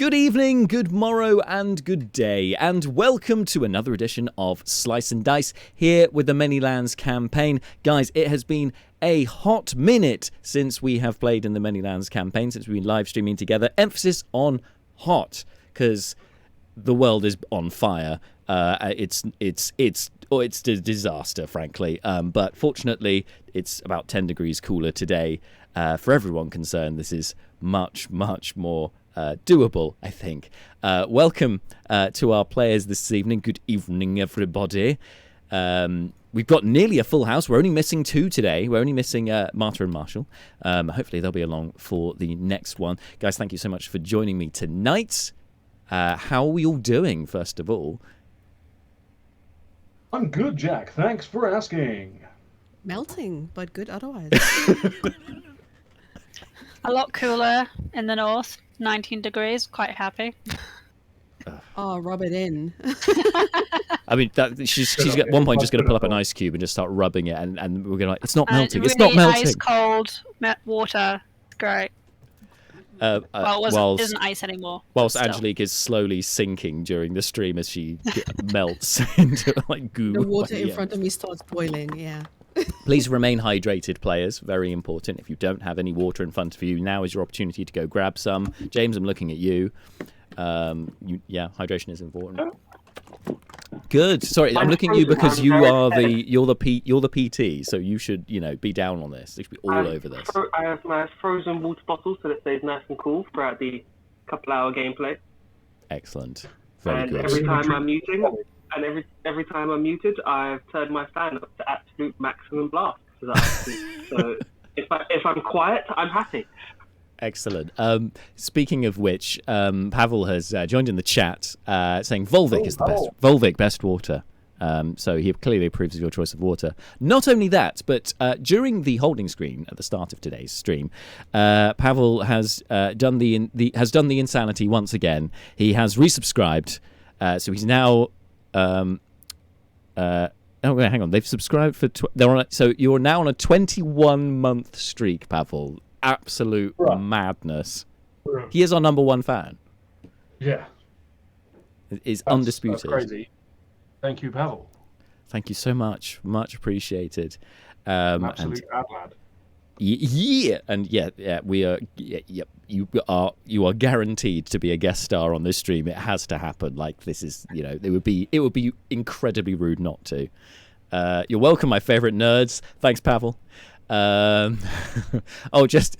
Good evening, good morrow, and good day, and welcome to another edition of Slice and Dice here with the Manylands campaign. Guys, it has been a hot minute since we have played in the Manylands campaign, since we've been live streaming together. Emphasis on hot, because the world is on fire. It's a disaster, frankly. But fortunately, it's about 10 degrees cooler today. For everyone concerned, this is much, much more doable, I think. Welcome to our players this evening. Good evening, everybody. We've got nearly a full house. We're only missing two today. We're only missing Marta and Marshall. Hopefully they'll be along for the next one. Guys, thank you so much for joining me tonight. How are we all doing, first of all? I'm good, Jack. Thanks for asking. Melting, but good otherwise. A lot cooler in the north, 19 degrees, quite happy. Oh, rub it in. I mean, she's at one point just going to pull up an ice cube and just start rubbing it, and we're going to like, it's not melting, it's not melting. Ice cold water, great. Well, it isn't ice anymore. Whilst Angelique is slowly sinking during the stream as she melts into like goo. The water in front of me starts boiling, yeah. Please remain hydrated, players. Very important. If you don't have any water in front of you, now is your opportunity to go grab some. James, I'm looking at you. Hydration is important. Good. Sorry, I'm looking at you because you're the PT, so you should be down on this. You should be all over this. I have my frozen water bottle so that it stays nice and cool throughout the couple-hour gameplay. Excellent. Very good. Every time I'm muting. And every time I'm muted, I've turned my fan up to absolute maximum blast. So if I'm quiet, I'm happy. Excellent. Speaking of which, Pavel has joined in the chat saying Volvic is the best. Volvic, best water. So he clearly approves of your choice of water. Not only that, but during the holding screen at the start of today's stream, Pavel has done the insanity once again. He has resubscribed, so he's now. Hang on. They've subscribed for. So you're now on a 21-month streak, Pavel. Absolute madness. He is our number one fan. Yeah, Is undisputed. That's crazy. Thank you, Pavel. Thank you so much. Much appreciated. Absolute bad lad. Yeah, and we are. Yeah, you are guaranteed to be a guest star on this stream. It has to happen. Like this is, it would be incredibly rude not to. You're welcome, my favorite nerds. Thanks, Pavel. Jess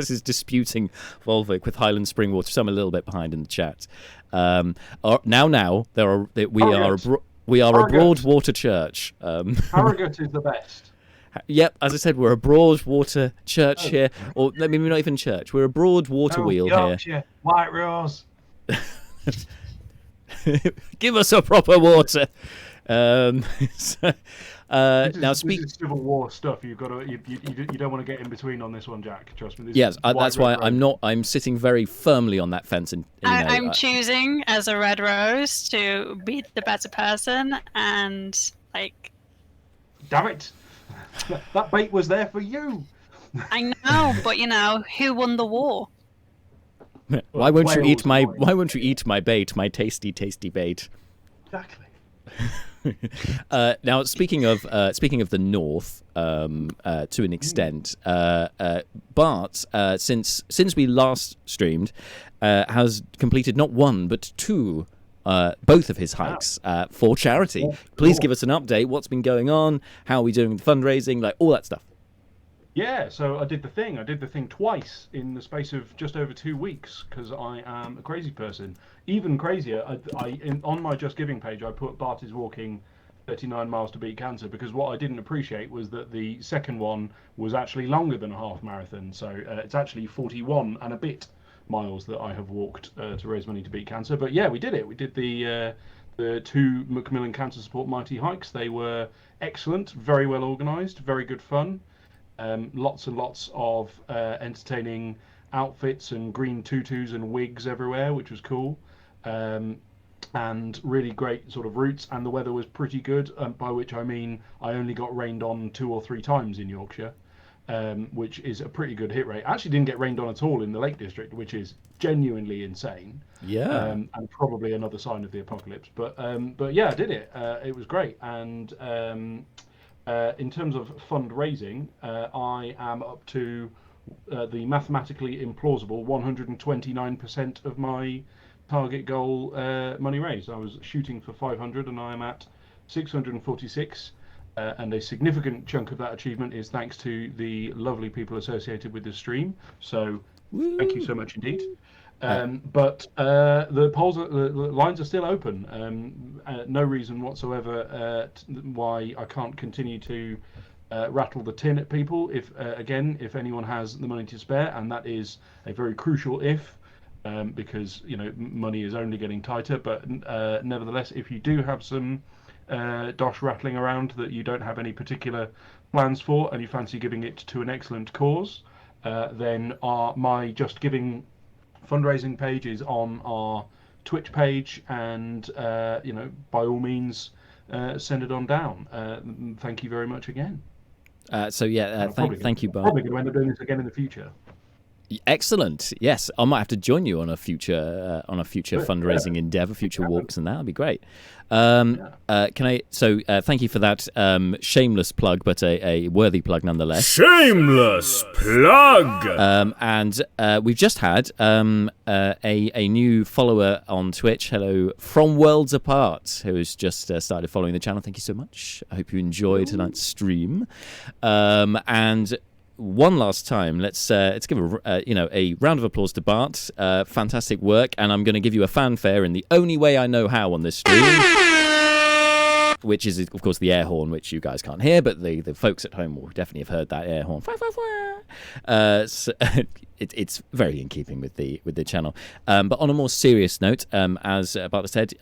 is disputing Volvic with Highland Spring Water. So I'm a little bit behind in the chat. We are a Broadwater church. Harrogate is the best. Yep, as I said, we're a Broadwater church here, or maybe not even church. We're a Broadwater wheel Yorkshire, here. White Rose. Give us a proper water. Now, this is Civil War stuff. You don't want to get in between on this one, Jack. Trust me. That's why I'm sitting very firmly on that fence, and I'm choosing as a red rose to be the better person, and damn it. That bait was there for you. I know, but who won the war? Why won't you eat my bait, my tasty bait? Exactly. Now, speaking of the north, to an extent, Bart, since we last streamed, has completed not one but two. Both of his hikes for charity. Please give us an update. What's been going on? How are we doing with fundraising? Like all that stuff. Yeah, so I did the thing twice in the space of just over 2 weeks because I am a crazy person. Even crazier, on my Just Giving page, I put Bart is walking 39 miles to beat cancer because what I didn't appreciate was that the second one was actually longer than a half marathon. So it's actually 41 and a bit miles that I have walked to raise money to beat cancer. But yeah, we did it. We did the two Macmillan Cancer Support Mighty hikes. They were excellent, very well organised, very good fun. Lots and lots of entertaining outfits and green tutus and wigs everywhere, which was cool. And really great sort of routes, and the weather was pretty good, by which I mean I only got rained on 2 or 3 times in Yorkshire. which is a pretty good hit rate. Actually didn't get rained on at all in the Lake District, which is genuinely insane. Yeah. And probably another sign of the apocalypse. But yeah, I did it. It was great. And in terms of fundraising, I am up to the mathematically implausible 129% of my target goal money raised. I was shooting for 500 and I am at 646. And a significant chunk of that achievement is thanks to the lovely people associated with this stream. So thank you so much indeed. But the polls, the lines are still open. No reason whatsoever why I can't continue to rattle the tin at people. If anyone has the money to spare, and that is a very crucial if, because money is only getting tighter. But nevertheless, if you do have some dosh rattling around that you don't have any particular plans for, and you fancy giving it to an excellent cause, then my Just Giving fundraising page is on our Twitch page, and by all means, send it on down. Thank you very much again. Thank you, Bart. Probably going to end up doing this again in the future. Excellent. Yes, I might have to join you on a future fundraising endeavor, future walks, and that'd be great. Can I? So, thank you for that shameless plug, but a worthy plug nonetheless. Shameless plug. And we've just had a new follower on Twitch. Hello, From Worlds Apart, who has just started following the channel. Thank you so much. I hope you enjoy tonight's stream. And one last time, let's give a round of applause to Bart. Fantastic work, and I'm going to give you a fanfare in the only way I know how on this stream, which is, of course, the air horn, which you guys can't hear, but the folks at home will definitely have heard that air horn. So it's very in keeping with the channel. But on a more serious note, as Bart said,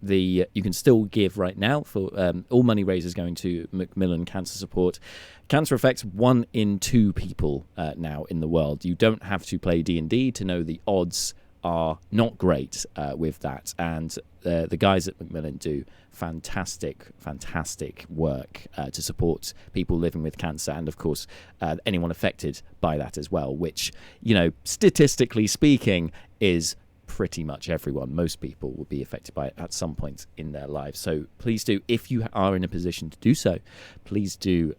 you can still give right now for all money raisers going to Macmillan Cancer Support. Cancer affects 1 in 2 people now in the world. You don't have to play D&D to know the odds are not great with that. And the guys at Macmillan do fantastic work to support people living with cancer, and of course anyone affected by that as well, which, statistically speaking, is pretty much everyone. Most people will be affected by it at some point in their lives. So please do, if you are in a position to do so, please do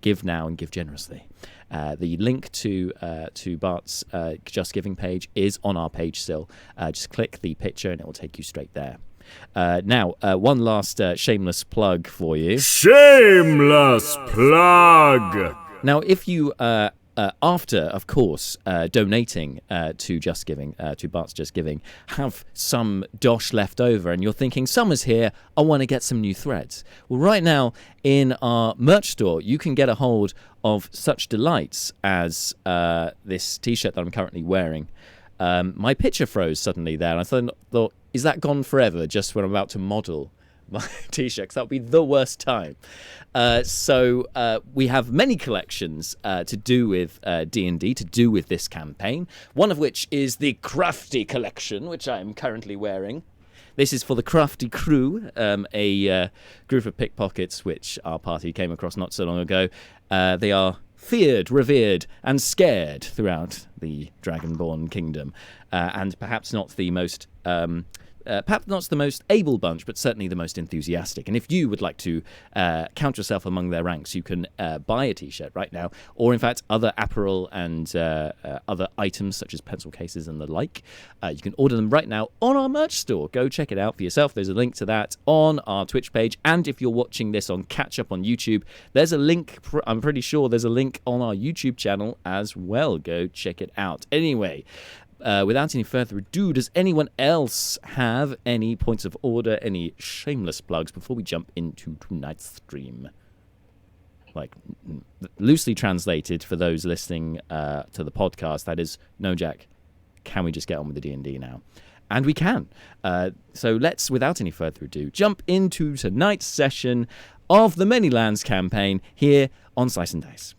give now and give generously. The link to Bart's Just Giving page is on our page still. Just click the picture and it will take you straight there. Now, one last shameless plug for you. Shameless plug! Now, if you after, of course, donating to Just Giving, to Bart's Just Giving, have some dosh left over and you're thinking, summer's here, I want to get some new threads. Well, right now in our merch store, you can get a hold of such delights as this t-shirt that I'm currently wearing. My picture froze suddenly there, and I thought, is that gone forever just when I'm about to model my t-shirt? 'Cause that would be the worst time. So we have many collections to do with D&D, to do with this campaign, one of which is the Crafty collection, which I am currently wearing. This is for the Crafty crew, a group of pickpockets which our party came across not so long ago. They are feared, revered, and scared throughout the Dragonborn kingdom, and perhaps not the most able bunch, but certainly the most enthusiastic. And if you would like to count yourself among their ranks, you can buy a t-shirt right now, or in fact other apparel and other items such as pencil cases and the like. You can order them right now on our merch store. Go check it out for yourself. There's a link to that on our Twitch page, and if you're watching this on catch up on YouTube, there's a link, I'm pretty sure there's a link on our YouTube channel as well. Go check it out. Anyway, without any further ado, does anyone else have any points of order, any shameless plugs before we jump into tonight's stream? Like, loosely translated for those listening to the podcast, that is, no, Jack, can we just get on with the D&D now? And we can. So let's, without any further ado, jump into tonight's session of the Manylands campaign here on Slice and Dice.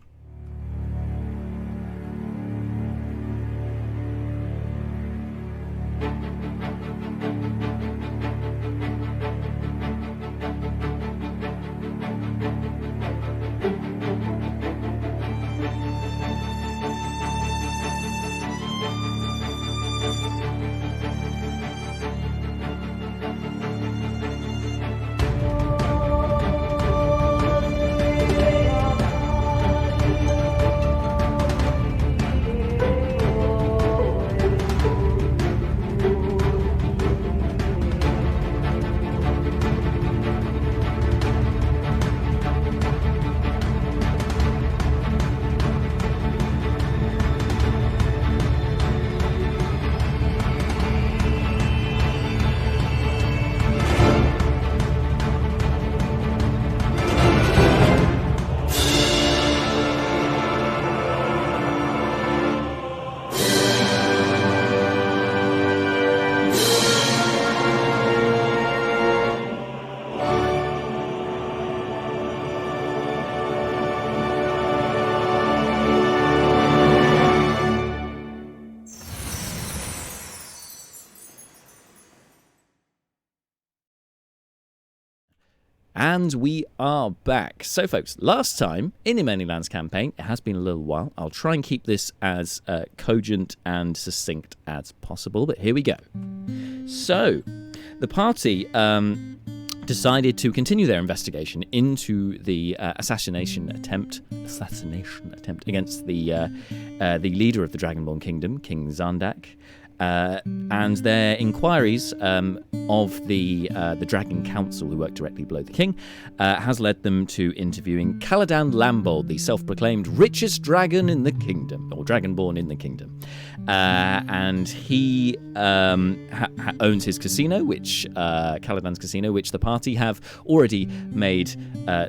And we are back. So, folks, last time in the Manylands campaign, it has been a little while. I'll try and keep this as cogent and succinct as possible, but here we go. So, the party decided to continue their investigation into the assassination attempt against the leader of the Dragonborn Kingdom, King Zandak. And their inquiries of the Dragon Council, who work directly below the king, has led them to interviewing Caladan Lambold, the self-proclaimed richest dragon in the kingdom, or dragonborn in the kingdom. And he owns his casino, Caladan's casino, which the party have already made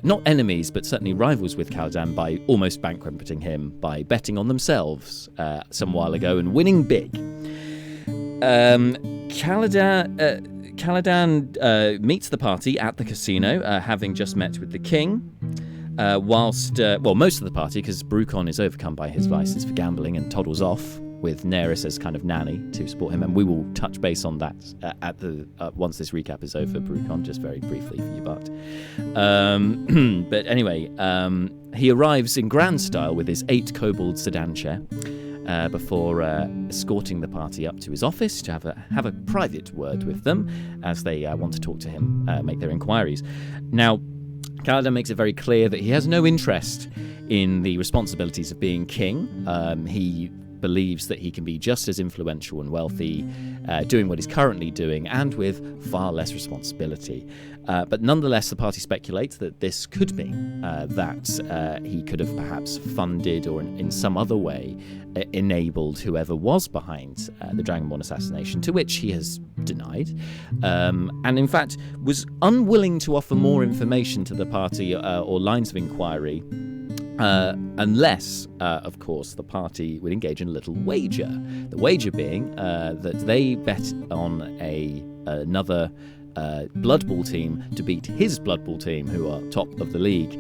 not enemies, but certainly rivals with Caladan by almost bankrupting him by betting on themselves some while ago and winning big. Caladan meets the party at the casino, having just met with the king, whilst most of the party, because Brucon is overcome by his vices for gambling and toddles off with Neris as kind of nanny to support him, and we will touch base on that once this recap is over, Brucon, just very briefly for you, Bart. But anyway, he arrives in grand style with his 8 kobold sedan chair. Before escorting the party up to his office to have a private word with them as they want to talk to him, make their inquiries. Now, Caladan makes it very clear that he has no interest in the responsibilities of being king. He believes that he can be just as influential and wealthy doing what he's currently doing and with far less responsibility. But nonetheless, the party speculates that this could mean that he could have perhaps funded or in some other way enabled whoever was behind the Dragonborn assassination, to which he has denied, and in fact was unwilling to offer more information to the party or lines of inquiry unless, of course, the party would engage in a little wager. The wager being that they bet on another Blood Bowl team to beat his Blood Bowl team, who are top of the league,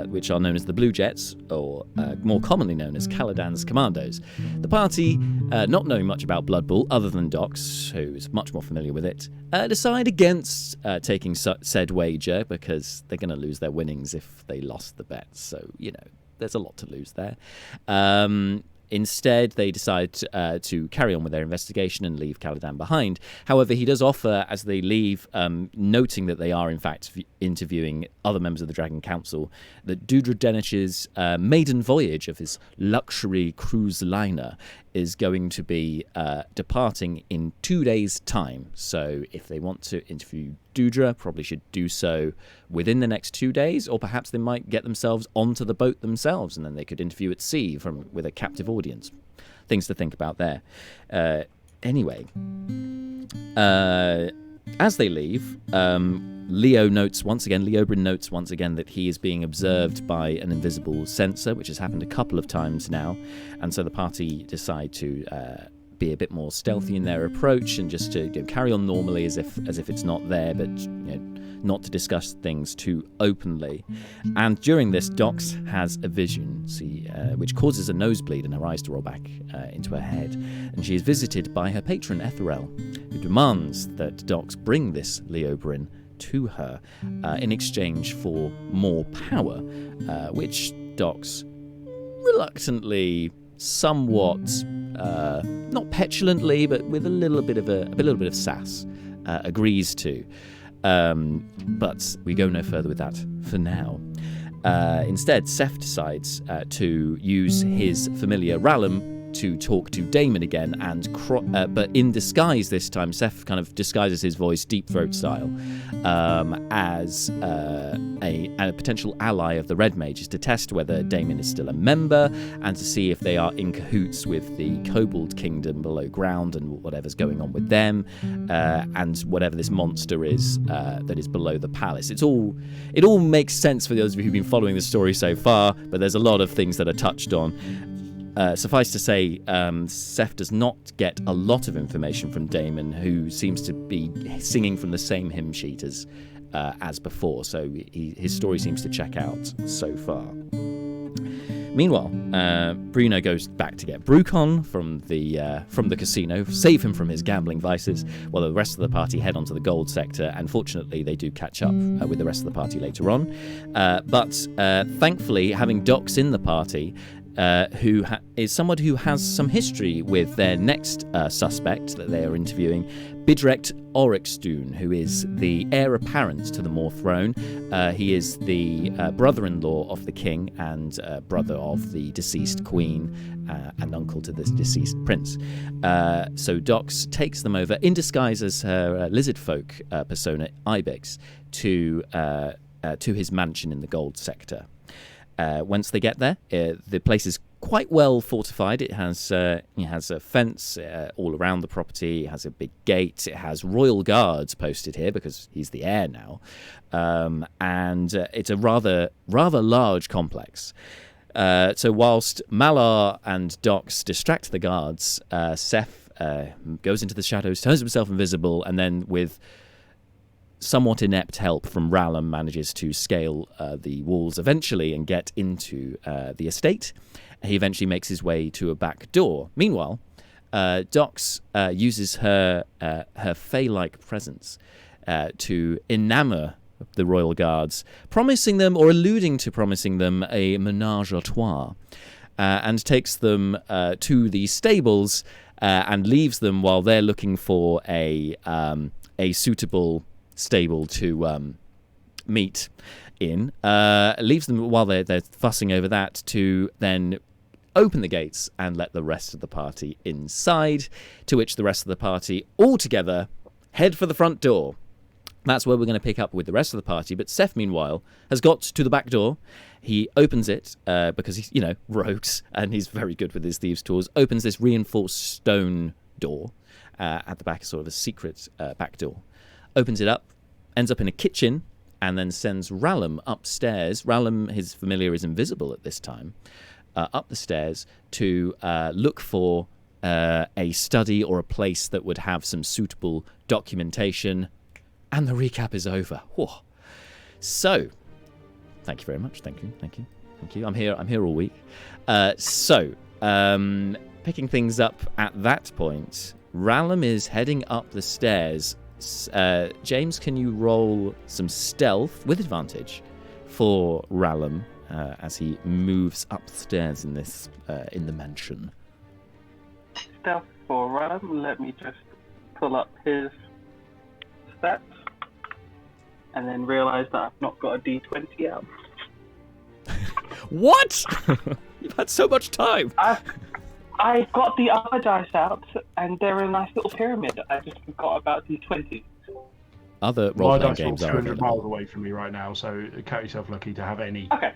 which are known as the Blue Jets, or more commonly known as Caladan's Commandos. The party, not knowing much about Blood Bowl other than Dox, who is much more familiar with it, decide against taking said wager because they're going to lose their winnings if they lost the bet. So, there's a lot to lose there. Instead, they decide to carry on with their investigation and leave Caladan behind. However, he does offer, as they leave, noting that they are in fact interviewing other members of the Dragon Council, that Dudra Denish's maiden voyage of his luxury cruise liner is going to be departing in 2 days' time. So if they want to interview Dudra, probably should do so within the next 2 days, or perhaps they might get themselves onto the boat themselves, and then they could interview at sea with a captive audience. Things to think about there. Anyway, as they leave, Leobryn notes once again that he is being observed by an invisible censor, which has happened a couple of times now, and so the party decide to be a bit more stealthy in their approach and just to carry on normally as if it's not there, but not to discuss things too openly. And during this, Dox has a vision, which causes a nosebleed and her eyes to roll back into her head, and she is visited by her patron Etherel, who demands that Dox bring this Leobryn to her in exchange for more power, which Dox reluctantly, somewhat not petulantly, but with a little bit of sass, agrees to. But we go no further with that for now. Instead, Seth decides to use his familiar Rallum to talk to Damon again, but in disguise this time. Seth kind of disguises his voice, deep throat style, as a potential ally of the Red Mages to test whether Damon is still a member and to see if they are in cahoots with the Kobold Kingdom below ground and whatever's going on with them, and whatever this monster is that is below the palace. It all makes sense for those of you who've been following the story so far, but there's a lot of things that are touched on. Suffice to say, Seth does not get a lot of information from Damon, who seems to be singing from the same hymn sheet as before, so his story seems to check out so far. Meanwhile, Bruno goes back to get Brucon from the casino, save him from his gambling vices, while the rest of the party head onto the gold sector, and fortunately they do catch up with the rest of the party later on. But thankfully, having Dox in the party, who is someone who has some history with their next suspect that they are interviewing, Bidrekt Orexduhn, who is the heir apparent to the Moor throne. He is the brother-in-law of the king and brother of the deceased queen and uncle to the deceased prince. So Dox takes them over in disguise as her lizard folk persona, Ibex, to his mansion in the gold sector. Once they get there, the place is quite well fortified. It has a fence all around the property. It has a big gate. It has royal guards posted here because he's the heir now, and it's a rather large complex. So whilst Malar and Dox distract the guards, Seth goes into the shadows, turns himself invisible, and then with somewhat inept help from Rallum manages to scale the walls eventually and get into the estate. He eventually makes his way to a back door. Meanwhile, Dox uses her fey-like presence to enamor the royal guards, promising them, or alluding to promising them, a menage a trois, and takes them to the stables and leaves them while they're looking for a suitable stable to meet in. Leaves them while they're fussing over that to then open the gates and let the rest of the party inside, to which the rest of the party all together head for the front door. That's where we're going to pick up with the rest of the party, but Seth, meanwhile, has got to the back door. He opens it because he's, rogues, and he's very good with his thieves' tools. Opens this reinforced stone door at the back, sort of a secret back door. Opens it up, ends up in a kitchen, and then sends Rallum upstairs. Rallum, his familiar, is invisible at this time. Up the stairs to look for a study or a place that would have some suitable documentation. And the recap is over. Whoa. So, thank you very much. Thank you. I'm here all week. Picking things up at that point, Rallum is heading up the stairs. James, can you roll some stealth with advantage for Rallum as he moves upstairs in this in the mansion? Stealth for Rallum. Let me just pull up his stats and then realise that I've not got a D20 out. What? You've had so much time. I've got the other dice out, and they're in a nice little pyramid. I just forgot about D20. Other My role-playing dice are games are 200 miles available. away from me right now, so count yourself lucky to have any. Okay.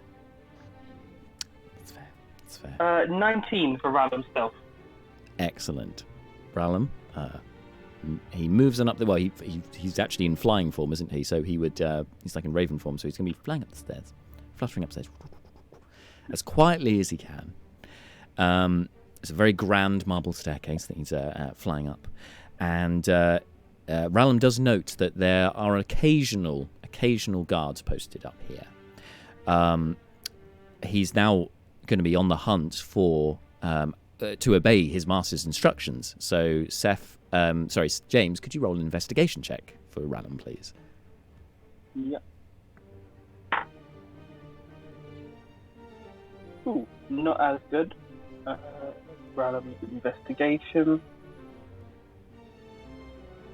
That's fair. 19 for random stealth. Excellent. Rallum, he moves on up the... Well, he's actually in flying form, isn't he? So he would... he's like in raven form, so he's going to be flying up the stairs. Fluttering upstairs. As quietly as he can. It's a very grand marble staircase that he's flying up. And Rallum does note that there are occasional guards posted up here. He's now going to be on the hunt for... to obey his master's instructions. So, James, could you roll an investigation check for Rallum, please? Yep. Ooh, not as good. Rallum's investigation.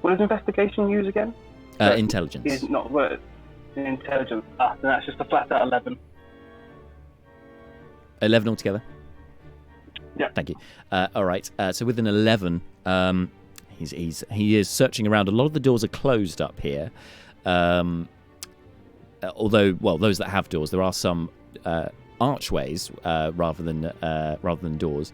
What does investigation use again? Intelligence. It's not word. Intelligence. Then that's just a flat out 11. 11 altogether? Yeah. Thank you. All right. So with an 11, he is searching around. A lot of the doors are closed up here. Although, well, those that have doors, there are some archways rather than doors.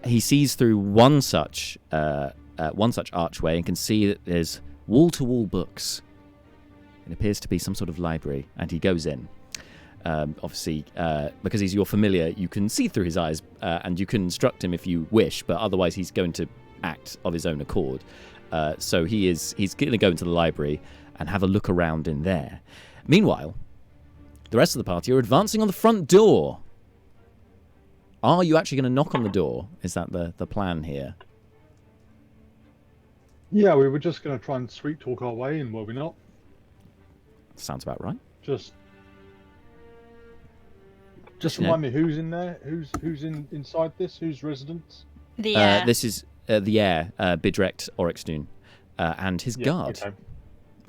He sees through one such archway and can see that there's wall-to-wall books. It appears to be some sort of library, and he goes in. Obviously, because he's your familiar, you can see through his eyes, and you can instruct him if you wish, but otherwise he's going to act of his own accord. So he's going to go into the library and have a look around in there. Meanwhile, the rest of the party are advancing on the front door. Are you actually going to knock on the door? Is that the plan here? Yeah, we were just going to try and sweet talk our way in, were we not? Sounds about right. Just remind me who's in there, who's inside this, who's residents. The This is the heir, Bidrect Orexduhn, and his guard, Okay.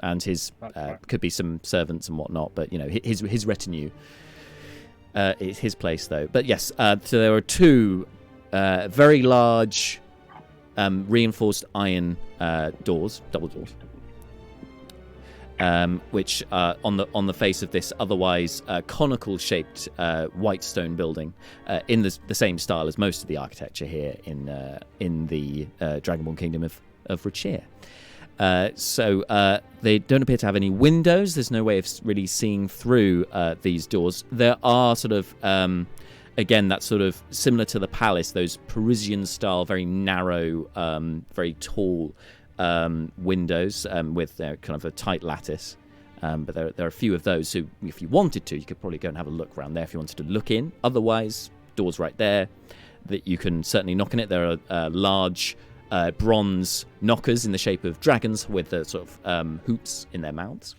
and his Right. could be some servants and whatnot, but his retinue. It's his place though. But yes, so there are two very large reinforced iron doors, double doors, which on the face of this otherwise conical shaped white stone building in the same style as most of the architecture here in the Dragonborn Kingdom of Rachir. So they don't appear to have any windows. There's no way of really seeing through these doors. There are sort of, again, that's sort of similar to the palace, those Parisian-style, very narrow, very tall windows with kind of a tight lattice. But there are a few of those. So if you wanted to, you could probably go and have a look around there if you wanted to look in. Otherwise, doors right there that you can certainly knock on it. There are large bronze knockers in the shape of dragons with the sort of hoops in their mouths.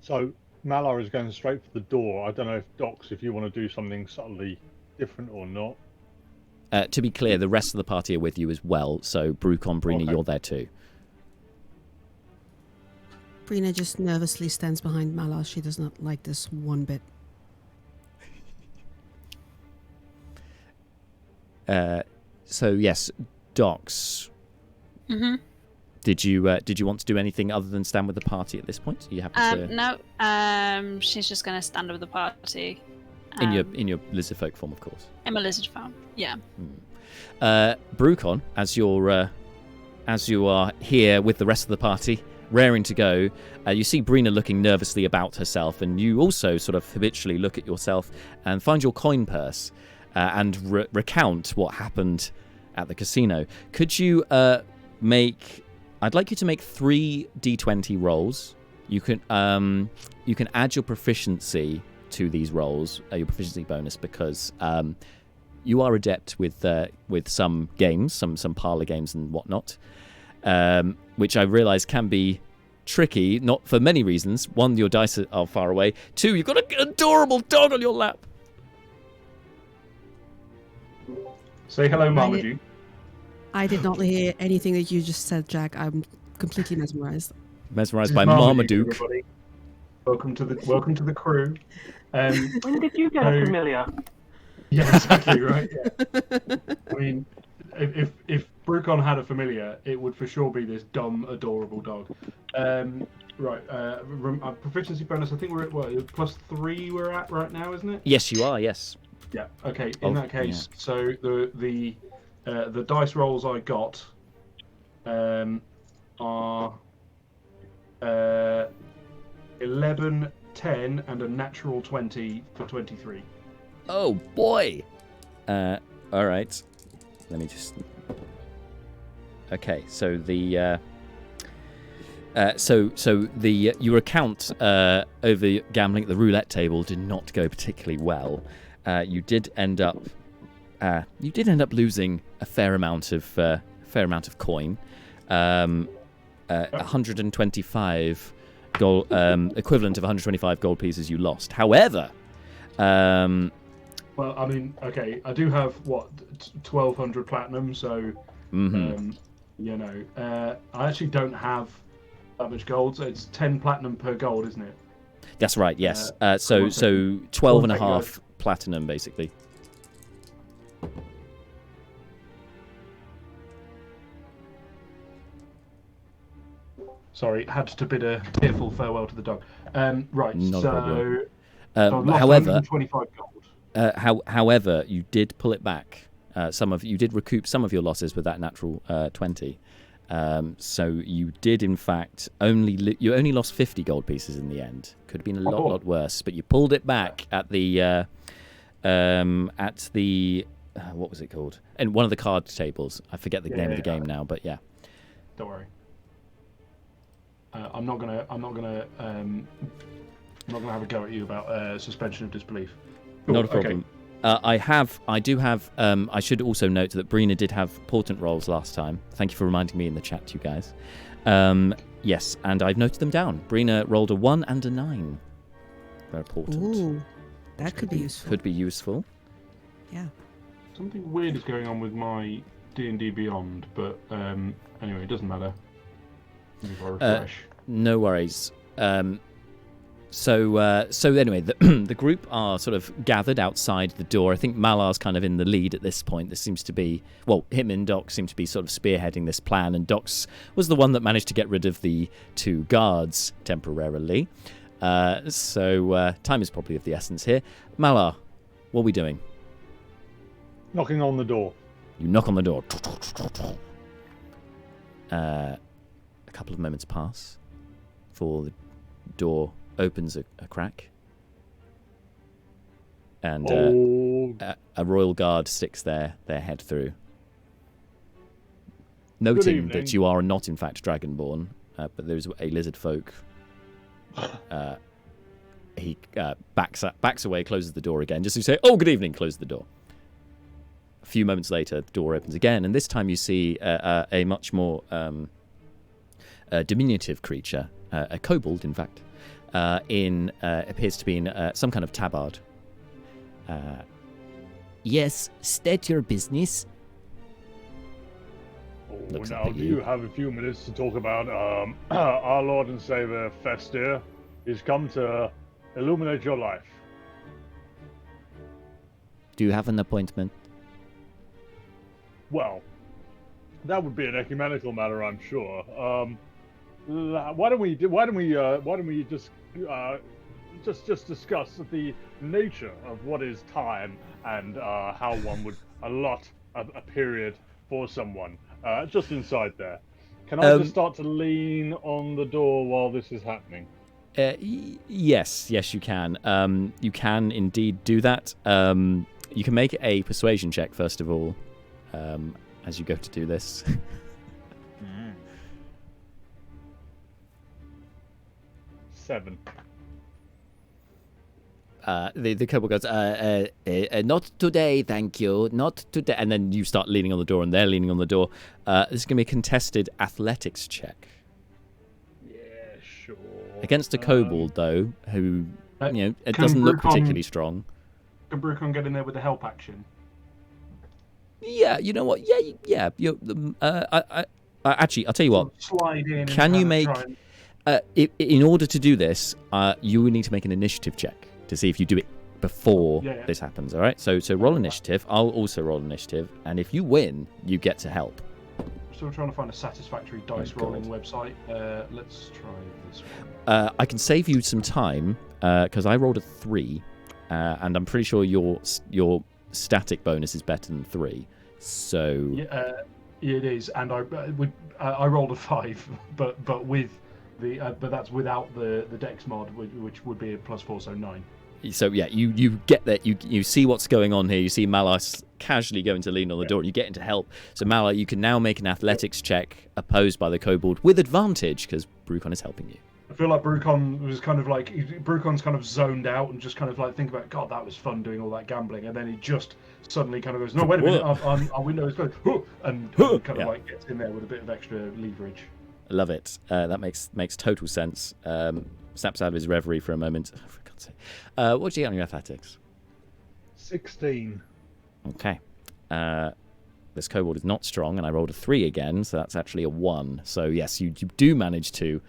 So Malar is going straight for the door. I don't know if you want to do something subtly different or not. To be clear, the rest of the party are with you as well. So Brucon, Brina, Okay. you're there too. Brina just nervously stands behind Malar. She does not like this one bit. So yes, Docs. Mm-hmm. Did you want to do anything other than stand with the party at this point? Are you happy to No. She's just gonna stand with the party. in your lizard folk form, of course? In my lizard form. Yeah. Brucon, as you are here with the rest of the party, raring to go, you see Brina looking nervously about herself, and you also sort of habitually look at yourself and find your coin purse and recount what happened at the casino. Could you I'd like you to make 3 d20 rolls. You can add your proficiency to these rolls, your proficiency bonus, because you are adept with some games, some parlor games and whatnot, which I realise can be tricky, not for many reasons. 1, your dice are far away. 2, you've got an adorable dog on your lap. Say hello, Marmaduke. I did not hear anything that you just said, Jack. I'm completely mesmerized. Mesmerised This by is Marmaduke. everybody. Welcome to the crew. When did you get a familiar? Yeah, exactly right. Yeah. I mean, if Brucon had a familiar, it would for sure be this dumb, adorable dog. Right. Proficiency bonus. I think we're at what, +3 we're at right now, isn't it? Yes, you are. Yes. Yeah. Okay. In that case, so the dice rolls I got are 11, 10, and a natural 20 for 23. Oh boy. All right. Let me just. Okay. So the. Your account over gambling at the roulette table did not go particularly well. You did end up losing a fair amount of coin, 125 gold, equivalent of 125 gold pieces you lost. However, well, I mean, okay, I do have 1,200 platinum, so I actually don't have that much gold. So it's 10 platinum per gold, isn't it? That's right. Yes. So 12 and a half platinum, basically. Sorry, had to bid a tearful farewell to the dog. Right, Not a problem. so I've lost However, 125 gold. However, you did pull it back. You did recoup some of your losses with that natural 20. So you did, in fact, you only lost 50 gold pieces in the end. Could have been a lot worse, but you pulled it back at the what was it called? And one of the card tables. I forget the name of the game now, but yeah. Don't worry. I'm not gonna I'm not going to have a go at you about suspension of disbelief. Not a problem. I should also note that Brina did have portent rolls last time. Thank you for reminding me in the chat, you guys. Yes, and I've noted them down. Brina rolled a 1 and a 9. They're portent. Ooh, that could be useful. Could be useful. Yeah. Something weird is going on with my D&D Beyond, but anyway, it doesn't matter. If I refresh. No worries. So anyway, the group are sort of gathered outside the door. I think Malar's kind of in the lead at this point. This seems to be, well, him and Doc seem to be sort of spearheading this plan, and Doc's was the one that managed to get rid of the 2 guards temporarily. So time is probably of the essence here. Malar, what are we doing? Knocking on the door. You knock on the door. A couple of moments pass before the door opens a crack, and a royal guard sticks their head through. Noting that you are not in fact dragonborn, but there's a lizard folk. He backs away, closes the door again, just to say, "Oh, good evening." Close the door. A few moments later, the door opens again, and this time you see a much more diminutive creature, a kobold, in fact. Appears to be in some kind of tabard. Yes, state your business. Now, do you have a few minutes to talk about our Lord and Savior Festir? He's come to illuminate your life. Do you have an appointment? Well, that would be an ecumenical matter, I'm sure. Why don't we just discuss the nature of what is time and how one would allot a period for someone just inside there. Can I just start to lean on the door while this is happening? Yes, you can. You can indeed do that. You can make a persuasion check first of all, as you go to do this. 7. The kobold goes, not today, thank you, not today. And then you start leaning on the door, and they're leaning on the door. This is going to be a contested athletics check. Yeah, sure. Against a kobold, though, who, it doesn't look particularly strong. Can Brucon get in there with the help action? Yeah, you know what? Yeah. Actually, I'll tell you what. Slide in. Can you make... in order to do this, you will need to make an initiative check to see if you do it before this happens, all right? So roll initiative. I'll also roll initiative. And if you win, you get to help. I'm still trying to find a satisfactory dice rolling website. Let's try this one. I can save you some time because I rolled a 3. And I'm pretty sure your static bonus is better than 3. So... it is. And I rolled a 5, but with... but that's without the Dex mod, which would be a +4, so 9. So yeah, you get that. You see what's going on here. You see Malar casually going to lean on the door. You get into help. So Malar, you can now make an athletics check opposed by the kobold with advantage because Brucon is helping you. I feel like Brucon was kind of like Brucon's kind of zoned out and just kind of like think about, God, that was fun doing all that gambling, and then he just suddenly kind of goes, no, wait a minute, our window is closed, and kind of like gets in there with a bit of extra leverage. I love it. That makes total sense. Snaps out of his reverie for a moment. Oh, for God's sake. What do you get on your athletics? 16. Okay. This kobold is not strong, and I rolled a 3 again, so that's actually a 1. So yes, you do manage to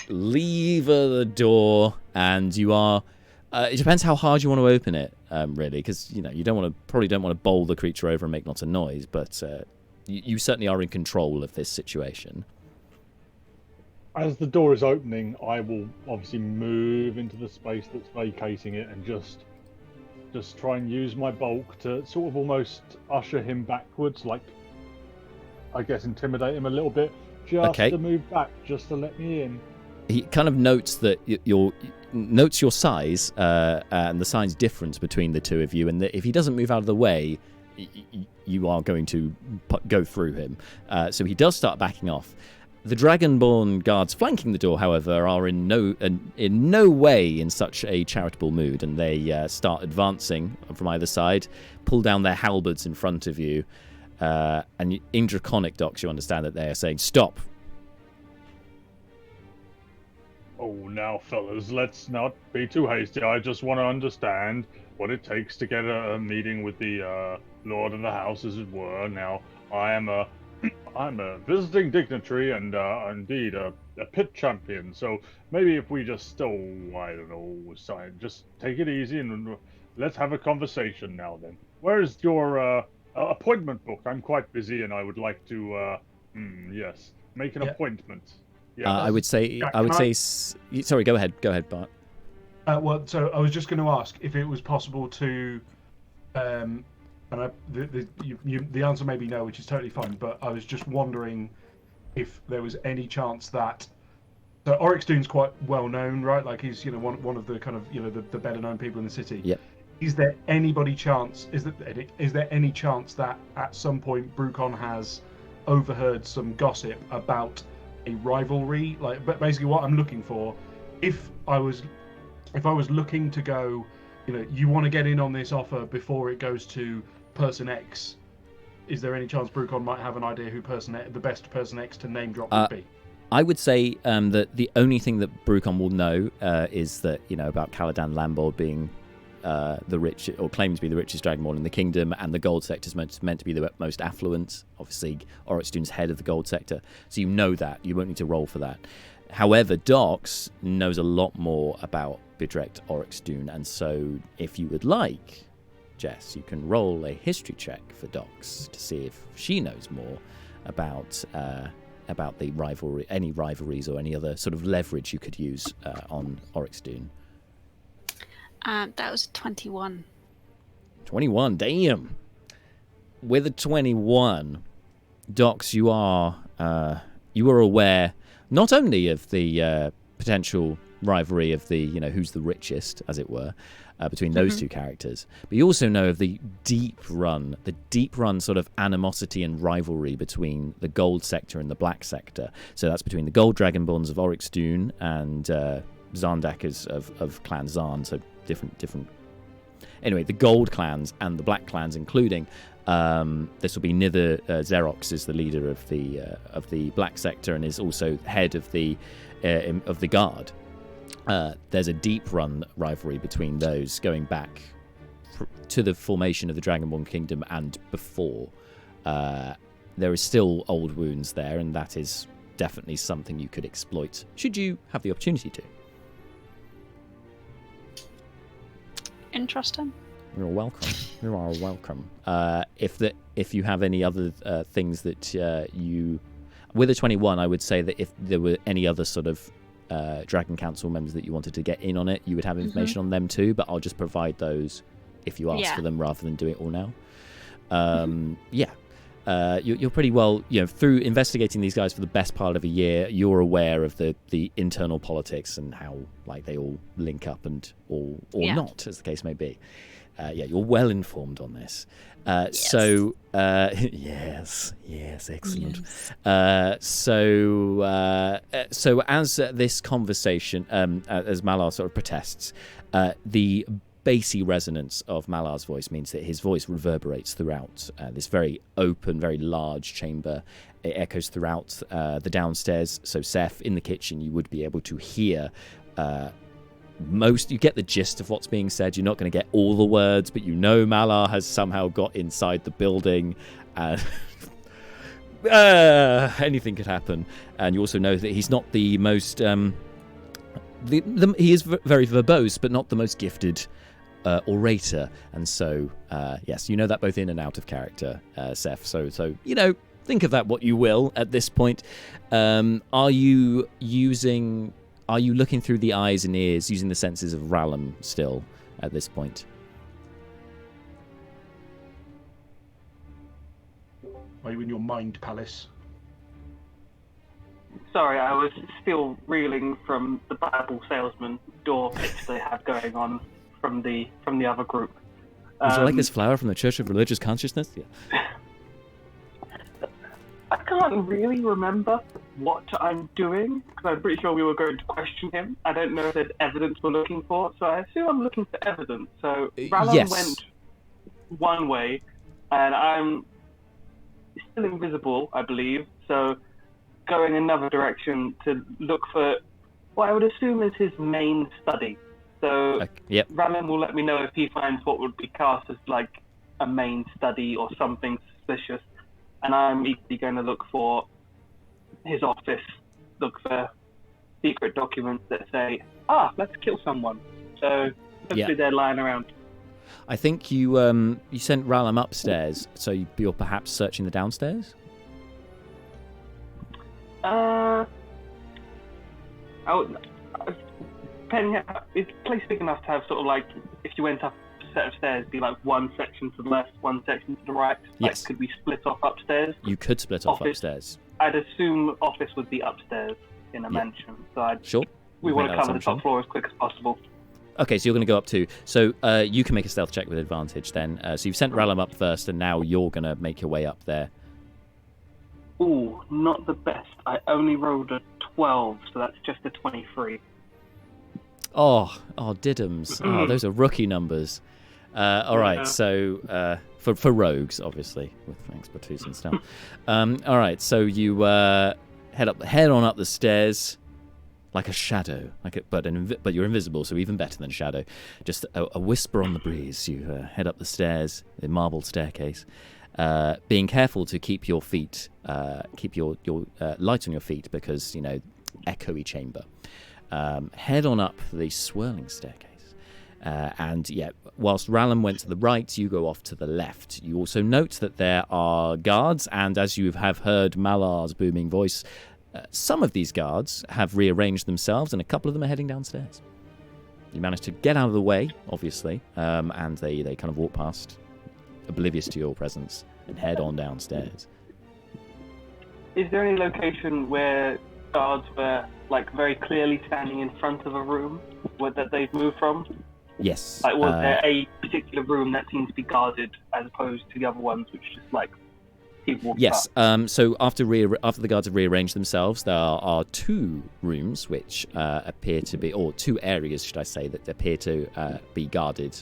lever the door, and you are... it depends how hard you want to open it, really, because you probably don't want to bowl the creature over and make lots of noise, but you certainly are in control of this situation. As the door is opening, I will obviously move into the space that's vacating it and just try and use my bulk to sort of almost usher him backwards, like, I guess, intimidate him a little bit, just to move back, just to let me in. He kind of notes that your size and the size difference between the two of you, and that if he doesn't move out of the way, you are going to go through him. So he does start backing off. The Dragonborn guards flanking the door, however, are in no way in such a charitable mood, and they start advancing from either side, pull down their halberds in front of you, and in Draconic, Docs, you understand that they are saying, "Stop." Oh, now, fellas, let's not be too hasty. I just want to understand what it takes to get a meeting with the Lord of the House, as it were. Now, I'm a visiting dignitary and indeed a pit champion. So maybe if we just, I don't know, just take it easy and let's have a conversation now. Then, where is your appointment book? I'm quite busy and I would like to, make an appointment. Yeah. I would say. Sorry, go ahead, Bart. So I was just going to ask if it was possible to, the answer may be no, which is totally fine. But I was just wondering if there was any chance that, so Orexduhn's quite well known, right? Like he's one of the kind of the better known people in the city. Yep. Is there any chance that at some point Brucon has overheard some gossip about a rivalry? Like, but basically what I'm looking for, if I was looking to go, you want to get in on this offer before it goes to person X, is there any chance Brucon might have an idea who the best person X to name drop would be? I would say that the only thing that Brucon will know is that, about Caladan Lambord being the rich, or claims to be the richest dragonborn in the kingdom, and the gold sector is meant to be the most affluent. Obviously, Orexduhn's head of the gold sector, so you know that. You won't need to roll for that. However, Dox knows a lot more about Bidrekt Orexduhn, and so if you would like, Jess, you can roll a history check for Dox to see if she knows more about the rivalry, any rivalries or any other sort of leverage you could use on Orexduhn. That was 21. 21, damn. With a 21, Dox, you are aware not only of the potential rivalry of the, who's the richest, as it were, between those two characters, but you also know of the deep run sort of animosity and rivalry between the gold sector and the black sector. So that's between the gold dragonborns of Orexduhn and Zarndakers of Clan Zarn, so different. Anyway, the gold clans and the black clans, including this will be Nither Xerox is the leader of the black sector and is also head of the guard. There's a deep-run rivalry between those going back to the formation of the Dragonborn Kingdom and before. There is still old wounds there, and that is definitely something you could exploit should you have the opportunity to. Interesting. You're welcome. You are welcome. If you have any other things that you... With a 21, I would say that if there were any other sort of Dragon Council members that you wanted to get in on it, you would have information on them too, but I'll just provide those if you ask for them rather than do it all now. You're pretty well, through investigating these guys for the best part of a year, you're aware of the internal politics and how they all link up and or not, as the case may be. You're well informed on this. Yes. So, yes, excellent. Yes. So as this conversation, as Malar sort of protests, the bassy resonance of Malar's voice means that his voice reverberates throughout this very open, very large chamber. It echoes throughout the downstairs. So, Seth, in the kitchen, you would be able to hear you get the gist of what's being said. You're not going to get all the words, but Malar has somehow got inside the building. Anything could happen. And you also know that he's not the most... he is very verbose, but not the most gifted orator. And so, yes, you know that both in and out of character, Seth. So think of that what you will at this point. Are you looking through the eyes and ears, using the senses of Rallum still at this point? Are you in your mind palace? Sorry, I was still reeling from the Bible salesman door pitch they have going on from the other group. Would you like this flower from the Church of Religious Consciousness? Yeah. I can't really remember what I'm doing, because I'm pretty sure we were going to question him. I don't know if there's evidence we're looking for, so I assume I'm looking for evidence. So Rallam yes. went one way, and I'm still invisible, I believe, so going another direction to look for what I would assume is his main study. So Yep. Rallam will let me know if he finds what would be cast as like a main study or something suspicious, and I'm equally going to look for his office, look for secret documents that say, let's kill someone. So hopefully they're lying around. I think you sent Rallam upstairs, so you're perhaps searching the downstairs? Depending, is the place big enough to have sort of like, if you went up a set of stairs, be like one section to the left, one section to the right? Yes. Like, could we split off upstairs? You could split off Office. Upstairs. I'd assume office would be upstairs in a mansion. So Sure. we We'll want make to that cover the top assumption. floor as quick as possible. Okay, so you're going to go up too. So you can make a stealth check with advantage then. So you've sent Rallam up first, and now you're going to make your way up there. Ooh, not the best. I only rolled a 12, so that's just a 23. Oh, diddums. Oh, those are rookie numbers. All right, so for rogues, obviously, with expertise and stuff. All right, so you head on up the stairs like a shadow, but you're invisible, so even better than a shadow. Just a whisper on the breeze. You head up the stairs, the marble staircase, being careful to keep your feet, keep your light on your feet, because echoey chamber. Head on up the swirling staircase. And whilst Rallam went to the right, you go off to the left. You also note that there are guards, and as you have heard Malar's booming voice, some of these guards have rearranged themselves, and a couple of them are heading downstairs. You manage to get out of the way, obviously, and they kind of walk past, oblivious to your presence, and head on downstairs. Is there any location where guards were like very clearly standing in front of a room that they've moved from? Yes. Like, was there a particular room that seemed to be guarded as opposed to the other ones, which just like people walked Yes. past? So after the guards have rearranged themselves, there are two rooms which appear to be, or two areas, should I say, that appear to be guarded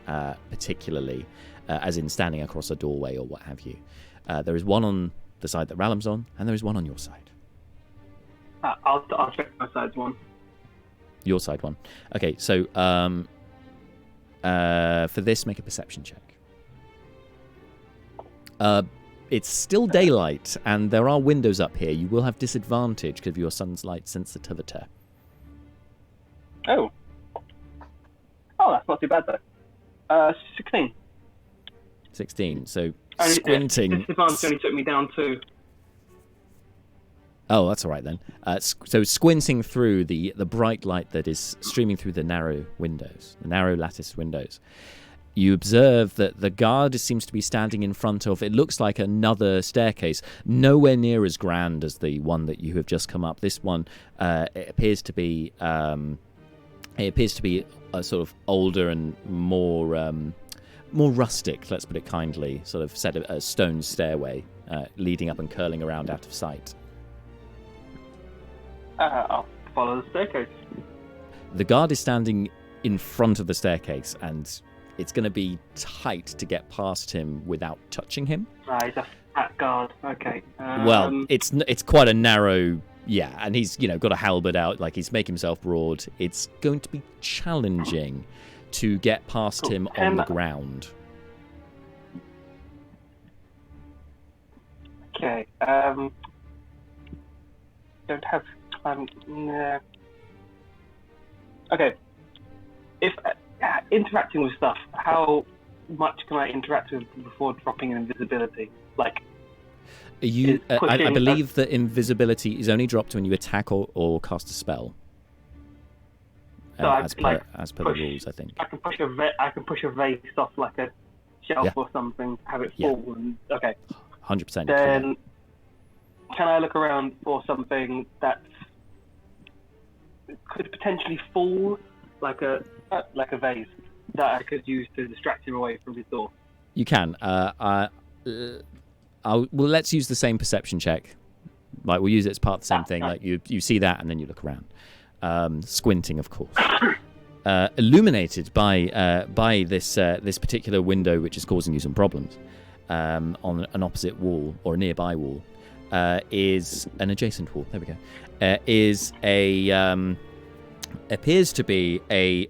particularly, as in standing across a doorway or what have you. There is one on the side that Rallam's on, and there is one on your side. I'll check my side's one. Your side one. Okay, so for this, make a perception check. It's still daylight, and there are windows up here. You will have disadvantage because of your sunlight sensitivity. Oh, that's not too bad though. 16. 16. So Only, squinting. disadvantage only took me down to. Oh, that's all right then. So squinting through the bright light that is streaming through the narrow windows, the narrow lattice windows, you observe that the guard seems to be standing in front of, it looks like another staircase, nowhere near as grand as the one that you have just come up. This one it appears to be a sort of older and more rustic, let's put it kindly, sort of set of a stone stairway leading up and curling around out of sight. I'll follow the staircase. The guard is standing in front of the staircase, and it's going to be tight to get past him without touching him. He's a fat guard. Okay. Well, it's quite a narrow, and he's got a halberd out, like he's making himself broad. It's going to be challenging to get past him on the ground. Okay. Don't have. Nah. Okay. If interacting with stuff, how much can I interact with before dropping invisibility? Like, I believe that invisibility is only dropped when you attack or cast a spell. So as per the rules, I think. I can push a vase off like a shelf or something, have it fall. And, okay. 100%. Then can I look around for something that could potentially fall, like a vase that I could use to distract him away from his door? You can. Let's use the same perception check Like we'll use it as part of the same thing. Okay. Like you see that and then you look around, squinting, of course. Illuminated by this particular window, which is causing you some problems, on an opposite wall or a nearby wall, is an adjacent wall. There we go. Is a appears to be a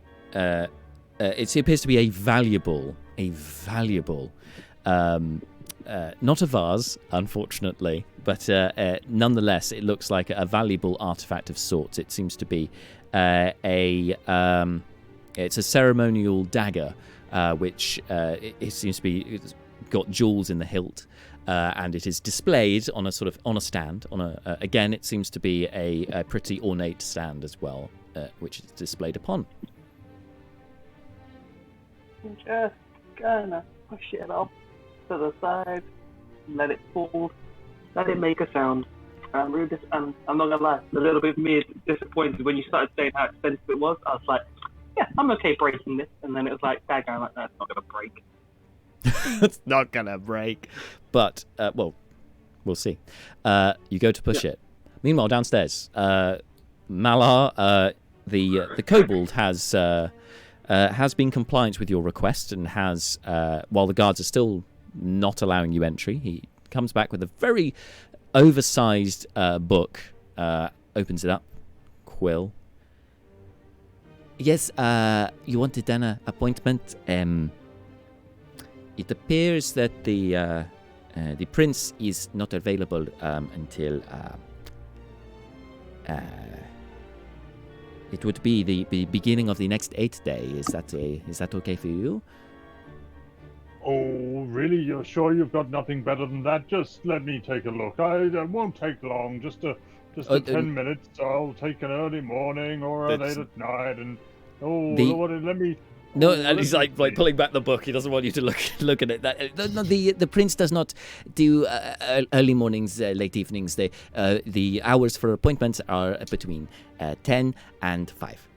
valuable, not a vase, unfortunately, but nonetheless, it looks like a valuable artifact of sorts. It seems to be it's a ceremonial dagger, which it seems to be it's got jewels in the hilt, and it is displayed on a stand. Again, it seems to be a pretty ornate stand as well, which is displayed upon. I'm just gonna push it up to the side, let it fall, let it make a sound. I'm not gonna lie, a little bit disappointed when you started saying how expensive it was. I was like, yeah, I'm okay breaking this, and then it was like, dang, I'm like, that's not gonna break. It's not gonna break, but well, we'll see. You go to push it. Meanwhile, downstairs, Malar, the kobold has been compliant with your request and has, while the guards are still not allowing you entry, he comes back with a very oversized book, opens it up. Quill. Yes, you wanted an appointment. It appears that the prince is not available until it would be the beginning of the next 8th day. Is that okay for you? Oh, really? You're sure you've got nothing better than that? Just let me take a look. It won't take long. Just 10 minutes. I'll take an early morning or a late at night. And let me. No, and he's like pulling back the book. He doesn't want you to look at it. The prince does not do early mornings, late evenings. The hours for appointments are between 10 and 5.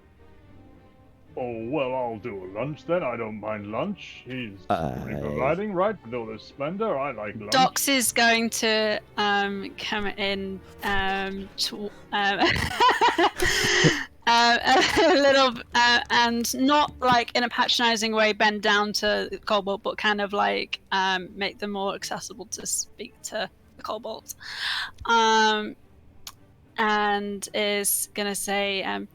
Oh, well, I'll do a lunch then. I don't mind lunch. He's pretty providing, right? With all this splendor, I like lunch. Dox is going to come in a little, and not like in a patronizing way, bend down to the kobold, but kind of like make them more accessible to speak to the kobolds. And is going to say, I'm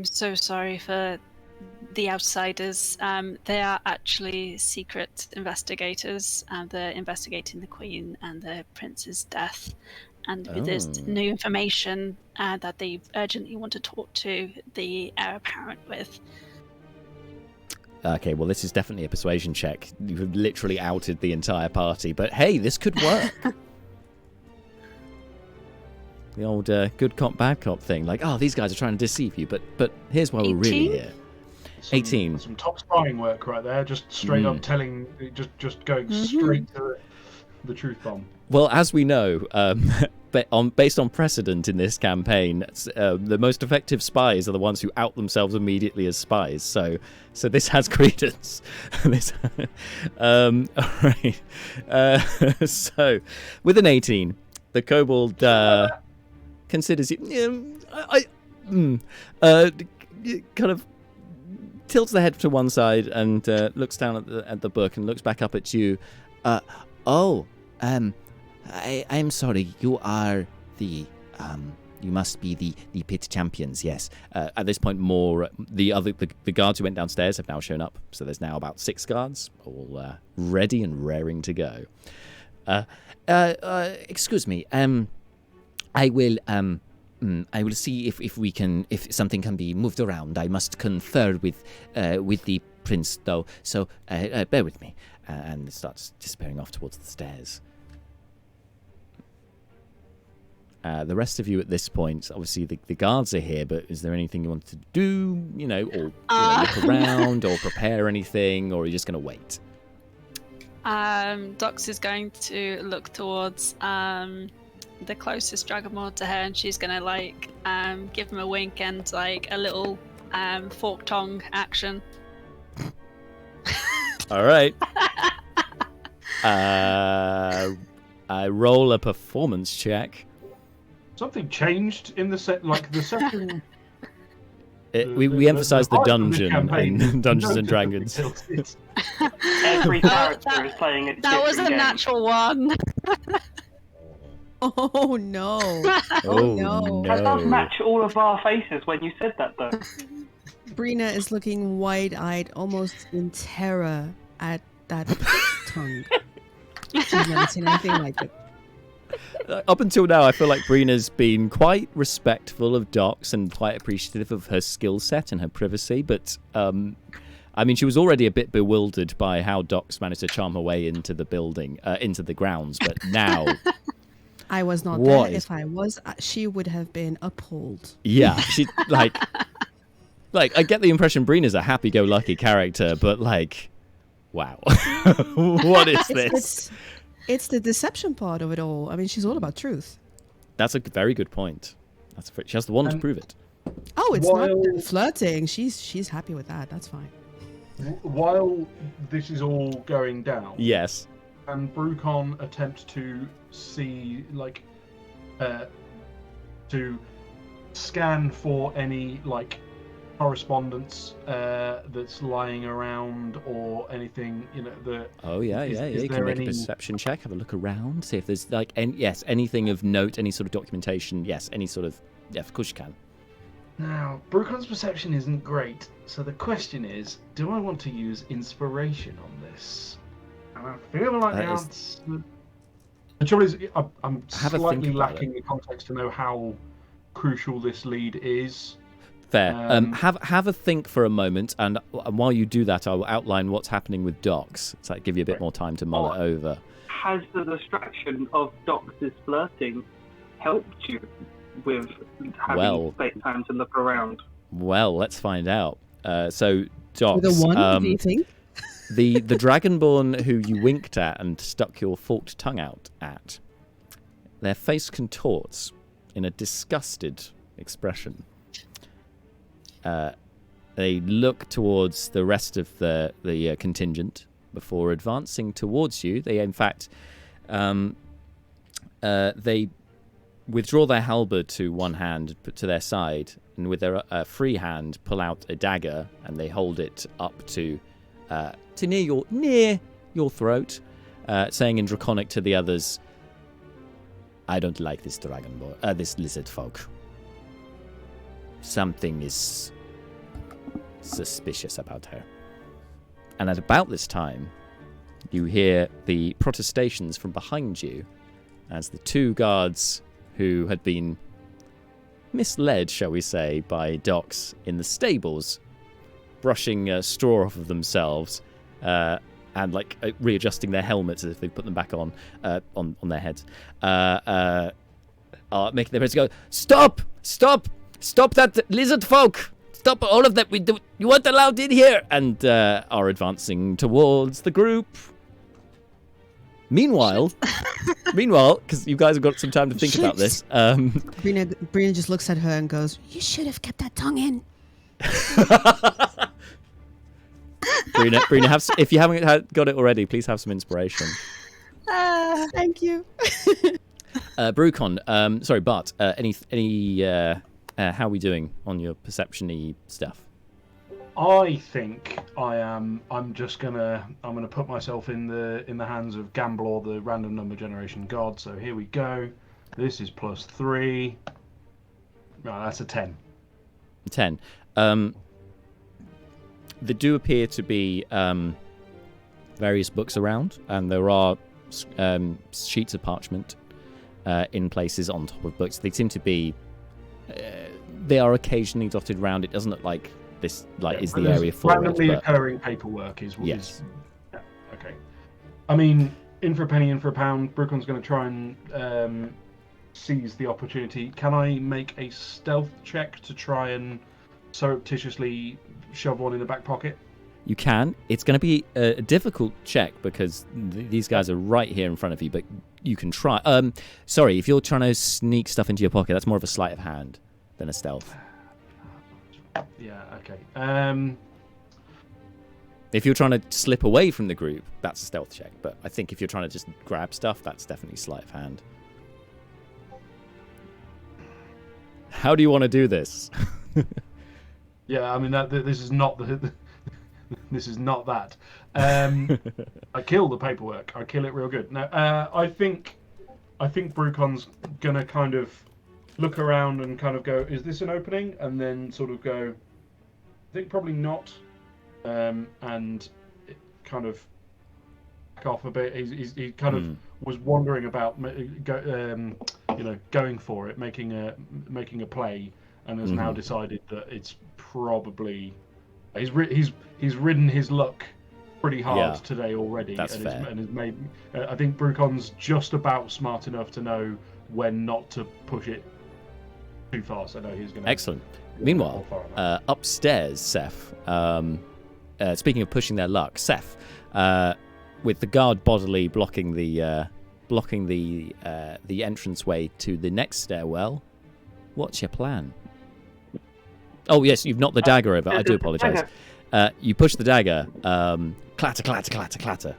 so sorry for the outsiders. They are actually secret investigators, and they're investigating the Queen and the Prince's death. And there's new information that they urgently want to talk to the heir apparent with. Okay, well, this is definitely a persuasion check. You've literally outed the entire party, but hey, this could work. The old good cop, bad cop thing. Like, oh, these guys are trying to deceive you, but here's why we're really here. 18. Some top spying work right there. Just straight up telling, just going straight to the truth bomb. Well, as we know, based on precedent in this campaign, the most effective spies are the ones who out themselves immediately as spies. So this has credence. All right. So with an 18, the kobold considers you. Kind of tilts the head to one side and looks down at the book and looks back up at you. I'm sorry. You are you must be the pit champions. Yes. At this point, the guards who went downstairs have now shown up. So there's now about 6 guards, all ready and raring to go. Excuse me. I will see if something can be moved around. I must confer with the prince, though. So bear with me. And it starts disappearing off towards the stairs. The rest of you at this point, obviously the guards are here, but is there anything you want to do, or look around or prepare anything, or are you just going to wait? Dox is going to look towards the closest Dragonborn to her, and she's going to give him a wink and a little fork tongue action. All right. I roll a performance check. something changed in the set, like the second. We emphasise the heart of this dungeon campaign in Dungeons and noticeably Dragons. tilted. Every character is playing a That was a different game. natural one. Oh no! Oh no. That does no! match all of our faces when you said that, though. Brina is looking wide-eyed, almost in terror at that tongue. She's never seen anything like it. Up until now, I feel like Brina's been quite respectful of Docs and quite appreciative of her skill set and her privacy. But I mean, she was already a bit bewildered by how Docs managed to charm her way into the building, into the grounds. But now, I was not What there. is- If I was, she would have been appalled. yeah, she like I get the impression Brina's a happy-go-lucky character, but like, wow, what is this? It's the deception part of it all. I mean, she's all about truth. That's a very good point. She has the wand to prove it. Oh, it's While- not flirting. She's happy with that. That's fine. While this is all going down, Yes. and Brucon attempt to see, like, to scan for any, like, correspondence that's lying around or anything, you know, the... Oh yeah, Is- yeah. is You can there make a any- perception check, have a look around, see if there's like, anything of note, any sort of documentation. Yes, any sort of. Yeah, of course you can. Now, Brucon's perception isn't great, so the question is, do I want to use inspiration on this? And I feel like the That is- answer... The trouble is, I'm Have a think slightly about lacking the context to know how crucial this lead is. Fair. Um, Have a think for a moment, and while you do that, I will outline what's happening with Docs. So that give you a bit more time to mull it over. Has the distraction of Docs' flirting helped you with having Well- space time to look around? Well, let's find out. So Docs, With a one, do you think? the Dragonborn who you winked at and stuck your forked tongue out at, their face contorts in a disgusted expression. They look towards the rest of the contingent before advancing towards you. They, in fact, they withdraw their halberd to one hand, put to their side, and with their free hand pull out a dagger, and they hold it up to near your throat, saying in Draconic to the others, "I don't like this dragonborn, this lizard folk. Something is suspicious about her." And at about this time, you hear the protestations from behind you as the two guards who had been misled, shall we say, by Docs in the stables, brushing straw off of themselves and like readjusting their helmets as if they put them back on their heads, are making their heads go, "Stop! Stop! Stop that lizard folk! Stop all of that! You weren't allowed in here!" And are advancing towards the group. Meanwhile, because you guys have got some time to think about this, Brina just looks at her and goes, "You should have kept that tongue in." Brina, if you haven't got it already, please have some inspiration. Thank you. Brucon, sorry, Bart. How are we doing on your perception-y stuff? I think I'm just gonna put myself in the hands of Gamblor, the random number generation god. So here we go. This is +3. Right, that's a 10. 10. There do appear to be various books around, and there are sheets of parchment in places on top of books. They seem to be. They are occasionally dotted around. It doesn't look like this is the area for randomly it. But occurring paperwork is what yes. yeah, okay. I mean, in for a penny, in for a pound. Brucon's going to try and seize the opportunity. Can I make a stealth check to try and surreptitiously shove one in the back pocket? You can. It's going to be a difficult check because these guys are right here in front of you, but you can try. Sorry, if you're trying to sneak stuff into your pocket, that's more of a sleight of hand than a stealth. Yeah, okay. If you're trying to slip away from the group, that's a stealth check. But I think if you're trying to just grab stuff, that's definitely sleight of hand. How do you want to do this? Yeah, I mean this is not this is not that. I kill the paperwork. I kill it real good. Now, I think Brucon's gonna kind of look around and kind of go, "Is this an opening?" And then sort of go, "I think probably not." And it kind of back off a bit. He kind of was wondering about, going for it, making a play, and has now decided that it's probably he's ridden his luck pretty hard today already. That's fair. And has made. I think Brucon's just about smart enough to know when not to push it too fast. I know he's going to. Excellent. Meanwhile, upstairs, Seth. Speaking of pushing their luck, Seth, with the guard bodily blocking the entranceway to the next stairwell, what's your plan? Oh yes, you've knocked the dagger over. I do apologise. You push the dagger. Clatter, clatter, clatter, clatter.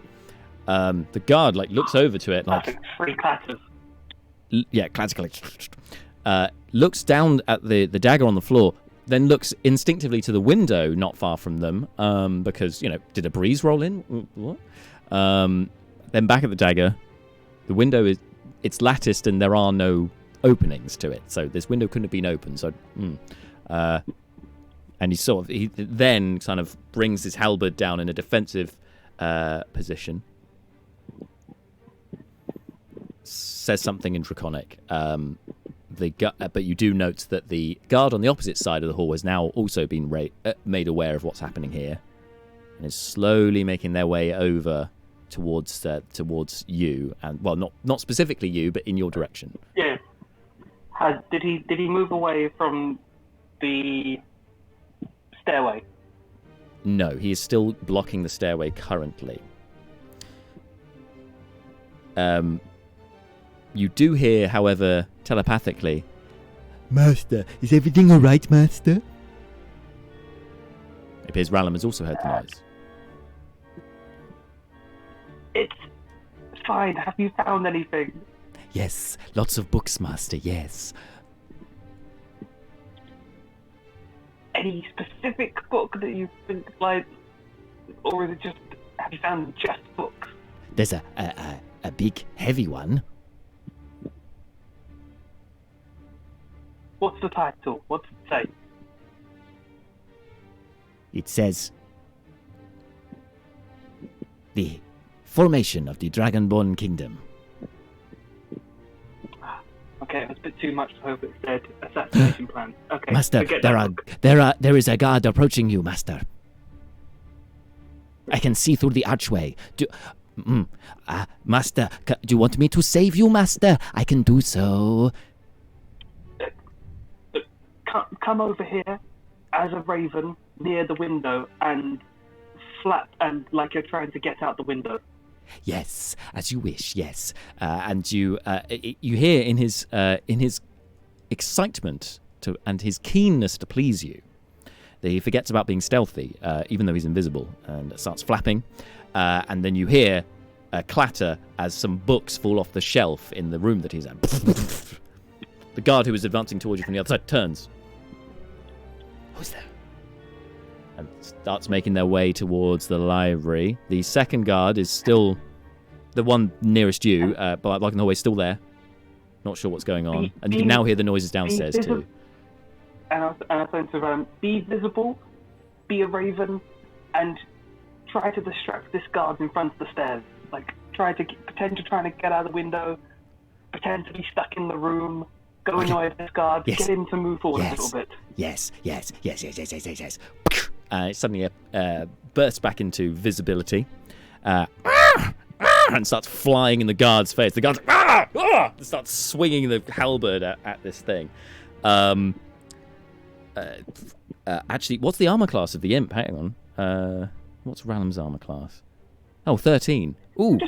The guard looks over to it like 3 clatters. Yeah, clatter, clatter. Looks down at the dagger on the floor. Then looks instinctively to the window not far from them, because, did a breeze roll in? What? Then back at the dagger. The window it's latticed and there are no openings to it, so this window couldn't have been open. So, and he then kind of brings his halberd down in a defensive position. Says something in Draconic. But you do note that the guard on the opposite side of the hall has now also been made aware of what's happening here, and is slowly making their way over towards you, and not specifically you, but in your direction. Yeah. Did he move away from the stairway? No, he is still blocking the stairway currently. You do hear, however, telepathically, "Master, is everything all right, Master?" It appears Rallum has also heard the noise. It's fine. Have you found anything? Yes, lots of books, Master, yes. Any specific book that you think, or is it just, have you found just books? There's a big, heavy one. What's the title? What's it say? It says, "The Formation of the Dragonborn Kingdom." Okay, that's a bit too much to hope it said assassination plan. Okay, Master, there is a guard approaching you, Master. I can see through the archway. Master, do you want me to save you, Master? I can do so. Come over here as a raven near the window and flap and like you're trying to get out the window. Yes, as you wish. Yes, and you hear in his excitement and his keenness to please you, that he forgets about being stealthy, even though he's invisible, and starts flapping. And then you hear a clatter as some books fall off the shelf in the room that he's in. The guard who was advancing towards you from the other side turns. Who's there? And starts making their way towards the library. The second guard is still the one nearest you, but like always still there. Not sure what's going on. And you can now hear the noises downstairs too. And I said to be visible, be a raven, and try to distract this guard in front of the stairs. Like, pretend you're trying to get out of the window, pretend to be stuck in the room, go annoy this guard, get him to move forward a little bit. Yes. It suddenly bursts back into visibility and starts flying in the guard's face. The guard's starts swinging the halberd at this thing. Actually, what's the armor class of the imp? Hang on. What's Rallum's armor class? Oh, 13. Ooh.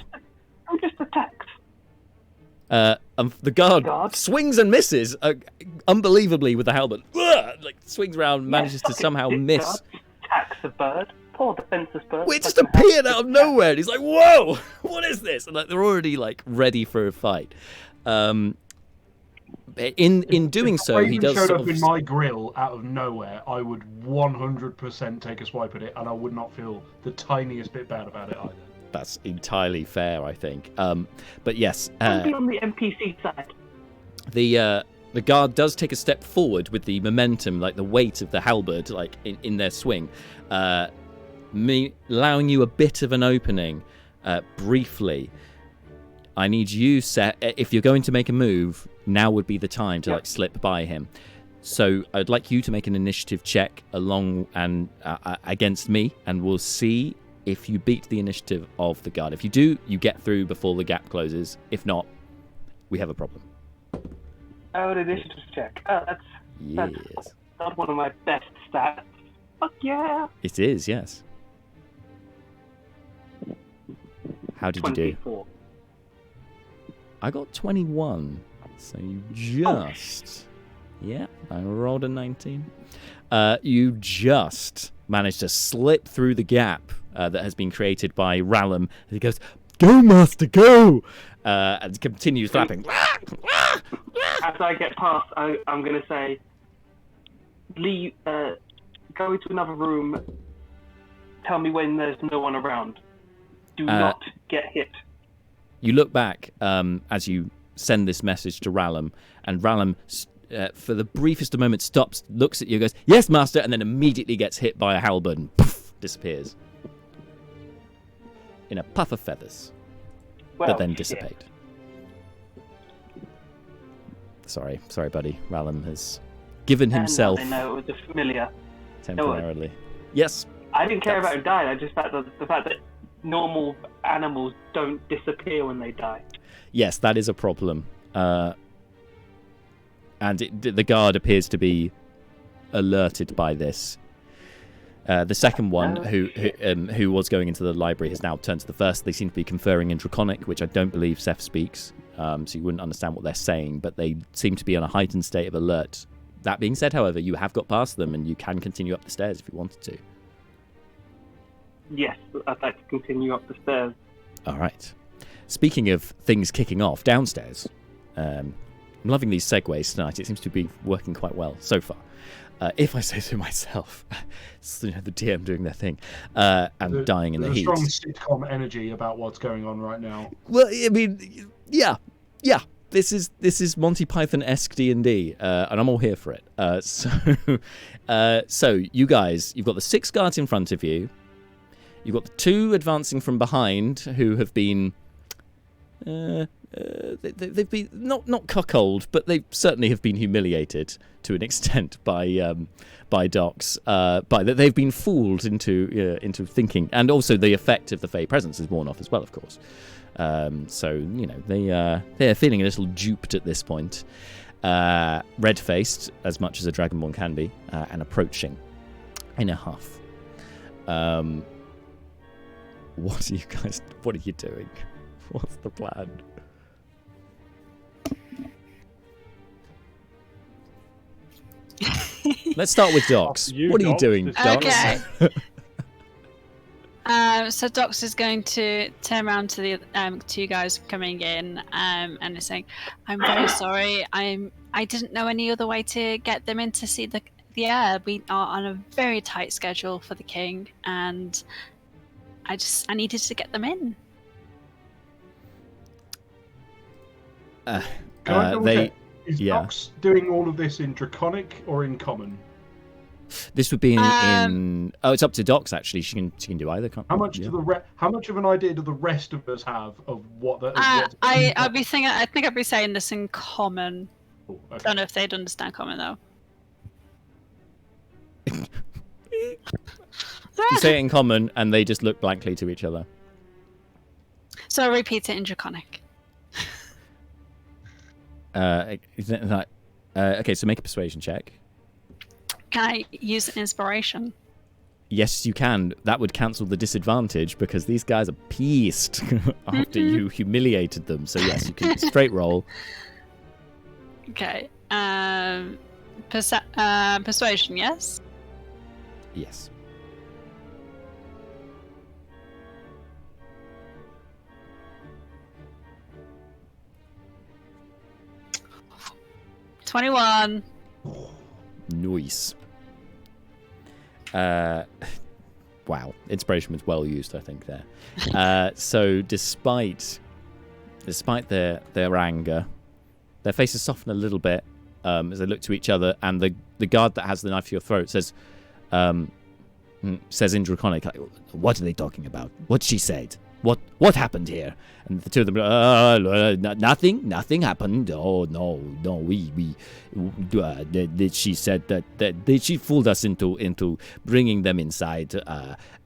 I'm just attacked. The guard swings and misses unbelievably with the halberd. Swings around, manages to somehow miss. Attacks a bird. Poor defenseless bird. It just appeared out of nowhere. And he's like, "Whoa, what is this?" And they're already ready for a fight. in doing if so, he Raven does showed sort up of. in my grill out of nowhere, I would 100% take a swipe at it, and I would not feel the tiniest bit bad about it either. That's entirely fair, I think. But yes, I'd be on the NPC side. the guard does take a step forward with the momentum, like the weight of the halberd, like in their swing, allowing you a bit of an opening briefly. I need you, Seth, if you're going to make a move, now would be the time to like slip by him. So I'd like you to make an initiative check along and against me, and we'll see if you beat the initiative of the guard. If you do, you get through before the gap closes. If not, we have a problem. Oh, an initiative check. Oh, that's not one of my best stats. Fuck yeah. It is, yes. How did 24. you do? I got 21. So you just... Yeah, I rolled a 19. You just managed to slip through the gap that has been created by Rallum. He goes, "Go, Master, go!" And continues flapping. As I get past, I'm going to say, leave, go into another room, tell me when there's no one around. Do not get hit. You look back as you send this message to Rallum, and Rallum, for the briefest of moments, stops, looks at you, goes, "Yes, Master," and then immediately gets hit by a halberd and poof, disappears. In a puff of feathers. But then dissipate. Sorry, buddy. Rallum has given himself... I know, it was a familiar. Temporarily. Yes. I didn't care about him dying, I just the fact that normal animals don't disappear when they die. Yes, that is a problem. And the guard appears to be alerted by this. The second one, who was going into the library, has now turned to the first. They seem to be conferring in Draconic, which I don't believe Seth speaks, so you wouldn't understand what they're saying, but they seem to be in a heightened state of alert. That being said, however, you have got past them, and you can continue up the stairs if you wanted to. Yes, I'd like to continue up the stairs. All right. Speaking of things kicking off, downstairs, I'm loving these segues tonight. It seems to be working quite well so far. If I say so myself, it's, the DM doing their thing and dying in the heat. There's a strong sitcom energy about what's going on right now. Well, I mean, yeah. This is Monty Python-esque D&D, and I'm all here for it. So you guys, you've got the 6 guards in front of you. You've got the 2 advancing from behind who have been. They've been not cuckolded, but they certainly have been humiliated to an extent by Docs. They've been fooled into thinking, and also the effect of the Fey presence is worn off as well, of course. So you know they're feeling a little duped at this point, red-faced as much as a dragonborn can be, and approaching in a huff. What are you guys? What are you doing? What's the plan? Let's start with Docs. What are you doing, Docs? Okay. So Docs is going to turn around to the 2 guys coming in and is saying, "I'm very sorry. I didn't know any other way to get them in to see the air. We are on a very tight schedule for the king, and I needed to get them in." Is Docs doing all of this in Draconic or in Common? This would be in. Oh, it's up to Docs actually. She can do either. How much how much of an idea do the rest of us have of what that? I think I'd be saying this in Common. Oh, okay. Don't know if they'd understand Common though. You say it in Common, and they just look blankly to each other. So I'll repeat it in Draconic. Okay, so make a persuasion check. Can I use inspiration? Yes, you can. That would cancel the disadvantage because these guys are pissed after you humiliated them. So yes, you can straight roll. Okay. Persuasion, yes? Yes. 21. Nice. Wow, inspiration was well used, I think there. So despite their anger, their faces soften a little bit as they look to each other, and the guard that has the knife to your throat says in Draconic, like, "What are they talking about? What she said? What happened here?" And the two of them, nothing happened. Oh no, we she said that she fooled us into bringing them inside,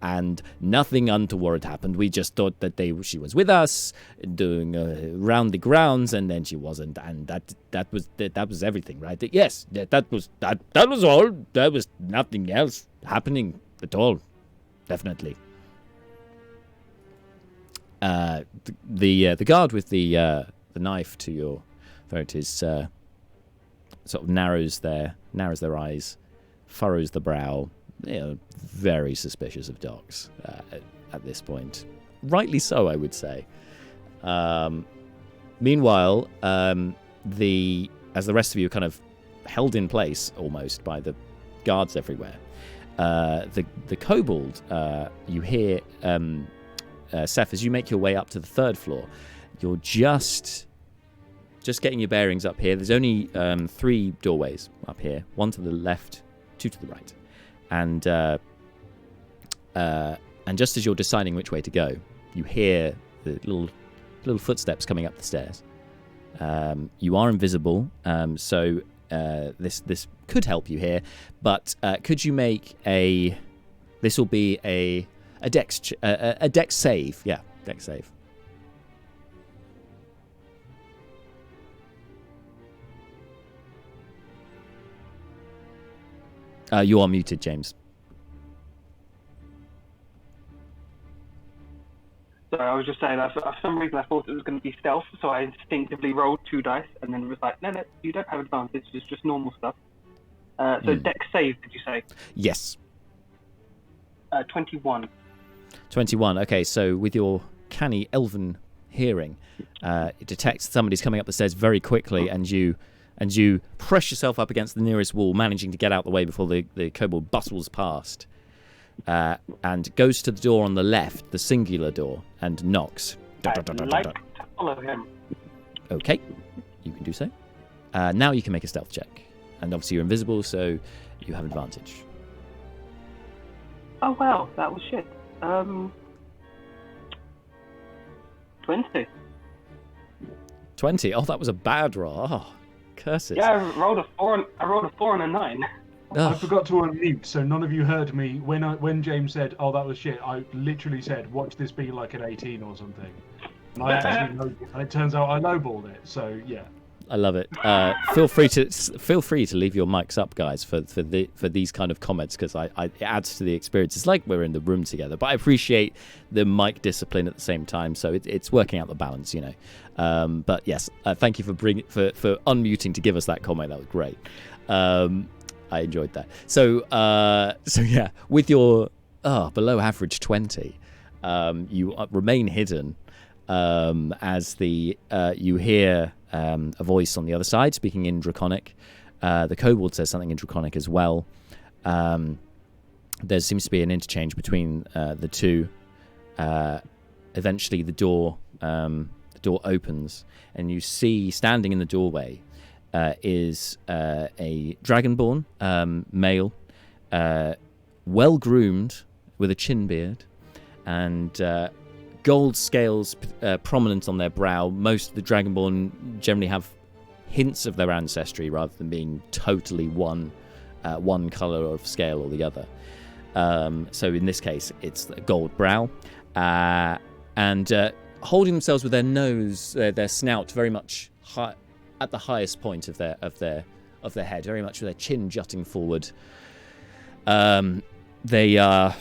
and nothing untoward happened. We just thought that she was with us doing round the grounds, and then she wasn't, and that was everything, right? Yes, that was all. There was nothing else happening at all, definitely. The guard with the knife to your throat is sort of narrows their eyes, furrows the brow. Very suspicious of dogs at this point. Rightly so, I would say. Meanwhile, as the rest of you are kind of held in place almost by the guards everywhere, the kobold, you hear. Seth, as you make your way up to the third floor, you're just getting your bearings up here. There's only 3 doorways up here, 1 to the left, 2 to the right, and just as you're deciding which way to go, you hear the little footsteps coming up the stairs. You are invisible, so this could help you here, but could you make a? This will be a dex save. Yeah, dex save. You are muted, James. Sorry, I was just saying that for some reason I thought it was going to be stealth, so I instinctively rolled 2 dice, and then it was like, no, you don't have advantage, it's just normal stuff. So dex save, did you say? Yes. 21. 21. Okay, so with your canny elven hearing, it detects somebody's coming up the stairs very quickly, and you press yourself up against the nearest wall, managing to get out the way before the kobold bustles past, and goes to the door on the left, the singular door, and knocks. I'd like to follow him. Okay, you can do so. Now you can make a stealth check, and obviously you're invisible, so you have advantage. Oh well, that was shit. 20. 20. Oh, that was a bad roll. Oh, curses. Yeah, I rolled a 4 and a 9. I forgot to unmute, so none of you heard me when James said, "Oh, that was shit." I literally said, "Watch this be like an 18 or something," and I actually and it turns out I lowballed it. So yeah. I love it. Feel free to leave your mics up, guys, for these kind of comments, because it adds to the experience. It's like we're in the room together. But I appreciate the mic discipline at the same time, so it's working out the balance, you know. But yes, thank you for unmuting to give us that comment. That was great. I enjoyed that. So yeah, with your below average 20, you remain hidden as you hear a voice on the other side speaking in Draconic. The kobold says something in Draconic as well. There seems to be an interchange between the two. Eventually, the door opens, and you see standing in the doorway is a dragonborn male, well groomed with a chin beard, and gold scales prominent on their brow. Most of the dragonborn generally have hints of their ancestry rather than being totally one color of scale or the other. So in this case, it's a gold brow, and holding themselves with their nose, their snout very much high, at the highest point of their head, very much with their chin jutting forward. They are.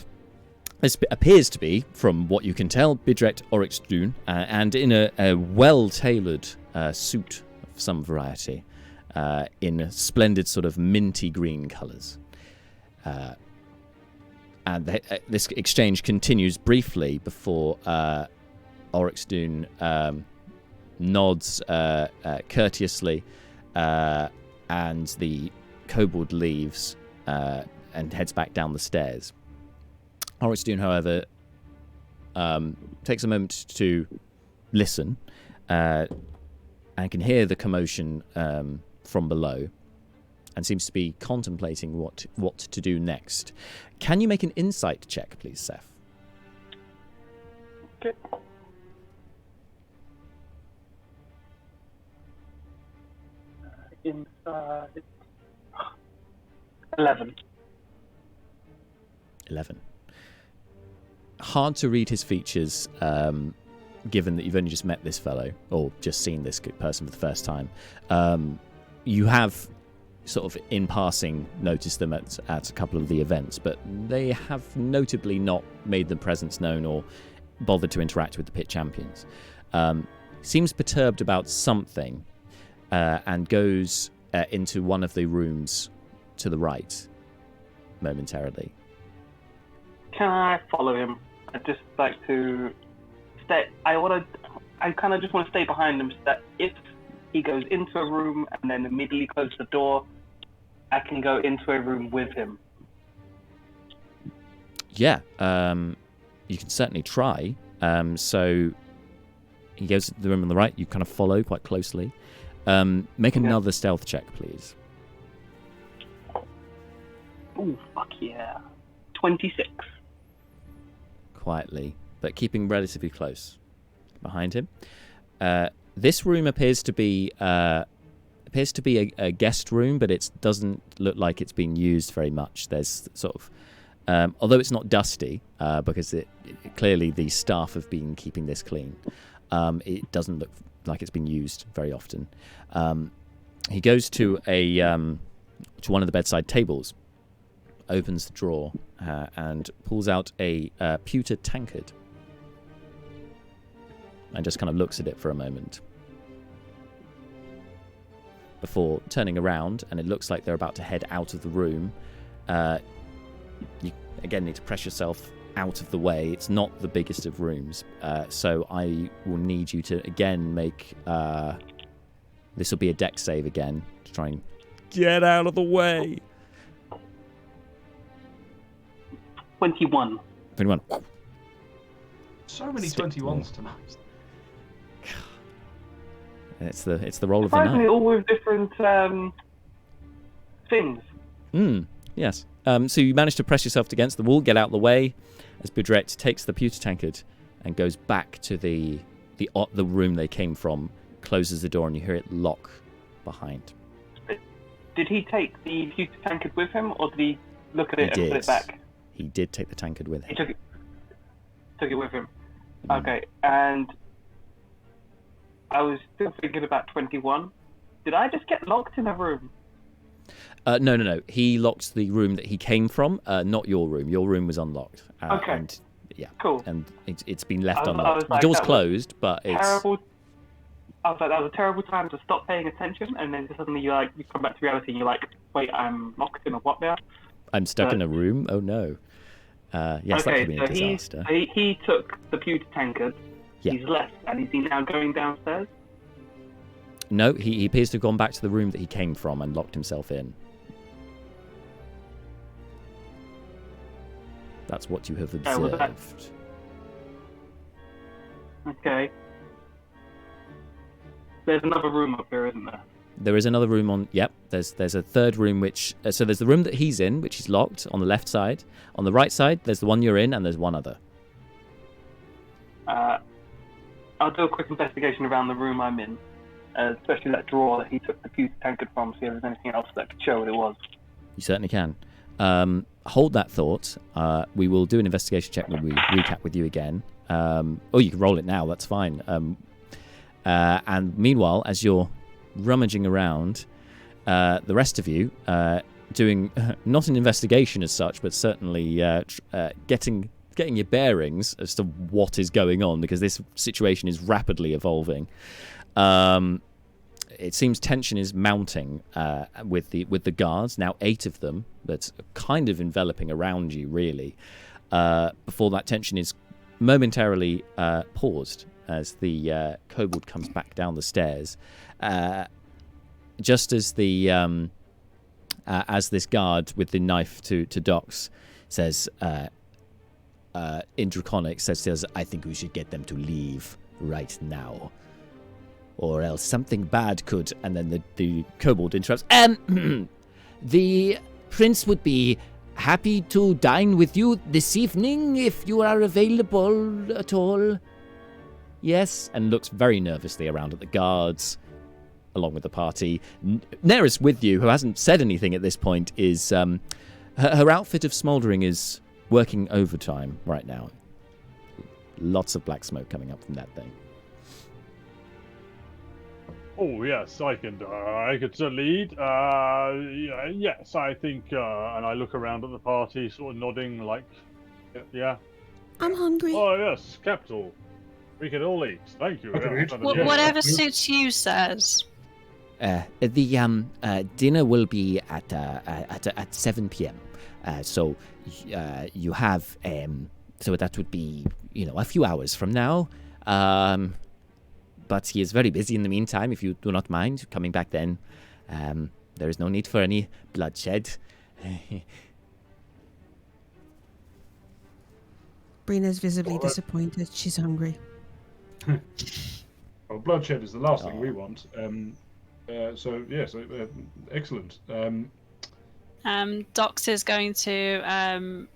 This appears to be, from what you can tell, Bidret Orexduhn, and in a well-tailored suit of some variety, in splendid sort of minty green colours. And this exchange continues briefly before Orexduhn nods courteously and the kobold leaves and heads back down the stairs. Orexduhn, however, takes a moment to listen and can hear the commotion from below and seems to be contemplating what to do next. Can you make an insight check, please, Seth? Okay. Inside 11. 11. Hard to read his features, given that you've only just met this fellow, or just seen this person for the first time. You have sort of in passing noticed them at a couple of the events, but they have notably not made their presence known or bothered to interact with the pit champions. Seems perturbed about something, and goes into one of the rooms to the right momentarily. Can I follow him? I'd just like to stay. I kind of just want to stay behind him so that if he goes into a room and then immediately closes the door, I can go into a room with him. Yeah, you can certainly try. So he goes to the room on the right. You kind of follow quite closely. Make another stealth check, please. Ooh, fuck yeah. 26. Quietly, but keeping relatively close behind him. This room appears to be a guest room, but it doesn't look like it's been used very much. There's sort of, although it's not dusty, because clearly the staff have been keeping this clean. It doesn't look like it's been used very often. He goes to one of the bedside tables, opens the drawer, and pulls out a pewter tankard, and just kind of looks at it for a moment before turning around, and it looks like they're about to head out of the room. You again need to press yourself out of the way. It's not the biggest of rooms, so I will need you to again make this will be a dex save again to try and get out of the way. 21. 21. So many Stick 21s tonight. It's the roll of the Surprisingly, night. all with different things. Yes. So you manage to press yourself against the wall, get out of the way, as Budret takes the pewter tankard and goes back to the room they came from, closes the door, and you hear it lock behind. Did he take the pewter tankard with him, or did he look at it and put it back? He did take the tankard with him. He took it with him. Okay, and I was still thinking about 21. Did I just get locked in a room? No. He locked the room that he came from, not your room. Your room was unlocked. Okay. And, yeah. Cool. And it's been left I unlocked. was like, the door's that was closed, but it's... Terrible. I was like, that was a terrible time to stop paying attention, and then suddenly you come back to reality, and you're like, wait, I'm locked in a what now? I'm stuck in a room? Oh, no. Yes, that could be a disaster. He took the pewter tankard. Yeah. He's left, and is he now going downstairs? No, he appears to have gone back to the room that he came from and locked himself in. That's what you have observed. Okay. There's another room up there, isn't there? There is another room on... Yep, there's a third room which... so there's the room that he's in, which is locked, on the left side. On the right side, there's the one you're in, and there's one other. I'll do a quick investigation around the room I'm in, especially that drawer that he took the pewter tankard from, see if there's anything else that could show what it was. You certainly can. Hold that thought. We will do an investigation check when we recap with you again. Or you can roll it now, that's fine. And meanwhile, as you're rummaging around, the rest of you doing not an investigation as such, but certainly getting your bearings as to what is going on, because this situation is rapidly evolving. It seems tension is mounting with the guards, now 8 of them, that's kind of enveloping around you, really, before that tension is momentarily paused as the kobold comes back down the stairs. just as the as this guard with the knife to Dox says, in Draconic says, I think we should get them to leave right now, or else something bad could. And then the kobold interrupts. The prince would be happy to dine with you this evening if you are available at all. Yes, and looks very nervously around at the guards, along with the party. Neris with you, who hasn't said anything at this point, is her outfit of smouldering is working overtime right now. Lots of black smoke coming up from that thing. Oh yes, I could certainly eat. Yes, I think. And I look around at the party, sort of nodding, like, yeah. I'm hungry. Oh yes, capital. We can all eat. Thank you. Whatever suits you, sirs. The dinner will be at 7 p.m. So you have so that would be a few hours from now. But he is very busy in the meantime. If you do not mind coming back then, there is no need for any bloodshed. Brina's visibly disappointed. She's hungry. Well, bloodshed is the last thing we want. So yes, excellent. Dox is going to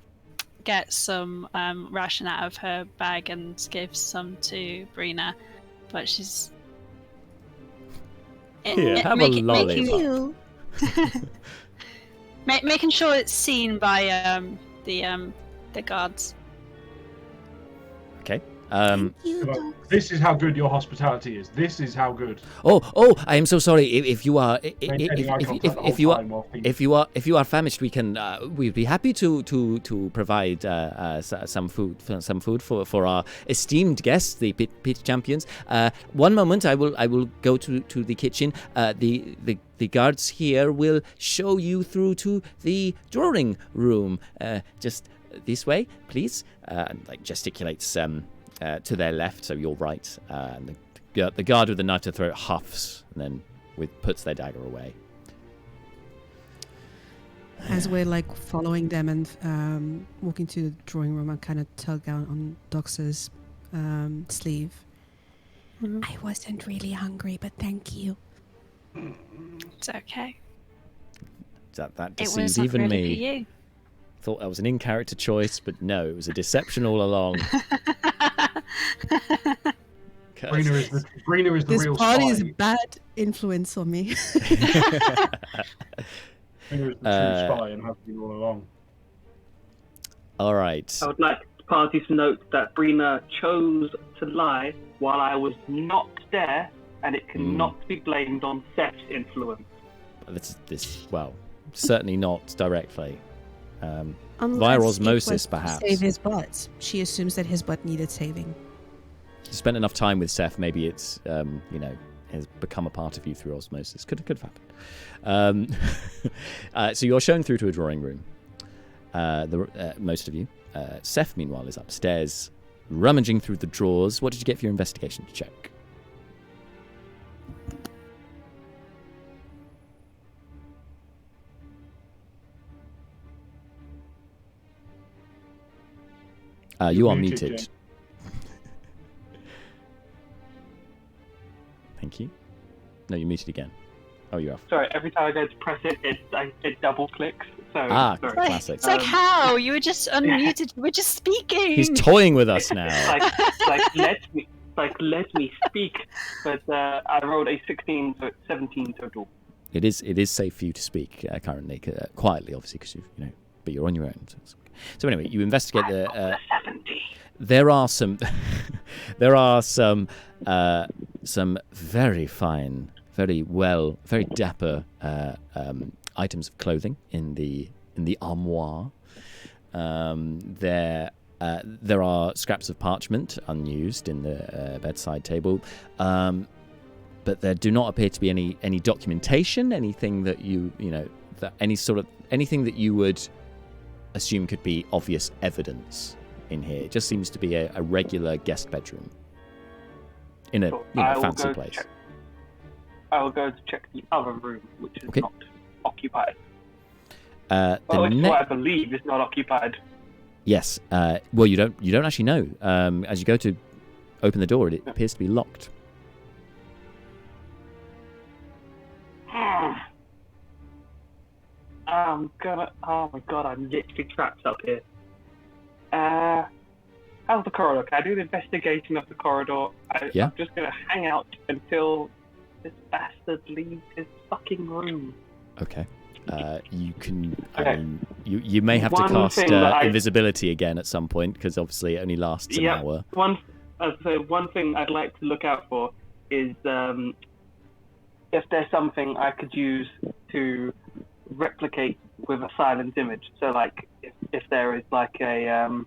get some ration out of her bag and give some to Brina, but she's Here, have a lollipop. making sure it's seen by the guards. Okay. This is how good your hospitality is. This is how good. Oh! I am so sorry. If you are famished, we'd be happy to provide some food for our esteemed guests, the pit champions. One moment, I will go to the kitchen. The guards here will show you through to the drawing room. Just this way, please. And gesticulates to their left, so you're right. And the guard with the knife to throat huffs and then puts their dagger away. As we're following them and walking to the drawing room, I kind of tug down on Dox's sleeve. Mm-hmm. I wasn't really hungry, but thank you. It's okay. That It was deceives not even really me. for you. Thought that was an in-character choice, but no, it was a deception all along. Brina is the This real party spy. is a bad influence on me. Brina is the true spy and has been all along. All right. I would like the party to note that Brina chose to lie while I was not there, and it cannot be blamed on Seth's influence. Well, certainly not directly. Via Unless osmosis, it was to perhaps. save his butt. She assumes that his butt needed saving. You spent enough time with Seth, maybe it's has become a part of you through osmosis. Could have happened. So you're shown through to a drawing room. Most of you. Seth, meanwhile, is upstairs, rummaging through the drawers. What did you get for your investigation check? You are muted. Jen. Thank you. No, you're muted again. Oh, you're off. Sorry, every time I go to press it, it double clicks. So sorry. Classic. It's like how you were just unmuted. You were just speaking. He's toying with us now. Let me speak. But I rolled a 16, so it's 17 total. It is safe for you to speak currently, quietly, obviously, because but you're on your own. So anyway, you investigate the. 70. There are some very fine, very dapper items of clothing in the armoire. There are scraps of parchment unused in the bedside table, but there do not appear to be any documentation, anything that anything that you would assume could be obvious evidence in here. It just seems to be a regular guest bedroom in a fancy place. I will go to check the other room, which is not occupied. What I believe is not occupied. Yes. Well, you don't actually know. As you go to open the door, it appears to be locked. Oh my god, I'm literally trapped up here. How's the corridor? Can I do an investigation of the corridor? I'm just gonna hang out until this bastard leaves his fucking room. Okay. You can. Okay. You may have to cast invisibility again at some point because obviously it only lasts an hour. One thing I'd like to look out for is if there's something I could use to replicate with a silent image. So like if there is like a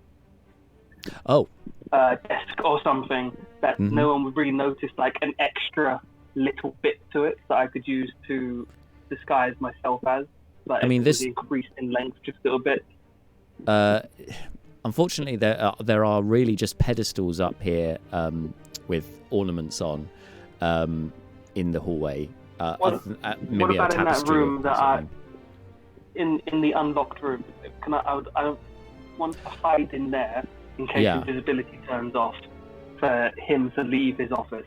desk or something that no one would really notice, like an extra little bit to it that I could use to disguise myself as. Like I mean, this increased in length just a little bit. Unfortunately, there are really just pedestals up here with ornaments on in the hallway. What about in that room that in the unlocked room? I want to hide in there in case invisibility turns off for him to leave his office.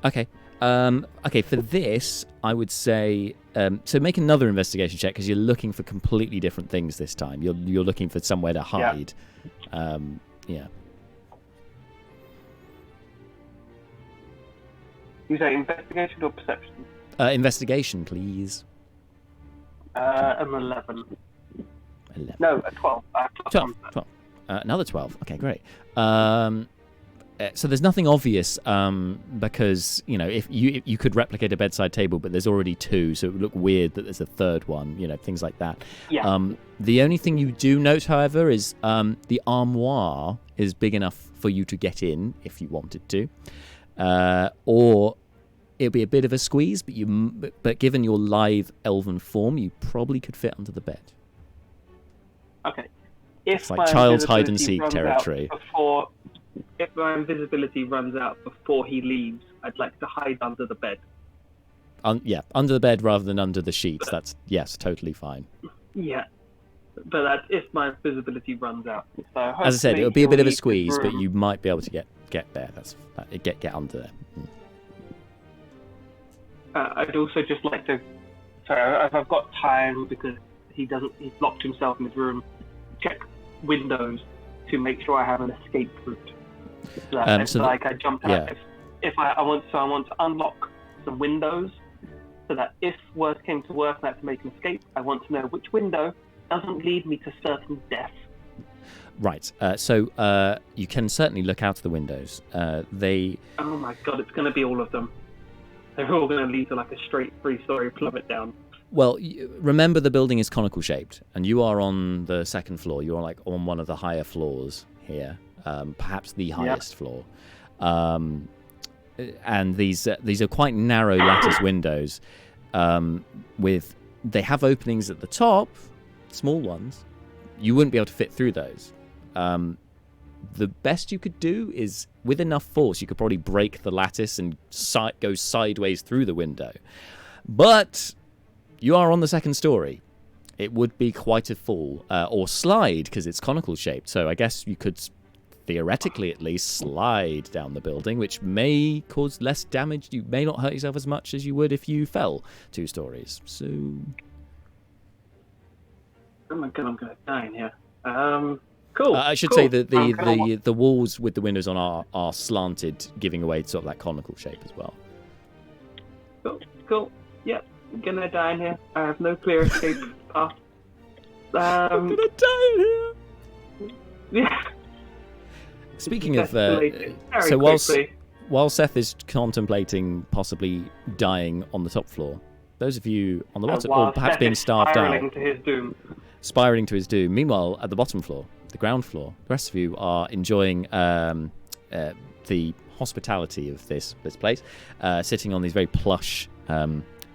Okay. For this, I would say so make another investigation check because you're looking for completely different things this time. You're looking for somewhere to hide. You say investigation or perception? Investigation, please. An 11. No, a 12. 12. Another 12. Okay, great. So there's nothing obvious because if you could replicate a bedside table, but there's already two, so it would look weird that there's a third one. Things like that. Yeah. The only thing you do note, however, is the armoire is big enough for you to get in if you wanted to, or it'd be a bit of a squeeze. But given your lithe elven form, you probably could fit under the bed. Okay. It's like child's hide and seek territory. If my invisibility runs out before he leaves, I'd like to hide under the bed. Under the bed rather than under the sheets. That's totally fine. Yeah, but that's if my invisibility runs out. So as I said, it'll be a bit of a squeeze, but you might be able to get there. Get under there. I'd also just like to, if I've got time, because he's locked himself in his room, check windows to make sure I have an escape route. So I jumped out. Yeah. I want to unlock some windows so that if worse came to worse and I have to make an escape, I want to know which window doesn't lead me to certain death. Right. So you can certainly look out of the windows. Oh my god, it's going to be all of them. They're all going to lead to like a straight 3-story plummet down. Well, remember the building is conical shaped, and you are on the second floor. You are like on one of the higher floors here, perhaps the highest floor. And these are quite narrow lattice windows. They have openings at the top, small ones. You wouldn't be able to fit through those. The best you could do is, with enough force, you could probably break the lattice and go sideways through the window. But you are on the second story. It would be quite a fall, or slide, because it's conical shaped. So I guess you could, theoretically at least, slide down the building, which may cause less damage. You may not hurt yourself as much as you would if you fell 2 stories. So, oh my god, I'm going to die in here. Cool. I should say that the walls with the windows on are slanted, giving away sort of that conical shape as well. Cool. Yep. I'm gonna die in here. I have no clear escape path. I'm gonna die in here. Yeah. Speaking of, so while Seth is contemplating possibly dying on the top floor, those of you on the bottom, or perhaps being starved out, spiraling to his doom. Meanwhile, at the bottom floor, the ground floor, the rest of you are enjoying the hospitality of this place, sitting on these very plush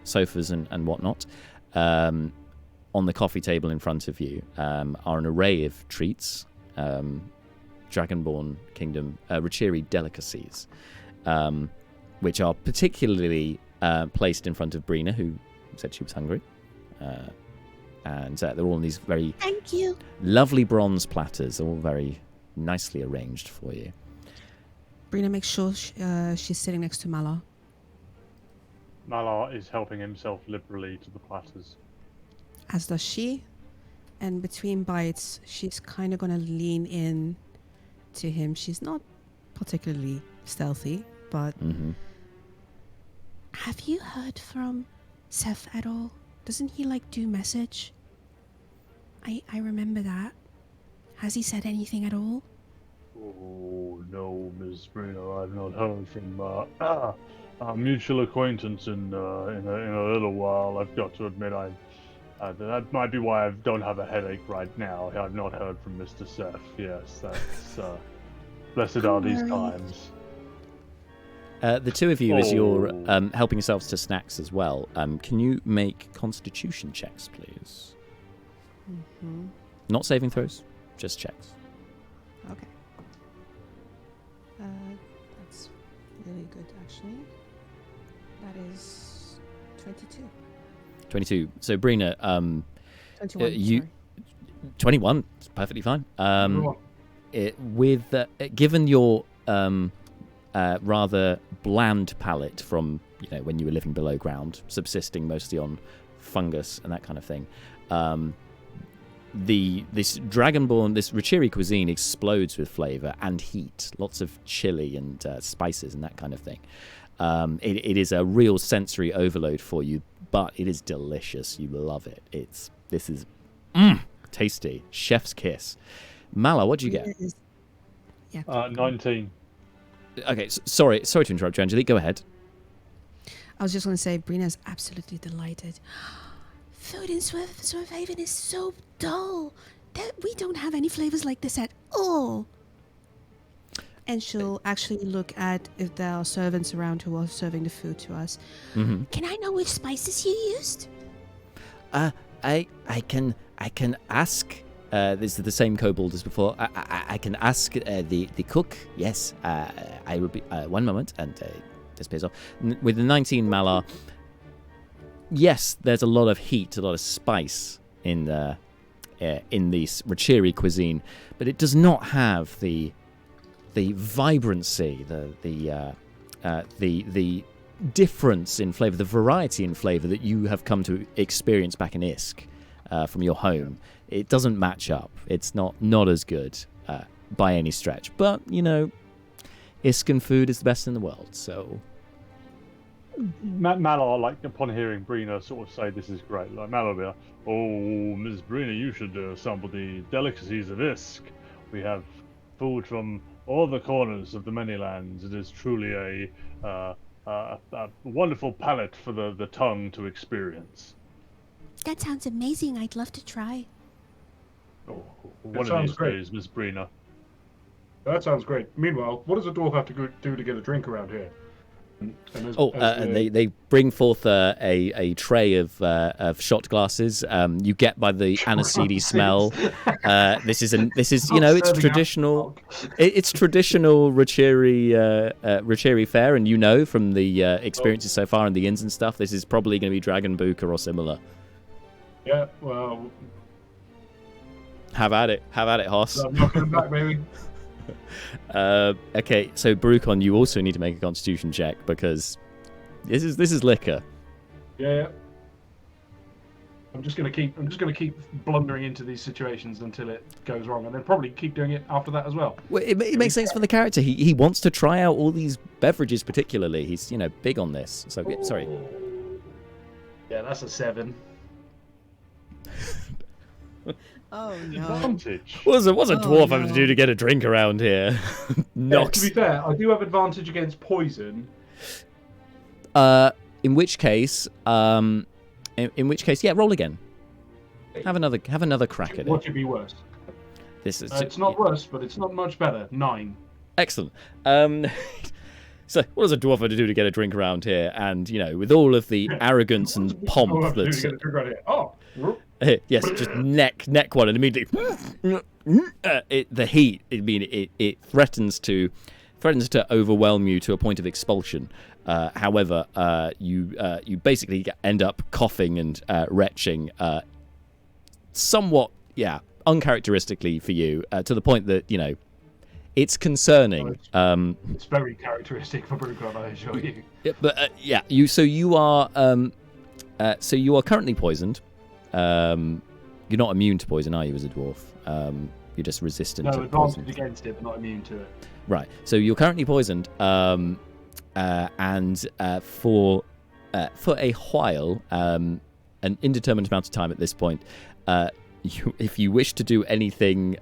sofas and whatnot. On the coffee table in front of you are an array of treats, Dragonborn Kingdom Rachiri delicacies, which are particularly placed in front of Brina, who said she was hungry. And they're all on these very Thank you. lovely bronze platters, all very nicely arranged for you. Brina makes sure she's sitting next to Malar. Malar is helping himself liberally to the platters. As does she. And between bites, she's kind of going to lean in to him. She's not particularly stealthy, but... Mm-hmm. Have you heard from Seth at all? Doesn't he, do message? I remember that. Has he said anything at all? Oh, no, Miss Brina, I've not heard from our mutual acquaintance in a little while. I've got to admit, that might be why I don't have a headache right now. I've not heard from Mr. Seth. Yes, that's blessed are these times. The two of you, as you're helping yourselves to snacks as well, can you make constitution checks, please? Mm-hmm. Not saving throws, just checks. Okay. That's really good, actually. That is 22. 22. So, Brina, 21, you... sorry. 21, it's perfectly fine. Given your rather bland palate from when you were living below ground, subsisting mostly on fungus and that kind of thing, this dragonborn, this Rachiri cuisine explodes with flavor and heat, lots of chili and spices and that kind of thing. It is a real sensory overload for you, but it is delicious. You love it. This is tasty, chef's kiss. Mala, what do you get? Yeah. 19. Okay, sorry to interrupt you, Angelique. Go ahead. I was just going to say, Brina's absolutely delighted. Food in Swervehaven is so dull. We don't have any flavors like this at all. And she'll actually look at if there are servants around who are serving the food to us. Mm-hmm. Can I know which spices you used? I can ask. This is the same kobold as before. I can ask the cook. Yes, I will be. One moment, and this pays off. With the 19 Malar, yes, there's a lot of heat, a lot of spice in this Rachiri cuisine, but it does not have the vibrancy, the difference in flavor, the variety in flavor that you have come to experience back in Isk from your home. It doesn't match up. It's not as good by any stretch. But, Iskan food is the best in the world, so... Malar, upon hearing Brina sort of say this is great, Malar will be like, oh, Miss Brina, you should sample the delicacies of Isk. We have food from all the corners of the Manylands. It is truly a wonderful palate for the tongue to experience. That sounds amazing. I'd love to try. Oh, one of these days, Miss Brina. That sounds great. Meanwhile, what does a dwarf have to do to get a drink around here? They bring forth a tray of shot glasses. You get by the aniseedy smell. This is it's traditional. It's traditional Rachiri fare, and from the experiences so far and the inns and stuff, this is probably going to be Dragon Buka or similar. Yeah, well. Have at it, Hoss. I'm not coming back, baby. Okay, so Brucon, you also need to make a Constitution check because this is liquor. Yeah. I'm just gonna keep blundering into these situations until it goes wrong, and then probably keep doing it after that as well. Well, it makes sense for the character. He wants to try out all these beverages, particularly. He's big on this. So sorry. Yeah, that's a 7. Oh no! Advantage. What's a dwarf have to do to get a drink around here? Knocks. To be fair, I do have advantage against poison. In which case, yeah, roll again. Have another crack at it. What could be worse? This is. It's not worse, but it's not much better. 9. Excellent. So, what does a dwarf have to do to get a drink around here? And with all of the arrogance and pomp that's. Yes, just neck one, and immediately the heat. It threatens to threatens to overwhelm you to a point of expulsion. However, you basically end up coughing and retching, somewhat, uncharacteristically for you, to the point that it's concerning. It's very characteristic for Brucon, I assure you. But you are currently poisoned. You're not immune to poison, are you, as a dwarf? You're just resistant No, to advantage poison. against it, but not immune to it. Right. So you're currently poisoned, and for a while, an indeterminate amount of time at this point, if you wish to do anything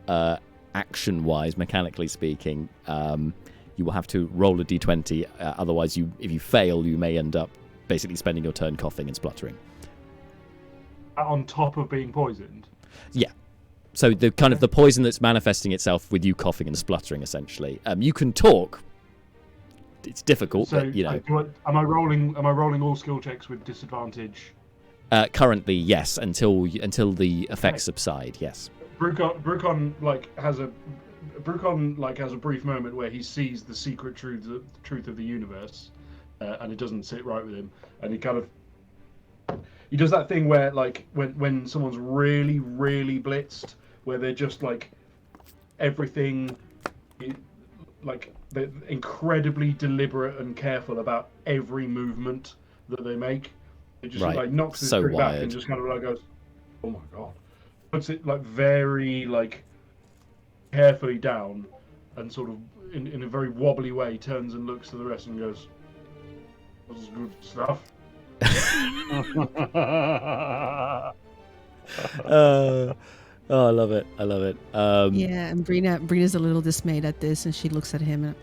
action-wise, mechanically speaking, you will have to roll a d20. Otherwise, if you fail, you may end up basically spending your turn coughing and spluttering. On top of being poisoned? Yeah. So the kind of the poison that's manifesting itself with you coughing and spluttering, essentially. You can talk. It's difficult, So, but am I rolling all skill checks with disadvantage? Currently, yes. Until the effects subside, yes. Brucon has a brief moment where he sees the secret truth of the universe, and it doesn't sit right with him, and he does that thing where when someone's really blitzed, where they're just everything, they're incredibly deliberate and careful about every movement that they make. It just knocks his trick back and just kind of goes, oh my god. Puts it very carefully down, and sort of in a very wobbly way turns and looks to the rest and goes, "This is good stuff." I love it. Yeah, and Brina's a little dismayed at this, and she looks at him.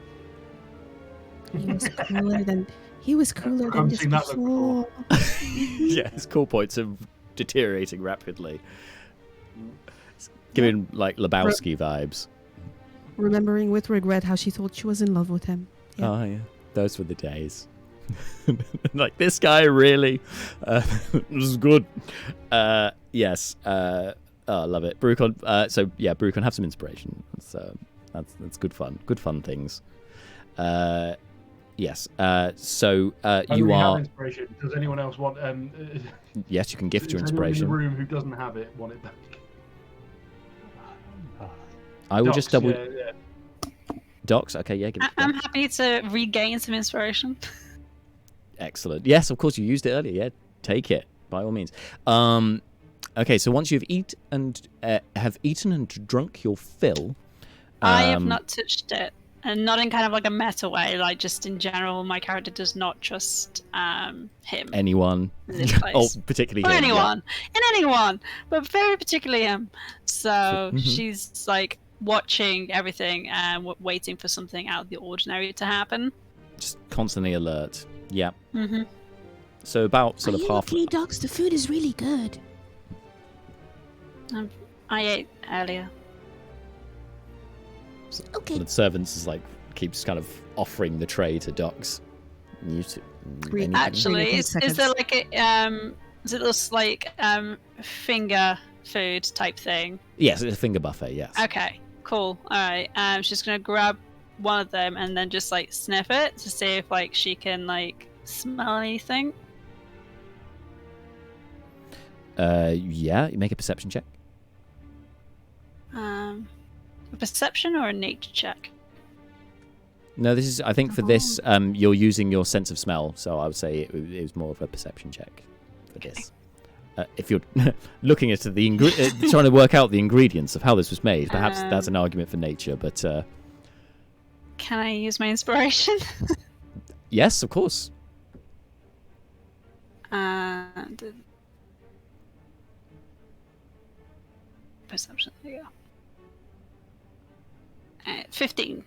And he was cooler than this before. Yeah, his core points are deteriorating rapidly. Giving Lebowski vibes. Remembering with regret how she thought she was in love with him. Yeah. Oh yeah, those were the days. This guy really. This is good. Yes. I love it. Brucon. Brucon, have some inspiration. That's good fun. Good fun things. Yes. So you are. Have inspiration. Does anyone else want? Yes, you can gift your Does anyone inspiration. in the room who doesn't have it want it back? I will just double. Yeah. Docs. Okay. Yeah. Give it I'm happy to regain some inspiration. Excellent. Yes, of course you used it earlier. Yeah, take it by all means. Okay, so once you've eaten and drunk your fill, I have not touched it, and not in kind of a meta way. Just in general, my character does not trust him. Anyone, in this place. particularly or him, anyone, but very particularly him. So she's watching everything and waiting for something out of the ordinary to happen. Just constantly alert. Yeah. Mm-hmm. So about sort of half. Okay, dogs, the food is really good. I ate earlier. Okay. The servants is keeps kind of offering the tray to Docs. Actually, is there is it just finger food type thing? Yes, it's a finger buffet. Yes. Okay, cool. All right. She's gonna grab one of them and then just sniff it to see if she can smell anything. Yeah. You make a perception check. A perception or a nature check? No, this is. I think for this, you're using your sense of smell. So I would say it was more of a perception check for this. If you're looking at trying to work out the ingredients of how this was made, perhaps that's an argument for nature. But can I use my inspiration? Yes, of course. And perception. There you go. 15.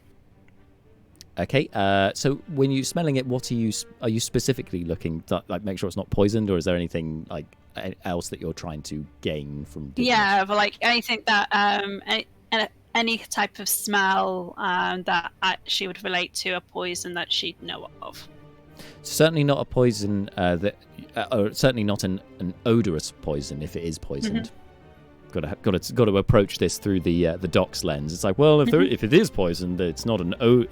Okay. So when you're smelling it, what are you specifically looking to, make sure it's not poisoned, or is there anything else that you're trying to gain from doing Yeah, it? but anything that any type of smell that she would relate to a poison that she'd know of. Certainly not a poison or certainly not an odorous poison if it is poisoned, got to approach this through the doc's lens. It's like, well, if it is poisoned, it's not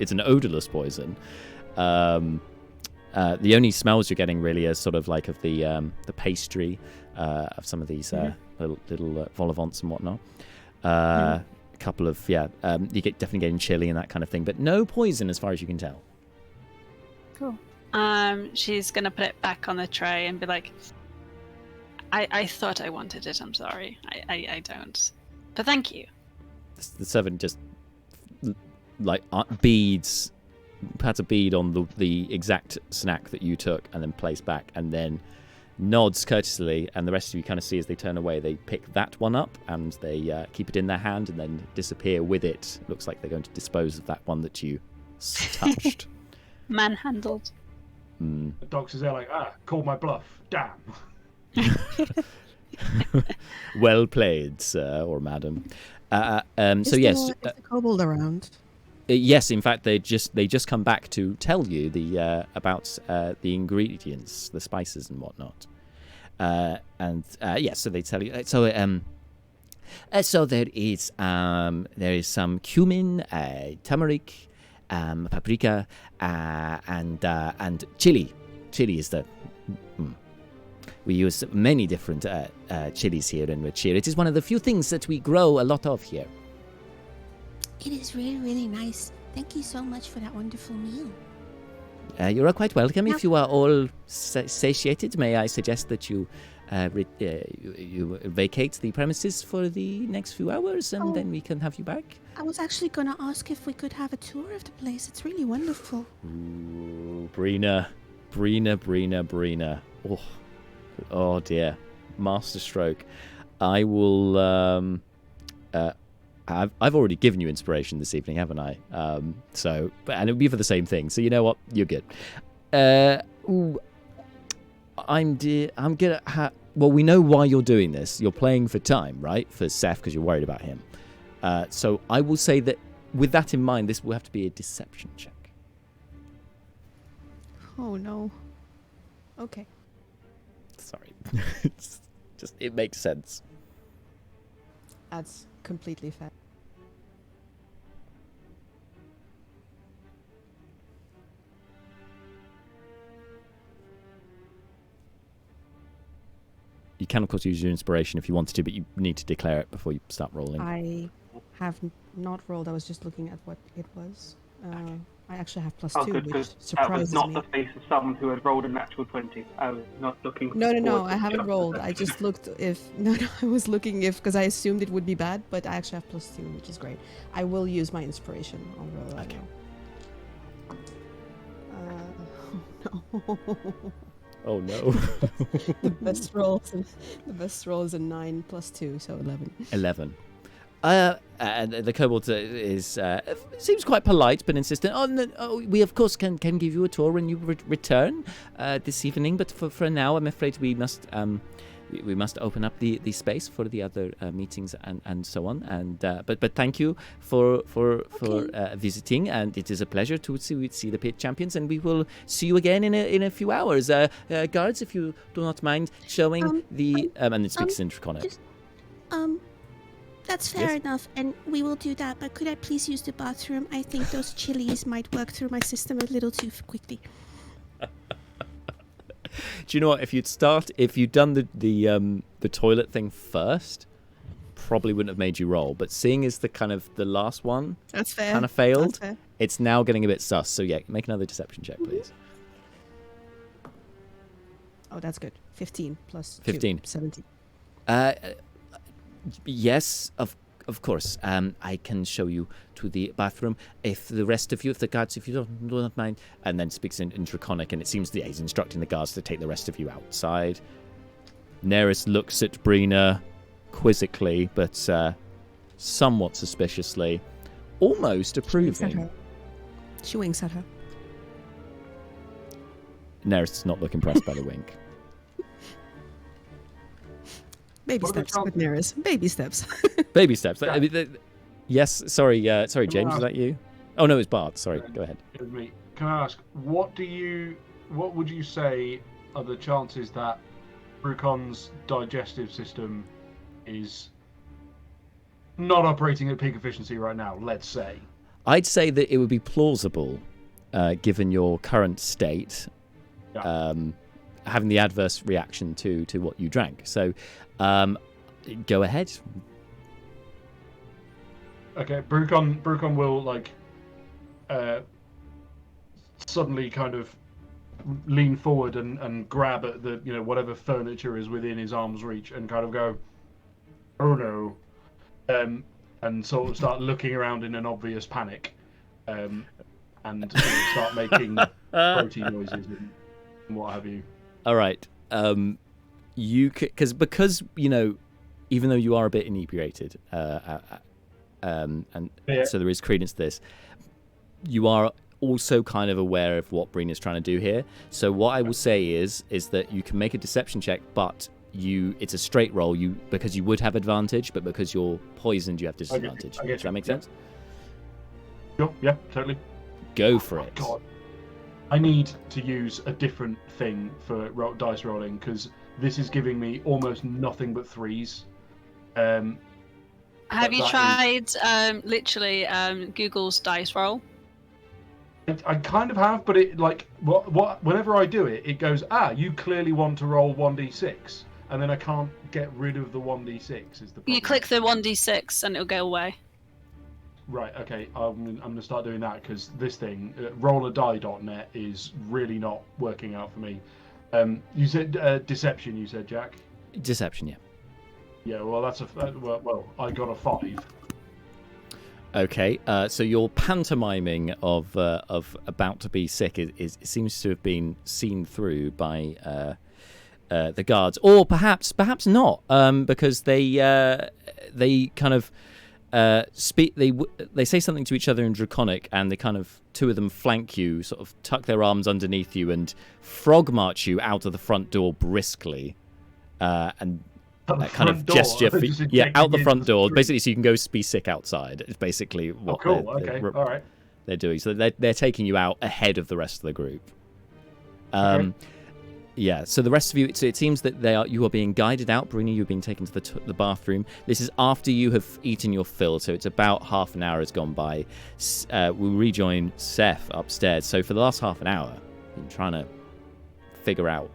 it's an odorless poison. The only smells you're getting really are sort of like of the pastry of some of these little vol au vents and whatnot. A couple of definitely getting chili and that kind of thing, but no poison as far as you can tell. Cool. She's gonna put it back on the tray and be like, I thought I wanted it. I'm sorry. I don't. But thank you. The servant just beads, puts a bead on the exact snack that you took, and then placed back, and then nods courteously, and the rest of you kind of see as they turn away, they pick that one up and they keep it in their hand and then disappear with it. Looks like they're going to dispose of that one that you touched. Manhandled. The docs is there like, called my bluff. Damn. Well played, sir or madam. So yes, is the kobold around? Yes, in fact, they just come back to tell you about the ingredients, the spices and whatnot. So they tell you. So there is some cumin, turmeric, paprika, and chili. Chili is the. We use many different chilies here in Richir. It is one of the few things that we grow a lot of here. It is really, really nice. Thank you so much for that wonderful meal. You are quite welcome. If you are all satiated, may I suggest that you vacate the premises for the next few hours, and then we can have you back? I was actually going to ask if we could have a tour of the place. It's really wonderful. Ooh, Brina. Oh dear, masterstroke. I will. I've already given you inspiration this evening, haven't I? And it'll be for the same thing. So you know what? You're good. Well, we know why you're doing this. You're playing for time, right? For Seth, because you're worried about him. So I will say that with that in mind, this will have to be a deception check. Oh no. Okay. Sorry. It makes sense. That's completely fair. You can, of course, use your inspiration if you wanted to, but you need to declare it before you start rolling. I have not rolled. I was just looking at what it was. Okay. I actually have +2, Good, which because surprises that was not me. the face of someone who had rolled a natural 20. I was not looking. No, forward I to haven't just rolled. the I just looked I was looking because I assumed it would be bad, but I actually have +2, which is great. I will use my inspiration. I'll roll that now. Oh no. The best roll is a 9 +2, so 11. 11. And the kobold seems quite polite but insistent. We of course can give you a tour when you return this evening, but for now I'm afraid we must open up the space for the other meetings and so on. And but thank you for visiting, and it is a pleasure to see the pit champions, and we will see you again in a few hours. Guards, if you do not mind showing and it speaks in Draconic. That's fair Yes? enough, and we will do that, but could I please use the bathroom? I think those chilies might work through my system a little too quickly. Do you know what? If you'd done the toilet thing first, probably wouldn't have made you roll. But seeing as the last one That's fair. kind of failed, That's fair. it's now getting a bit sus. So yeah, make another deception check, please. Oh, that's good. 15 plus 15. 2, 17. Yes, of course. I can show you to the bathroom. If the guards, if you do not mind, and then speaks in Draconic, and it seems that he's instructing the guards to take the rest of you outside. Neris looks at Brina quizzically, but somewhat suspiciously, almost approving. She winks at her. Neris does not look impressed by the wink. Baby What are the steps with Neris. Baby steps. Baby steps. Yeah. I mean, yes. Sorry, James. Is that you? Oh no, it's Bart. Sorry. Go ahead. It was me. Can I ask, what would you say are the chances that Brucon's digestive system is not operating at peak efficiency right now, let's say. I'd say that it would be plausible, given your current state, having the adverse reaction to what you drank. So, go ahead. Okay, Brucon will like suddenly kind of lean forward and grab at the whatever furniture is within his arm's reach and kind of go, oh no, and sort of start looking around in an obvious panic, and start making protein noises and what have you. All right, you because even though you are a bit inebriated, and so there is credence to this, you are also kind of aware of what Breen is trying to do here. So what I will say is that you can make a deception check, but it's a straight roll. Because you would have advantage, but because you're poisoned, you have disadvantage. Does that make sense? Sure. Yeah, totally. Go for it. God. I need to use a different thing for dice rolling because this is giving me almost nothing but threes. Have you tried literally Google's dice roll? I kind of have, but it whenever I do it, it goes, you clearly want to roll 1d6, and then I can't get rit of the 1d6 is the problem. You click the 1d6 and it'll go away. Right, okay, I'm going to start doing that because this thing, rolladie.net, is really not working out for me. You said deception, you said, Jack? Deception, yeah. Yeah, well, that's well, I got a 5. Okay, so your pantomiming of about to be sick is seems to have been seen through by the guards, or perhaps not, because they kind of speak. They say something to each other in Draconic, and they kind of two of them flank you, sort of tuck their arms underneath you, and frog march you out of the front door briskly, and. That kind of gesture for out the front door, basically, so you can go be sick outside. It's basically what all right. They're doing. So they're taking you out ahead of the rest of the group. Okay. Yeah. So the rest of you, so it seems that you are being guided out. Bruni, you're being taken to the bathroom. This is after you have eaten your fill, so it's about half an hour has gone by. We'll rejoin Seth upstairs. So for the last half an hour, you've been trying to figure out.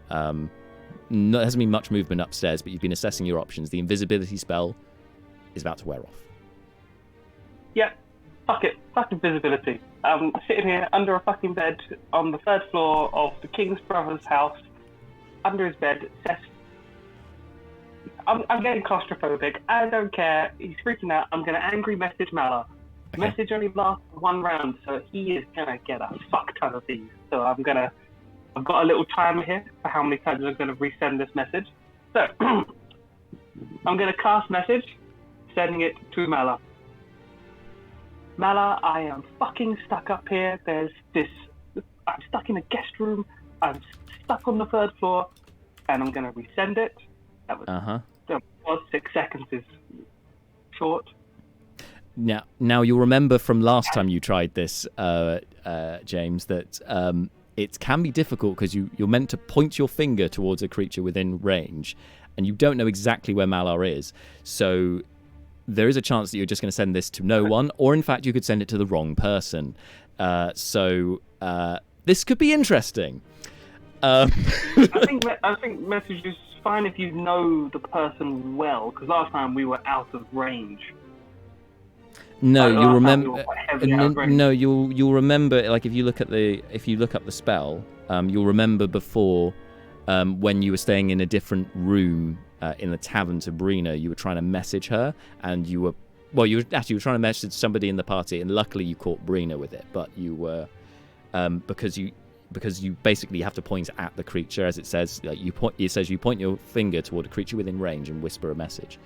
There hasn't been much movement upstairs, but you've been assessing your options. The invisibility spell is about to wear off. Yeah, fuck it. Fuck invisibility. I'm sitting here under a fucking bed on the 3rd floor of the King's brother's house. Under his bed, Seth. I'm getting claustrophobic. I don't care. He's freaking out. I'm going to angry message Mala. Okay. Message only lasts 1 round, so he is going to get a fuck ton of these. So I've got a little timer here for how many times I'm going to resend this message. So, I'm going to cast message, sending it to Mala. Mala, I am fucking stuck up here. I'm stuck in a guest room. I'm stuck on the 3rd floor, and I'm going to resend it. That was 6 seconds is short. Now you'll remember from last time you tried this, James, that it can be difficult because you're meant to point your finger towards a creature within range, and you don't know exactly where Malar is. So there is a chance that you're just going to send this to no one, or in fact you could send it to the wrong person. So this could be interesting. I think message is fine if you know the person well, because last time we were out of range. No, you'll remember. No, you'll remember. Like if you look up the spell, you'll remember before when you were staying in a different room in the tavern to Brina. You were trying to message her, and you were trying to message somebody in the party, and luckily you caught Brina with it. But you were because you basically have to point at the creature, as it says. Like it says you point your finger toward a creature within range and whisper a message.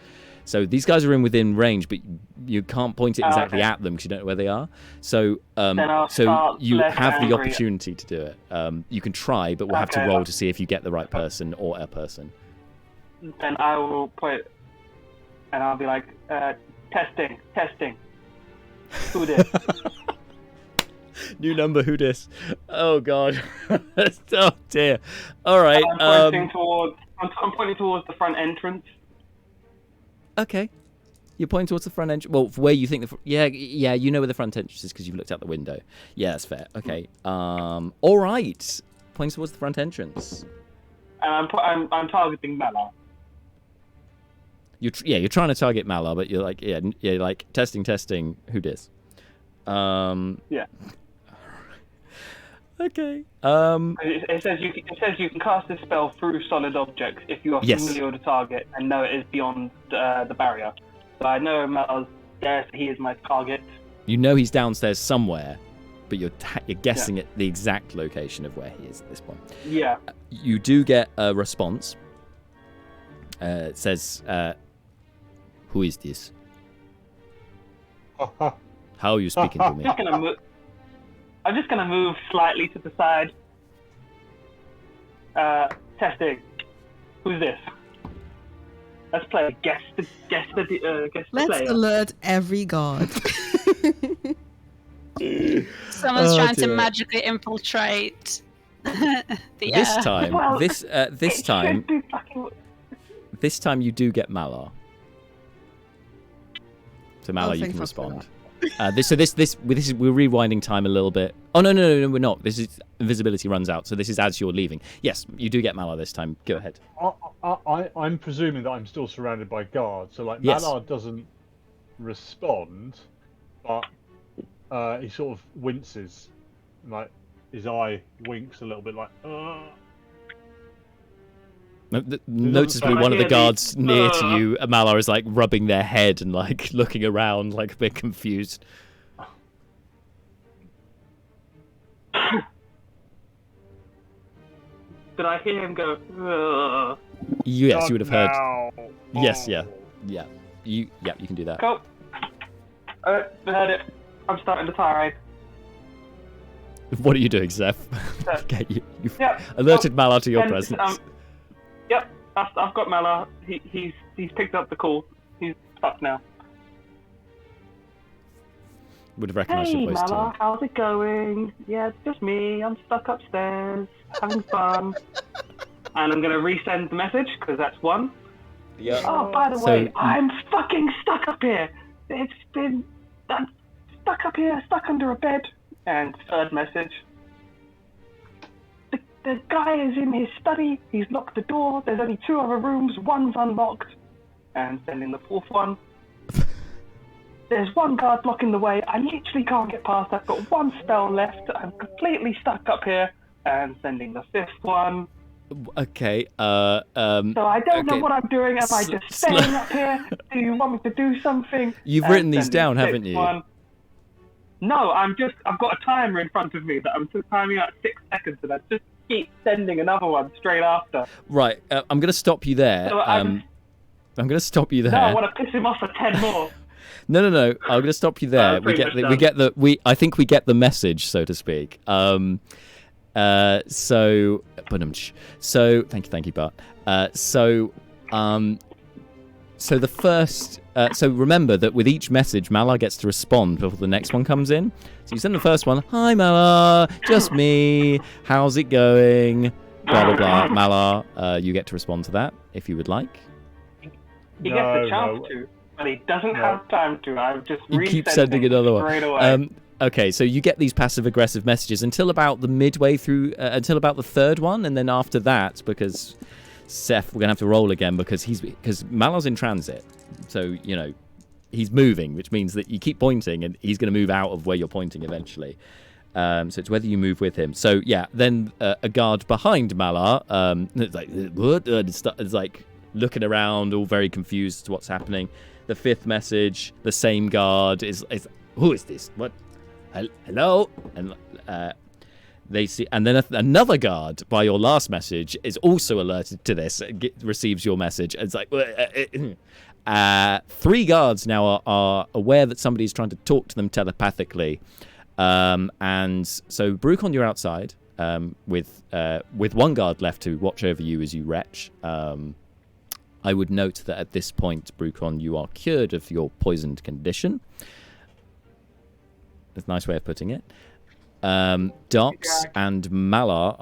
So these guys are within range, but you can't point it exactly at them because you don't know where they are. So you have the opportunity to do it. You can try, but we'll have to roll to see if you get the right person or a person. Then I will point, and I'll be like, testing. Who this? New number, who this? Oh god. Oh dear. All right. I'm pointing towards the front entrance. Okay. You're pointing towards the front entrance. Well, for where you think yeah, you know where the front entrance is because you've looked out the window. Yeah, that's fair. Okay. All right. Pointing towards the front entrance. I'm targeting Mala. You're trying to target Malar, but you're like testing. Who dis? Yeah. Okay. It says you can cast this spell through solid objects if you are familiar with the target and know it is beyond the barrier. So I know Mala's there, so he is my target. You know he's downstairs somewhere, but you're guessing at the exact location of where he is at this point. Yeah. You do get a response. It says, "Who is this? How are you speaking to me?" I'm just gonna move slightly to the side. Testing. Who's this? Let's play guess the Let's player. alert every guard. Someone's trying to magically infiltrate the air. This time, Well, this time you do get Malar. So Malar, you thank can fuck for respond. We're rewinding time a little bit. Oh no, we're not. This is invisibility runs out, so this is as you're leaving. Yes, you do get Malar this time. Go ahead. I'm presuming that I'm still surrounded by guards, so like Yes. Mallard doesn't respond, but he sort of winces, like his eye winks a little bit, like. Noticeably, one of the guards near to you, Malar, is like rubbing their head and like looking around, like a bit confused. Did I hear him go? Ugh. Yes, you would have heard. Now. Yes, yeah. You can do that. Cool. I heard it. I'm starting the tirade. What are you doing, Zeph? Okay, you've Yep. alerted Malar to your presence. Yep, I've got Mala. He's picked up the call. He's stuck now. Would have recognised Hey your voice Mala, too. how's it going? Yeah, it's just me. I'm stuck upstairs, having fun. And I'm gonna resend the message because that's one. Yeah. Oh, by the So- way, I'm fucking stuck up here. I'm stuck up here, stuck under a bed. And third message. The guy is in his study. He's locked the door. There's only 2 other rooms. One's unlocked. And sending the 4th one. There's 1 guard blocking the way. I literally can't get past. I've got 1 spell left. I'm completely stuck up here. And sending the 5th one. Okay. So I don't know what I'm doing. Am I just staying up here? Do you want me to do something? You've And written these sending down, the haven't 6th you? one. No, I've got a timer in front of me that I'm just timing out 6 seconds, and I just keep sending another one straight after. Right. I'm going to stop you there. So I'm going to stop you there. No, I want to piss him off for 10 more. No. I'm going to stop you there. I think we get the message, so to speak. So thank you, Bart. So the first. So remember that with each message, Malar gets to respond before the next one comes in. So you send the first one, "Hi Malar, just me. How's it going?" Blah blah blah. Malar, you get to respond to that if you would like. He gets a chance to, but he doesn't have time to. I've just You keep sending another one. straight away. Okay, so you get these passive-aggressive messages until about the midway through, until about the 3rd one, and then after that, because Seth, we're gonna have to roll again because Malar's in transit, so he's moving, which means that you keep pointing, and he's gonna move out of where you're pointing eventually. So it's whether you move with him. So yeah, then a guard behind Malar, it's like what? It's like looking around, all very confused as to what's happening. The 5th message, the same guard is "Who is this? What? Hello?" And they see, and then another guard by your last message is also alerted to this, receives your message. And it's like 3 guards now are aware that somebody's trying to talk to them telepathically, and so Brucon, you're outside with 1 guard left to watch over you as you retch. I would note that at this point, Brucon, you are cured of your poisoned condition. That's a nice way of putting it. Dox and Malar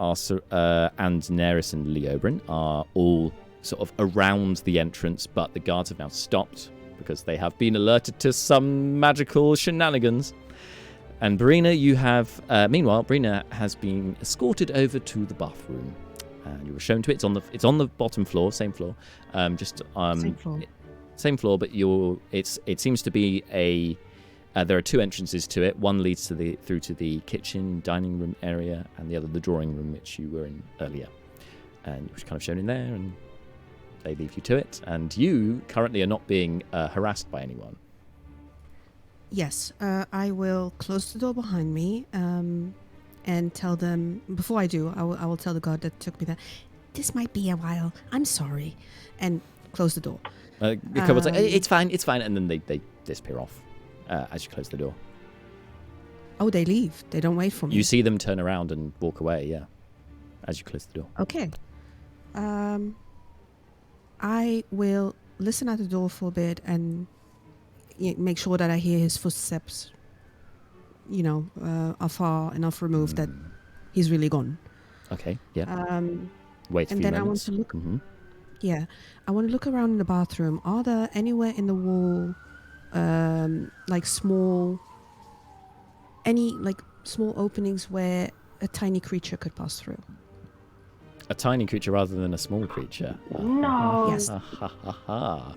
and Neris and Leobrin are all sort of around the entrance, but the guards have now stopped because they have been alerted to some magical shenanigans. And Brina, you have... meanwhile, Brina has been escorted over to the bathroom. And you were shown to it. It's on the bottom floor, same floor. Same floor. Same floor, but it seems to be a... there are two entrances to it. One leads through to the kitchen, dining room area, and the other the drawing room, which you were in earlier. And you were kind of shown in there, and they leave you to it. And you currently are not being harassed by anyone. Yes, I will close the door behind me and tell them, before I do, I will tell the guard that took me there, this might be a while, I'm sorry, and close the door. The kobold's like, it's fine, and then they disappear off as you close the door. Oh, they leave. They don't wait for me. You see them turn around and walk away, yeah, as you close the door. Okay. I will listen at the door for a bit and make sure that I hear his footsteps, are far enough removed that he's really gone. Okay, yeah. Wait a and few then moments. I want to look. Mm-hmm. Yeah, I want to look around in the bathroom. Are there anywhere in the wall, small openings where a tiny creature could pass through? A tiny creature rather than a small creature. No. Yes. A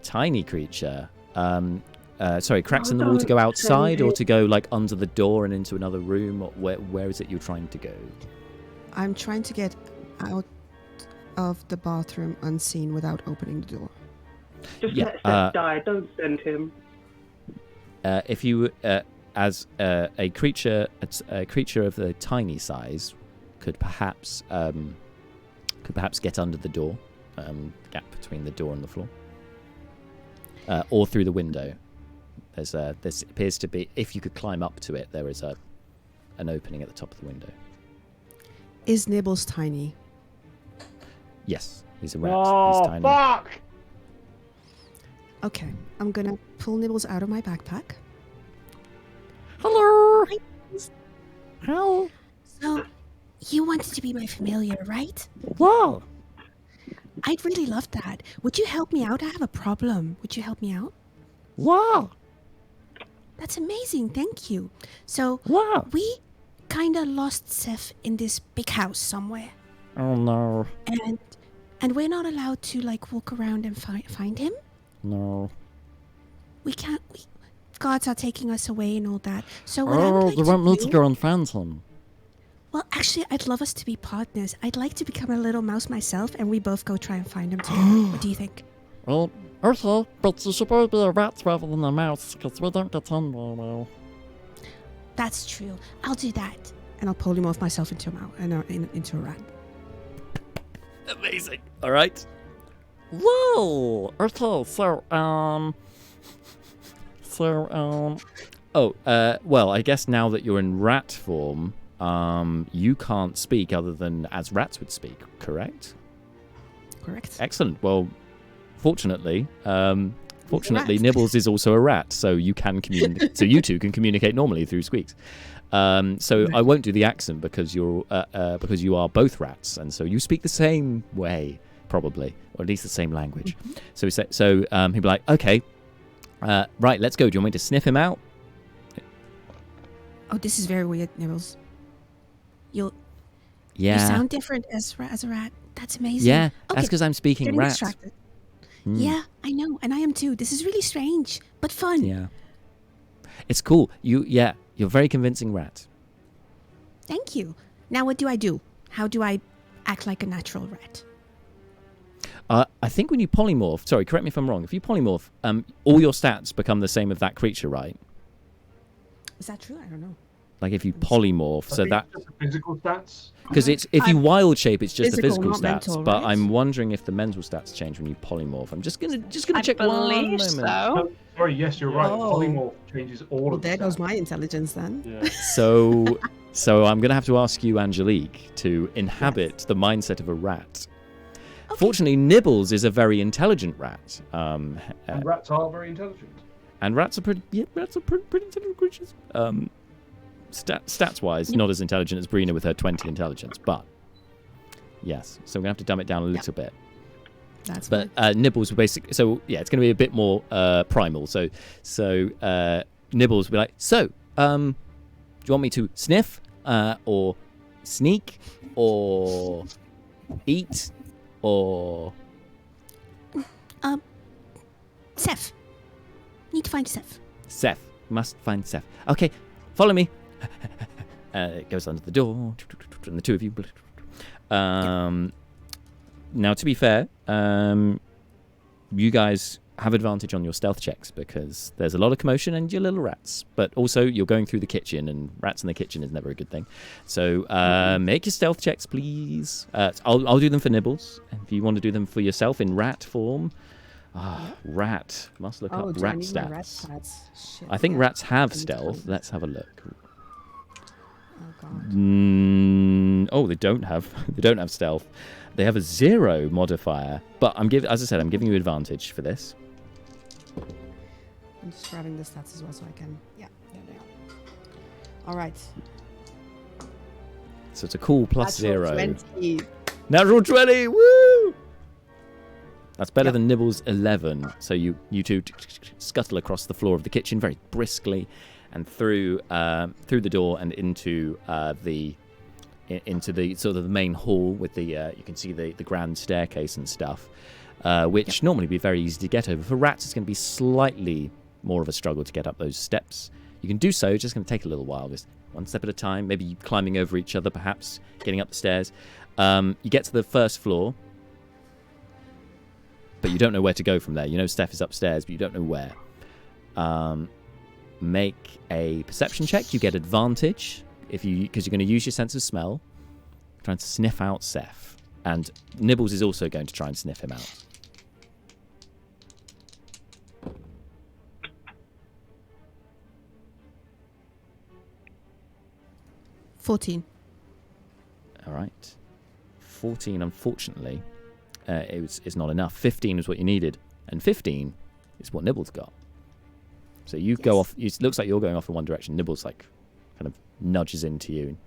tiny creature. Sorry, cracks in the wall to go outside or to go under the door and into another room? Or where is it you're trying to go? I'm trying to get out of the bathroom unseen without opening the door. Just let Seth die. Don't send him. If you, as a creature of the tiny size, could perhaps get under the door, gap between the door and the floor, or through the window. This appears to be, if you could climb up to it, there is an opening at the top of the window. Is Nibbles tiny? Yes, he's a rat. Oh, He's tiny. fuck! Okay, I'm gonna pull Nibbles out of my backpack. Hello. How? So, you wanted to be my familiar, right? Wow. I'd really love that. Would you help me out? I have a problem. Would you help me out? Wow. That's amazing. Thank you. So, Wow. we kind of lost Seth in this big house somewhere. Oh no. And we're not allowed to walk around and find him. No. We can't. Guards are taking us away and all that. So what I would like they want me to do, go and find him. Well, actually, I'd love us to be partners. I'd like to become a little mouse myself, and we both go try and find him together. What do you think? Well, okay, but you should probably be a rat rather than a mouse, because we don't get on very well. That's true. I'll do that, and I'll polymorph myself into a mouse and into a rat. Amazing. All right. Whoa. Okay. Well, I guess now that you're in rat form, you can't speak other than as rats would speak. Correct. Correct. Excellent. Well, fortunately, rat. Nibbles is also a rat, so you can communicate. So you two can communicate normally through squeaks. So I won't do the accent because you are both rats, and so you speak the same way, probably, or at least the same language. Mm-hmm. He'll be like, okay, right, let's go. Do you want me to sniff him out? Oh, this is very weird, Nibbles. You Yeah. sound different as a rat. That's amazing. Yeah, Okay, that's because I'm speaking getting rat. distracted. Hmm. Yeah, I know, and I am too. This is really strange, but fun. Yeah. It's cool. You're a very convincing rat. Thank you. Now what do I do? How do I act like a natural rat? I think when you polymorph, sorry, correct me if I'm wrong. If you polymorph, all your stats become the same of that creature, right? Is that true? I don't know. Like if you polymorph, I so think that it's just the physical stats. because it's if you wild shape, it's just the Physical, physical not stats. mental, But right? I'm wondering if the mental stats change when you polymorph. I'm just gonna I check one believe moment. so. Oh, sorry, yes, you're right. Oh. Polymorph changes all Well, of the there goes stats. my intelligence then. Yeah. So I'm gonna have to ask you, Angelique, to inhabit the mindset of a rat. Okay. Fortunately, Nibbles is a very intelligent rat. And rats are very intelligent. And rats are pretty intelligent creatures. Stats-wise, not as intelligent as Brina with her 20 intelligence, but yes. So we're going to have to dumb it down a little bit. That's But Nibbles will basically, so yeah, it's going to be a bit more primal. So Nibbles will be like, so, do you want me to sniff, or sneak, or eat, or Seth. Need to find Seth. Seth? Must find Seth. Okay, follow me. It goes under the door, and the two of you. Now, to be fair, you guys have advantage on your stealth checks because there's a lot of commotion and you're little rats. But also, you're going through the kitchen, and rats in the kitchen is never a good thing. So make your stealth checks, please. I'll do them for Nibbles. If you want to do them for yourself in rat form, rat. Must look up rat stats. Rat stats? Shit, I think yeah. rats have I need to stealth. find- Let's have a look. Oh god. They don't have. They don't have stealth. They have a 0 modifier. But as I said, I'm giving you advantage for this. I'm just grabbing the stats as well so I can. Yeah, there they are. All right. So it's a cool plus Natural 0. 20. Natural 20. Woo! That's better Yep. than Nibbles' 11. So you two scuttle across the floor of the kitchen very briskly, and through the door and into the sort of the main hall with the you can see the grand staircase and stuff, which normally be very easy to get over. For rats, it's going to be slightly more of a struggle to get up those steps. You can do so, it's just going to take a little while, just one step at a time, maybe climbing over each other, perhaps getting up the stairs. You get to the first floor, but you don't know where to go from there. You know Steph is upstairs, but you don't know where. Make a perception check. You get advantage because you're going to use your sense of smell, trying to sniff out Seth. And Nibbles is also going to try and sniff him out. $14. All right. 14, unfortunately, is not enough. 15 is what you needed, and 15 is what Nibbles got. So you go off. It looks like you're going off in one direction. Nibbles kind of nudges into you.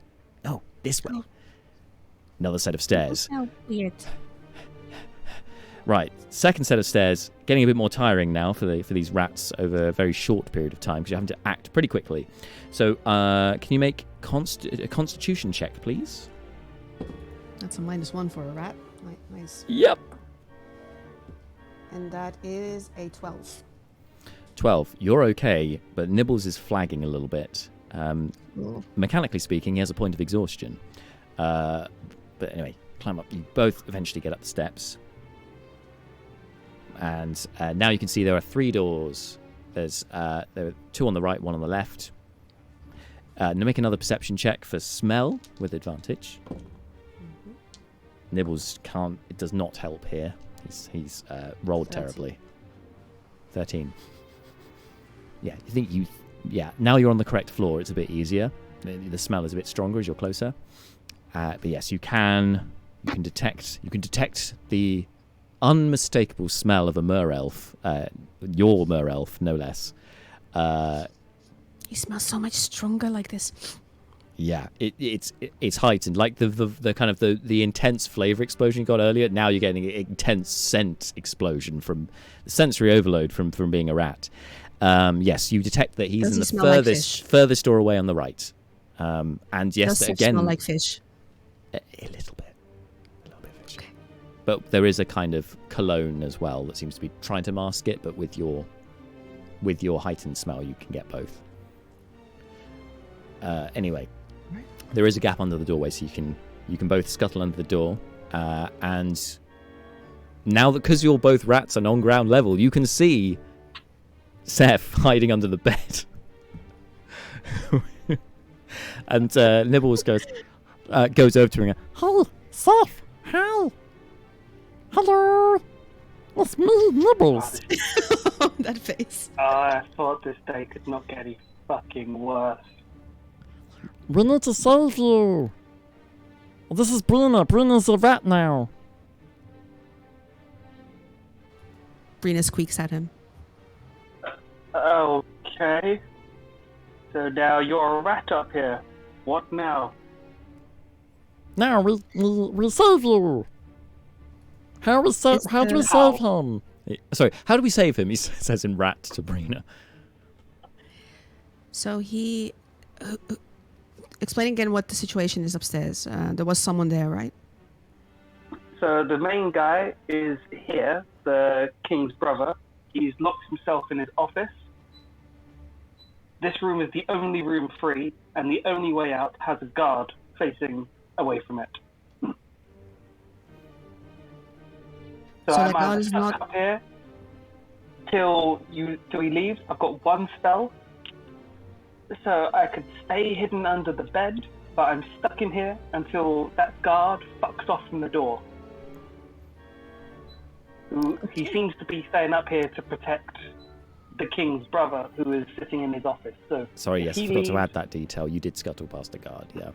Oh, this way. Another set of stairs. Oh, weird. Right, second set of stairs, getting a bit more tiring now for these rats over a very short period of time because you're having to act pretty quickly. So, can you make a Constitution check, please? That's a -1 for a rat. Nice. Yep. And that is a 12. 12. You're okay, but Nibbles is flagging a little bit. Cool. Mechanically speaking, he has a point of exhaustion. But anyway, climb up. You both eventually get up the steps. And now you can see there are 3 doors. There are 2 on the right, 1 on the left. Now make another perception check for smell with advantage. Mm-hmm. Nibbles can't. It does not help here. He's rolled 13. terribly. 13. Yeah, you think you. Yeah, now you're on the correct floor. It's a bit easier. The smell is a bit stronger as you're closer. But yes, you can detect the unmistakable smell of a merelf, your merelf, no less. He smells so much stronger like this. Yeah, it's heightened, like the kind of the intense flavor explosion you got earlier. Now you're getting an intense scent explosion from the sensory overload from being a rat. Yes, you detect that he's Does in he the smell like fish? furthest door away on the right. And yes, Does it again, smell like fish? a little bit fishy. Okay. But there is a kind of cologne as well that seems to be trying to mask it, but with your heightened smell, you can get both. Anyway, there is a gap under the doorway, so you can both scuttle under the door. And now that because you're both rats and on ground level, you can see Seth hiding under the bed. And Nibbles goes over to him. Hey, Seth, hi. Hello. It's me, Nibbles. That face. I thought this day could not get any fucking worse. We need to save you. This is Brina. Brina's a rat now. Brina squeaks at him. Okay. So now you're a rat up here. What now? Now we save you. How do we save him? Sorry, how do we save him? He says in rat to Brina. So he... explain again what the situation is upstairs. There was someone there, right? So the main guy is here, the king's brother. He's locked himself in his office. This room is the only room free, and the only way out has a guard facing away from it. So the I'm guard either is stuck not... up here till he leaves. I've got one spell, so I could stay hidden under the bed, but I'm stuck in here until that guard fucks off from the door. He seems to be staying up here to protect the king's brother, who is sitting in his office. So Sorry, yes, he forgot to leaves- add that detail. You did scuttle past the guard, yeah.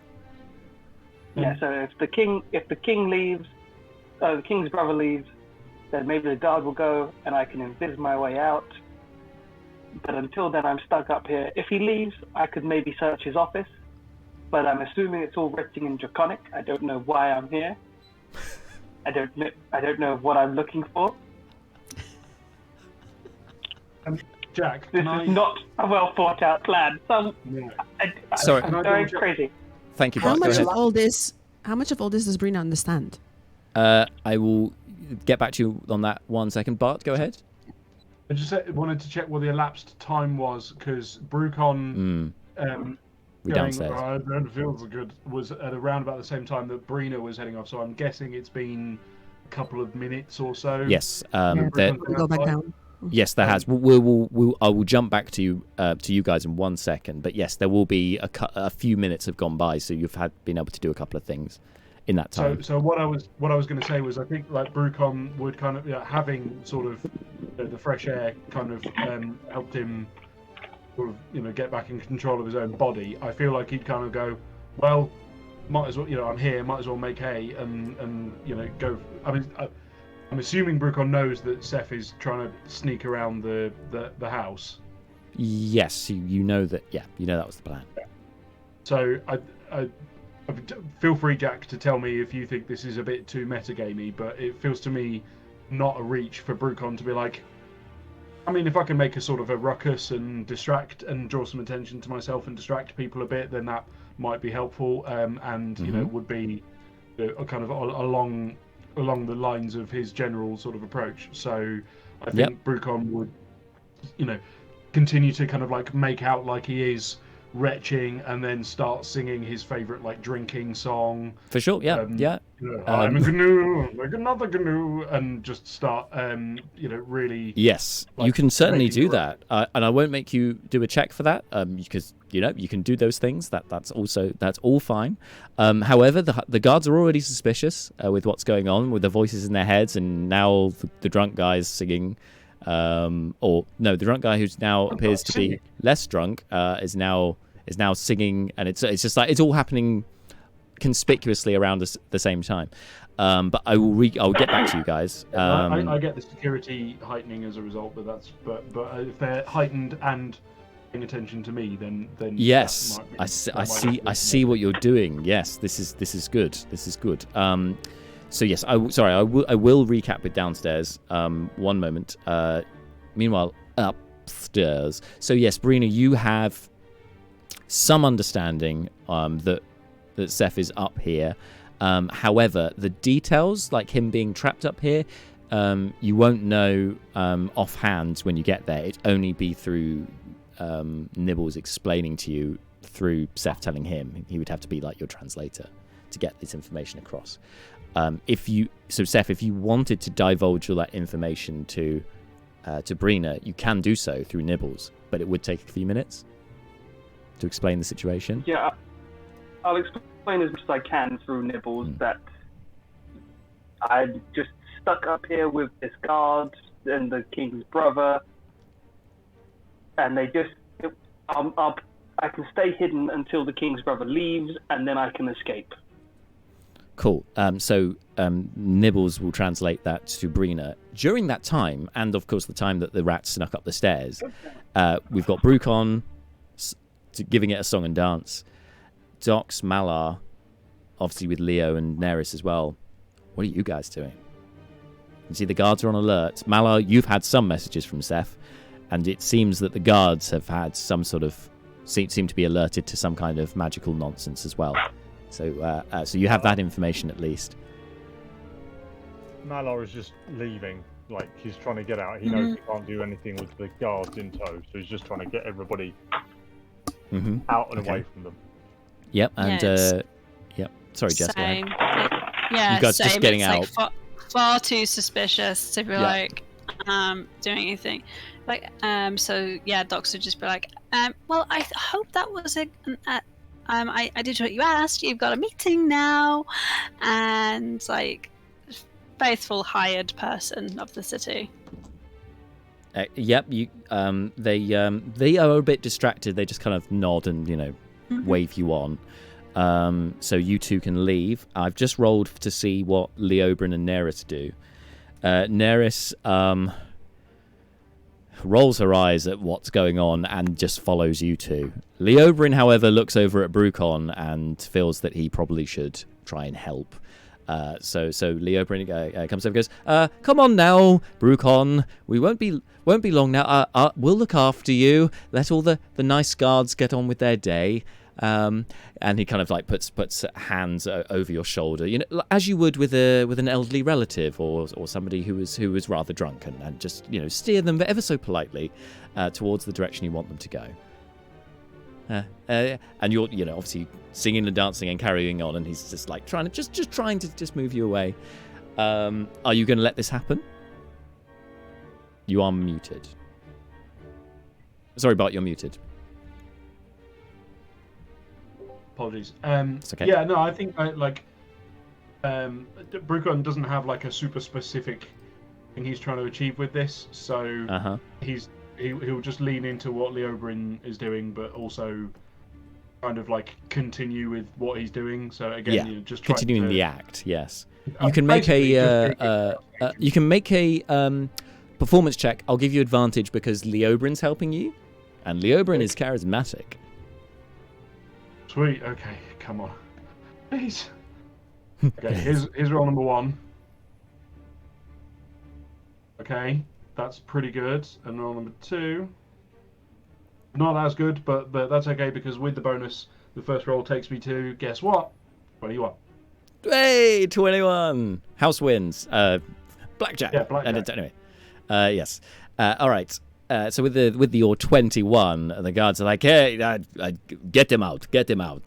Yeah. So if the king leaves, the king's brother leaves, then maybe the guard will go, and I can invis my way out. But until then, I'm stuck up here. If he leaves, I could maybe search his office, but I'm assuming it's all written in Draconic. I don't know why I'm here. I don't know what I'm looking for. Jack, This is not a well thought out plan. Sorry. Can I Going double check? crazy. Thank you, How Bart. Go much ahead. of all this... How much of all this does Brina understand? I will get back to you on that 1 second. Bart, go ahead. I just wanted to check what the elapsed time was, because Brucon We going, downstairs. "Oh, I don't feel so good," was at around about the same time that Brina was heading off. So I'm guessing it's been a couple of minutes or so. Yes, Yeah, there, we go back down. yes, there has. I will jump back to you guys in 1 second. But yes, there will be a few minutes have gone by, so you've been able to do a couple of things in that time. So what I was going to say was, I think like Brucon would kind of having sort of the fresh air kind of helped him sort of get back in control of his own body. I feel like he'd kind of go, well, might as well, I'm here, might as well make hay and go. I mean, I'm assuming Brucon knows that Seth is trying to sneak around the house. Yes, you know that. Yeah, you know that was the plan. So I feel free, Jack, to tell me if you think this is a bit too metagamey, but it feels to me not a reach for Brucon to be like, I mean, if I can make a sort of a ruckus and distract and draw some attention to myself and distract people a bit, then that might be helpful, and would be kind of along the lines of his general sort of approach. So I think Brucon would, continue to kind of like make out like he is retching, and then start singing his favorite like drinking song. For sure, yeah. I'm a canoe, like another canoe, and just start, really. Yes, like, you can certainly making do it that, and I won't make you do a check for that, because you can do those things. That's all fine. However, the guards are already suspicious with what's going on with the voices in their heads, and now the drunk guy's singing. Or no, the drunk guy who's now appears to be less drunk is now singing, and it's just like it's all happening conspicuously around us at the same time. But I'll get back to you guys. I get the security heightening as a result, but if they're heightened and paying attention to me, then yes, that might be- I that might see. be- I see what you're doing. Yes, this is good. This is good. So yes, I will recap with downstairs. 1 moment. Meanwhile, upstairs. So yes, Brina, you have some understanding that Seth is up here. However, the details, like him being trapped up here, you won't know offhand when you get there. It'd only be through Nibbles explaining to you through Seth telling him. He would have to be like your translator to get this information across. Seth, if you wanted to divulge all that information to Brina, you can do so through Nibbles, but it would take a few minutes to explain the situation. Yeah, I'll explain as much as I can through Nibbles that I'm just stuck up here with this guard and the king's brother, and they just I can stay hidden until the king's brother leaves, and then I can escape. Cool. So Nibbles will translate that to Brina. During that time, and of course the time that the rat snuck up the stairs, we've got Brucon giving it a song and dance. Dox, Malar, obviously with Leo and Neris as well. What are you guys doing? You see the guards are on alert. Malar, you've had some messages from Seth, and it seems that the guards have had some sort of seem to be alerted to some kind of magical nonsense as well. So so you have that information at least. Malar is just leaving. Like, he's trying to get out. He knows he can't do anything with the guards in tow, so he's just trying to get everybody out and away from them. Yep, and Yes. yep. Sorry, Jess. Go ahead. Same. Yeah, You guys same. just getting it's out. Like far too suspicious to be like doing anything. Like so yeah, Docs would just be like, well, I hope that was I did what you asked. You've got a meeting now, and like faithful hired person of the city. Yep, you. They are a bit distracted. They just kind of nod and wave you on. So you two can leave. I've just rolled to see what Leobrin and Neris do. Neris rolls her eyes at what's going on and just follows you two. Leobrin, however, looks over at Brucon and feels that he probably should try and help. So Leobrin comes over and goes, come on now, Brucon. We won't be long now. We'll look after you. Let all the nice guards get on with their day. And he kind of like puts hands over your shoulder, as you would with an elderly relative or somebody who was rather drunk, and just steer them ever so politely towards the direction you want them to go. And you're obviously singing and dancing and carrying on, and he's just like trying to move you away. Are you going to let this happen? You are muted. Sorry, Bart, you're muted. Apologies. It's okay. Yeah, no, I think Brucon doesn't have like a super specific thing he's trying to achieve with this, so he'll just lean into what Leobrin is doing, but also kind of like continue with what he's doing. So again, just continuing the act. Yes, you can make a performance check. I'll give you advantage because Leobrin's helping you, and Leobrin is charismatic. Sweet. Okay, come on, please. Okay, here's roll number 1. Okay, that's pretty good. And roll number 2, not as good, but that's okay because with the bonus, the first roll takes me to guess what? 21. Hey, 21. House wins. Blackjack. Yeah, blackjack. Anyway, yes. All right. So with your 21, the guards are like, "Hey, get him out,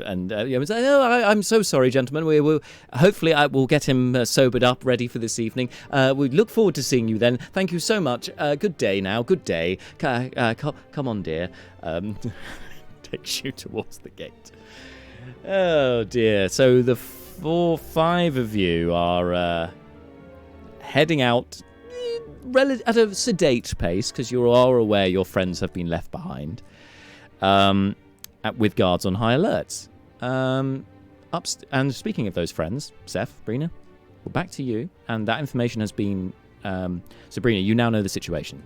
And it's like, "Oh, I'm so sorry, gentlemen. We will hopefully I will get him sobered up, ready for this evening. We look forward to seeing you then. Thank you so much. Good day now. Good day. Come on, dear." Takes you towards the gate. Oh dear. So the 5 of you are heading out at a sedate pace, because you are aware your friends have been left behind, with guards on high alerts. And speaking of those friends, Seth, Brina, we're back to you, and that information has been... Sabrina, you now know the situation.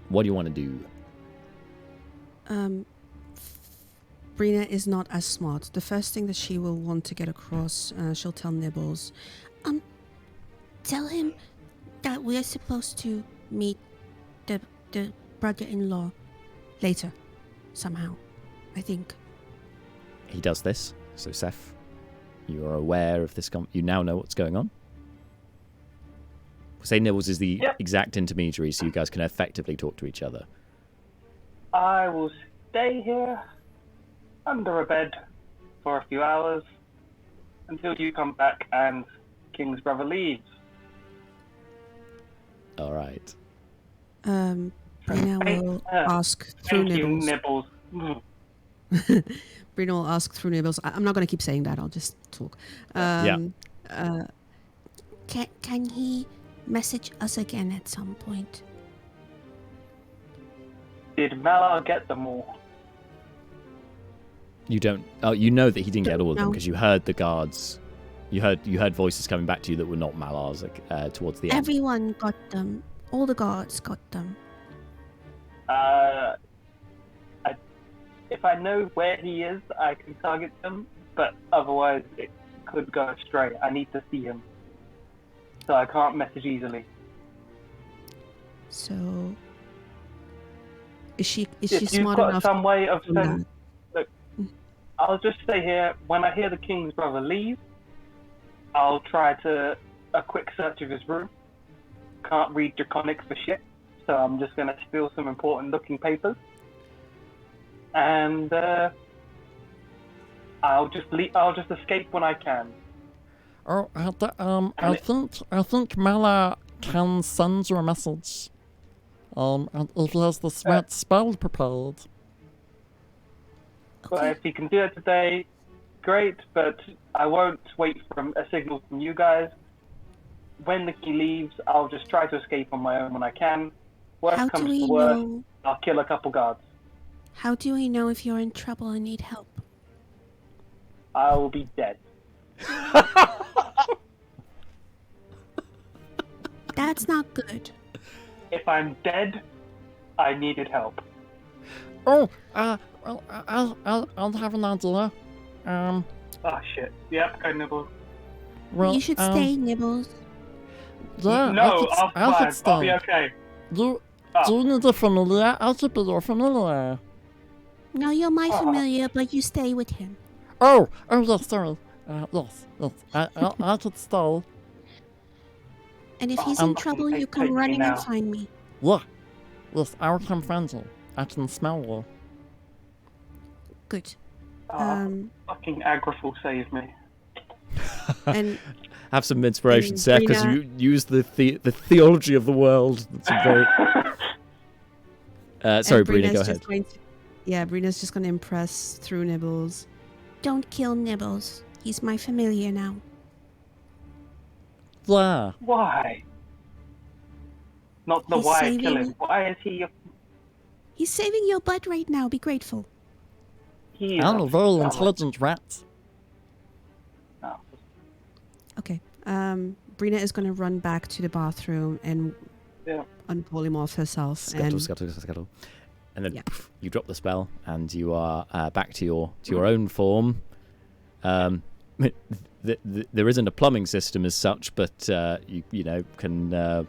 What do you want to do? Brina is not as smart. The first thing that she will want to get across, she'll tell Nibbles, tell him that we're supposed to meet the brother-in-law later, somehow, I think. He does this. So, Seth, you are aware of this. You now know what's going on. Say Nibbles is the exact intermediary, so you guys can effectively talk to each other. I will stay here under a bed for a few hours until you come back and King's brother leaves. All right. Brina will ask through Nibbles. Nibbles. Brina will ask through Nibbles. I'm not going to keep saying that. I'll just talk. Can he message us again at some point? Did Malar get them all? You don't. Oh, you know that he didn't get all of them because you heard the guards. You heard voices coming back to you that were not Malar's towards the end. Everyone got them. All the guards got them. If I know where he is, I can target him, but otherwise it could go astray. I need to see him. so I can't message easily. So, is she If you've smart got enough? some way of to do that? look, I'll just stay here. When I hear the king's brother leave, I'll try to a quick search of his room. Can't read Draconic for shit, so I'm just gonna steal some important looking papers, and I'll just escape when I can. Oh, I think Mala can send you a message. And if he has the right spell prepared. Well, if you can do it today, great, but I won't wait for a signal from you guys. When the key leaves, I'll just try to escape on my own when I can. Worst How do comes we to worst, know? I'll kill a couple guards. How do we know if you're in trouble and need help? I will be dead. That's not good. If I'm dead, I needed help. Oh, well, I'll have an idea. Oh shit. Yep, go Nibbles. Well, You should stay, Nibbles. Yeah, No, I I'll could survive. I'll be stay. okay. Do Oh. you need a familiar? I should be your familiar. No, you're my Uh-huh. familiar, but you stay with him. Oh, yes, sorry. Yes. I could stay. And if Oh, he's I'm in not trouble, gonna you take come me running and now. find me. Yeah. Yes, I will come find you. I can smell you. Good. Oh, fucking Agraful saved me. And Have some inspiration, And Seth, because Brina- you use the theology of the world. That's a very... sorry, and Brina, go just ahead. going to, yeah, Brina's just going to impress through Nibbles. Don't kill Nibbles. He's my familiar now. Yeah. Why? Not the He's why saving- kill him. Why is he your... He's saving your butt right now. Be grateful. He is I'm a very solid. intelligent rat. No. Okay. Brina is going to run back to the bathroom and Yeah. unpolymorph herself. Scuttle, and scuttle, scuttle. And then Yeah. poof, you drop the spell, and you are back to your own form. There isn't a plumbing system as such, but you know can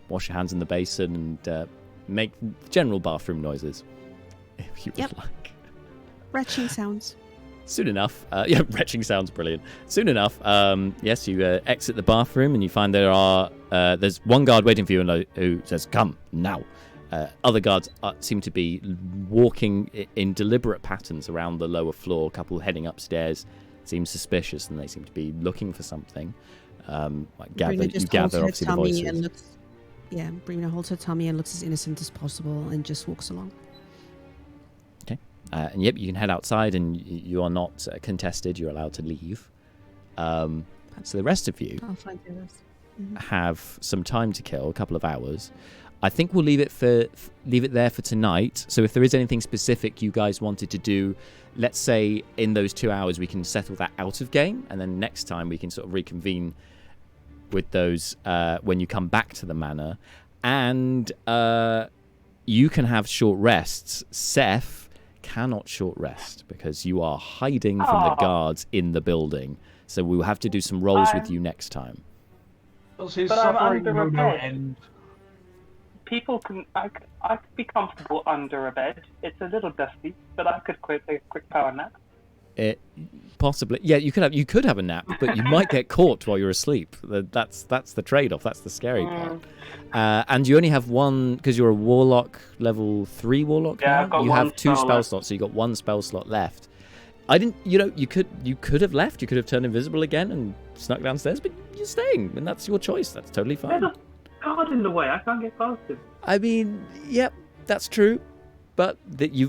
wash your hands in the basin and make general bathroom noises if you would Yep. like. retching sounds. Soon enough, yeah, retching sounds brilliant. Soon enough, yes, you exit the bathroom and you find there's one guard waiting for you who says, "Come now." Other guards seem to be walking in deliberate patterns around the lower floor. A couple heading upstairs seem suspicious, and they seem to be looking for something. Brina You just holds gather her obviously the tummy voices. and looks. Yeah, Brina holds her tummy and looks as innocent as possible and just walks along. And yep, you can head outside, and you are not contested. You're allowed to leave. So the rest of you I'll find the rest. have some time to kill, a couple of hours. I think we'll leave it there for tonight. So if there is anything specific you guys wanted to do, let's say in those 2 hours we can settle that out of game, and then next time we can sort of reconvene with those when you come back to the manor, and you can have short rests. Seth cannot short rest because you are hiding from the guards in the building. So we'll have to do some rolls with you next time. Does his But I'm suffering under a know no bed. end? People can... I could be comfortable under a bed. It's a little dusty, but I could take a quick power nap. Possibly, yeah. You could have a nap, but you might get caught while you're asleep. That's the trade-off. That's the scary part. And you only have one because you're a warlock, level 3 warlock. Yeah, now. I've got you one have 2 spell spell left. slots, so you got 1 spell slot left. I didn't. You could have left. You could have turned invisible again and snuck downstairs, but you're staying, and that's your choice. That's totally fine. There's a guard in the way. I can't get past him. I mean, yep, that's true. But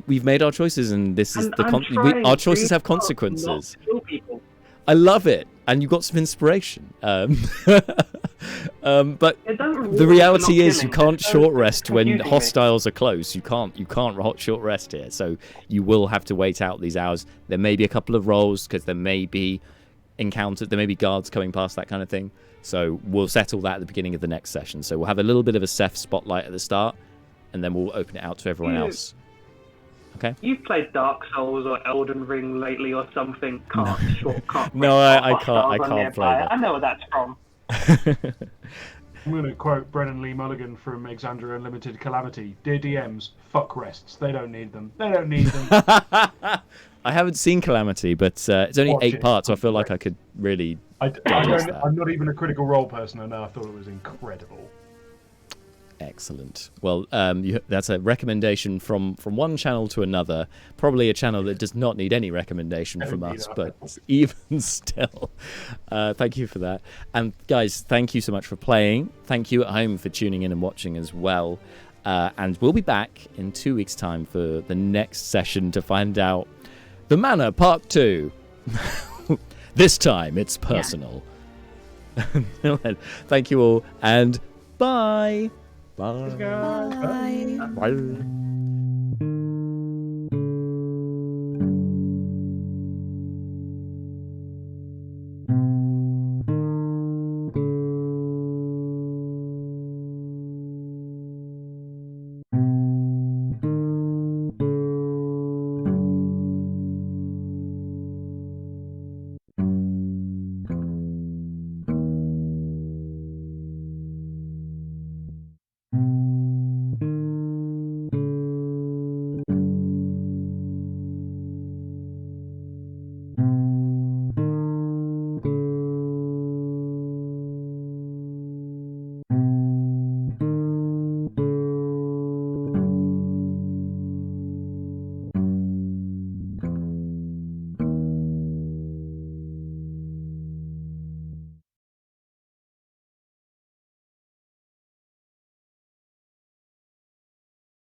we've made our choices, and this is And the I'm trying our choices really have hard consequences. not to kill people. I love it, and you got some inspiration. But It doesn't the really reality not is you killing. can't It's short rest when confusing me. hostiles are close. You can't short rest here. So you will have to wait out these hours. There may be a couple of rolls because there may be encounters. There may be guards coming past, that kind of thing. So we'll settle that at the beginning of the next session. So we'll have a little bit of a Seth spotlight at the start, and then we'll open it out to everyone else. Okay. You've played Dark Souls or Elden Ring lately or something. Can't No, I can't hostiles are play nearby. that. I know where that's from. I'm going to quote Brennan Lee Mulligan from Exandria Unlimited Calamity. Dear DMs, fuck rests. They don't need them. They don't need them. I haven't seen Calamity, but it's only Watch 8 it. parts, so I feel like I could really digest that. I'm not even a Critical Role person, and I thought it was incredible. Excellent. Well, that's a recommendation from one channel to another. Probably a channel that does not need any recommendation from us, but even still, thank you for that. And guys, thank you so much for playing. Thank you at home for tuning in and watching as well. And we'll be back in 2 weeks' time for the next session to find out the Manor Part 2. This time, it's personal. Yeah. Thank you all, and bye. Bye. Bye. Bye.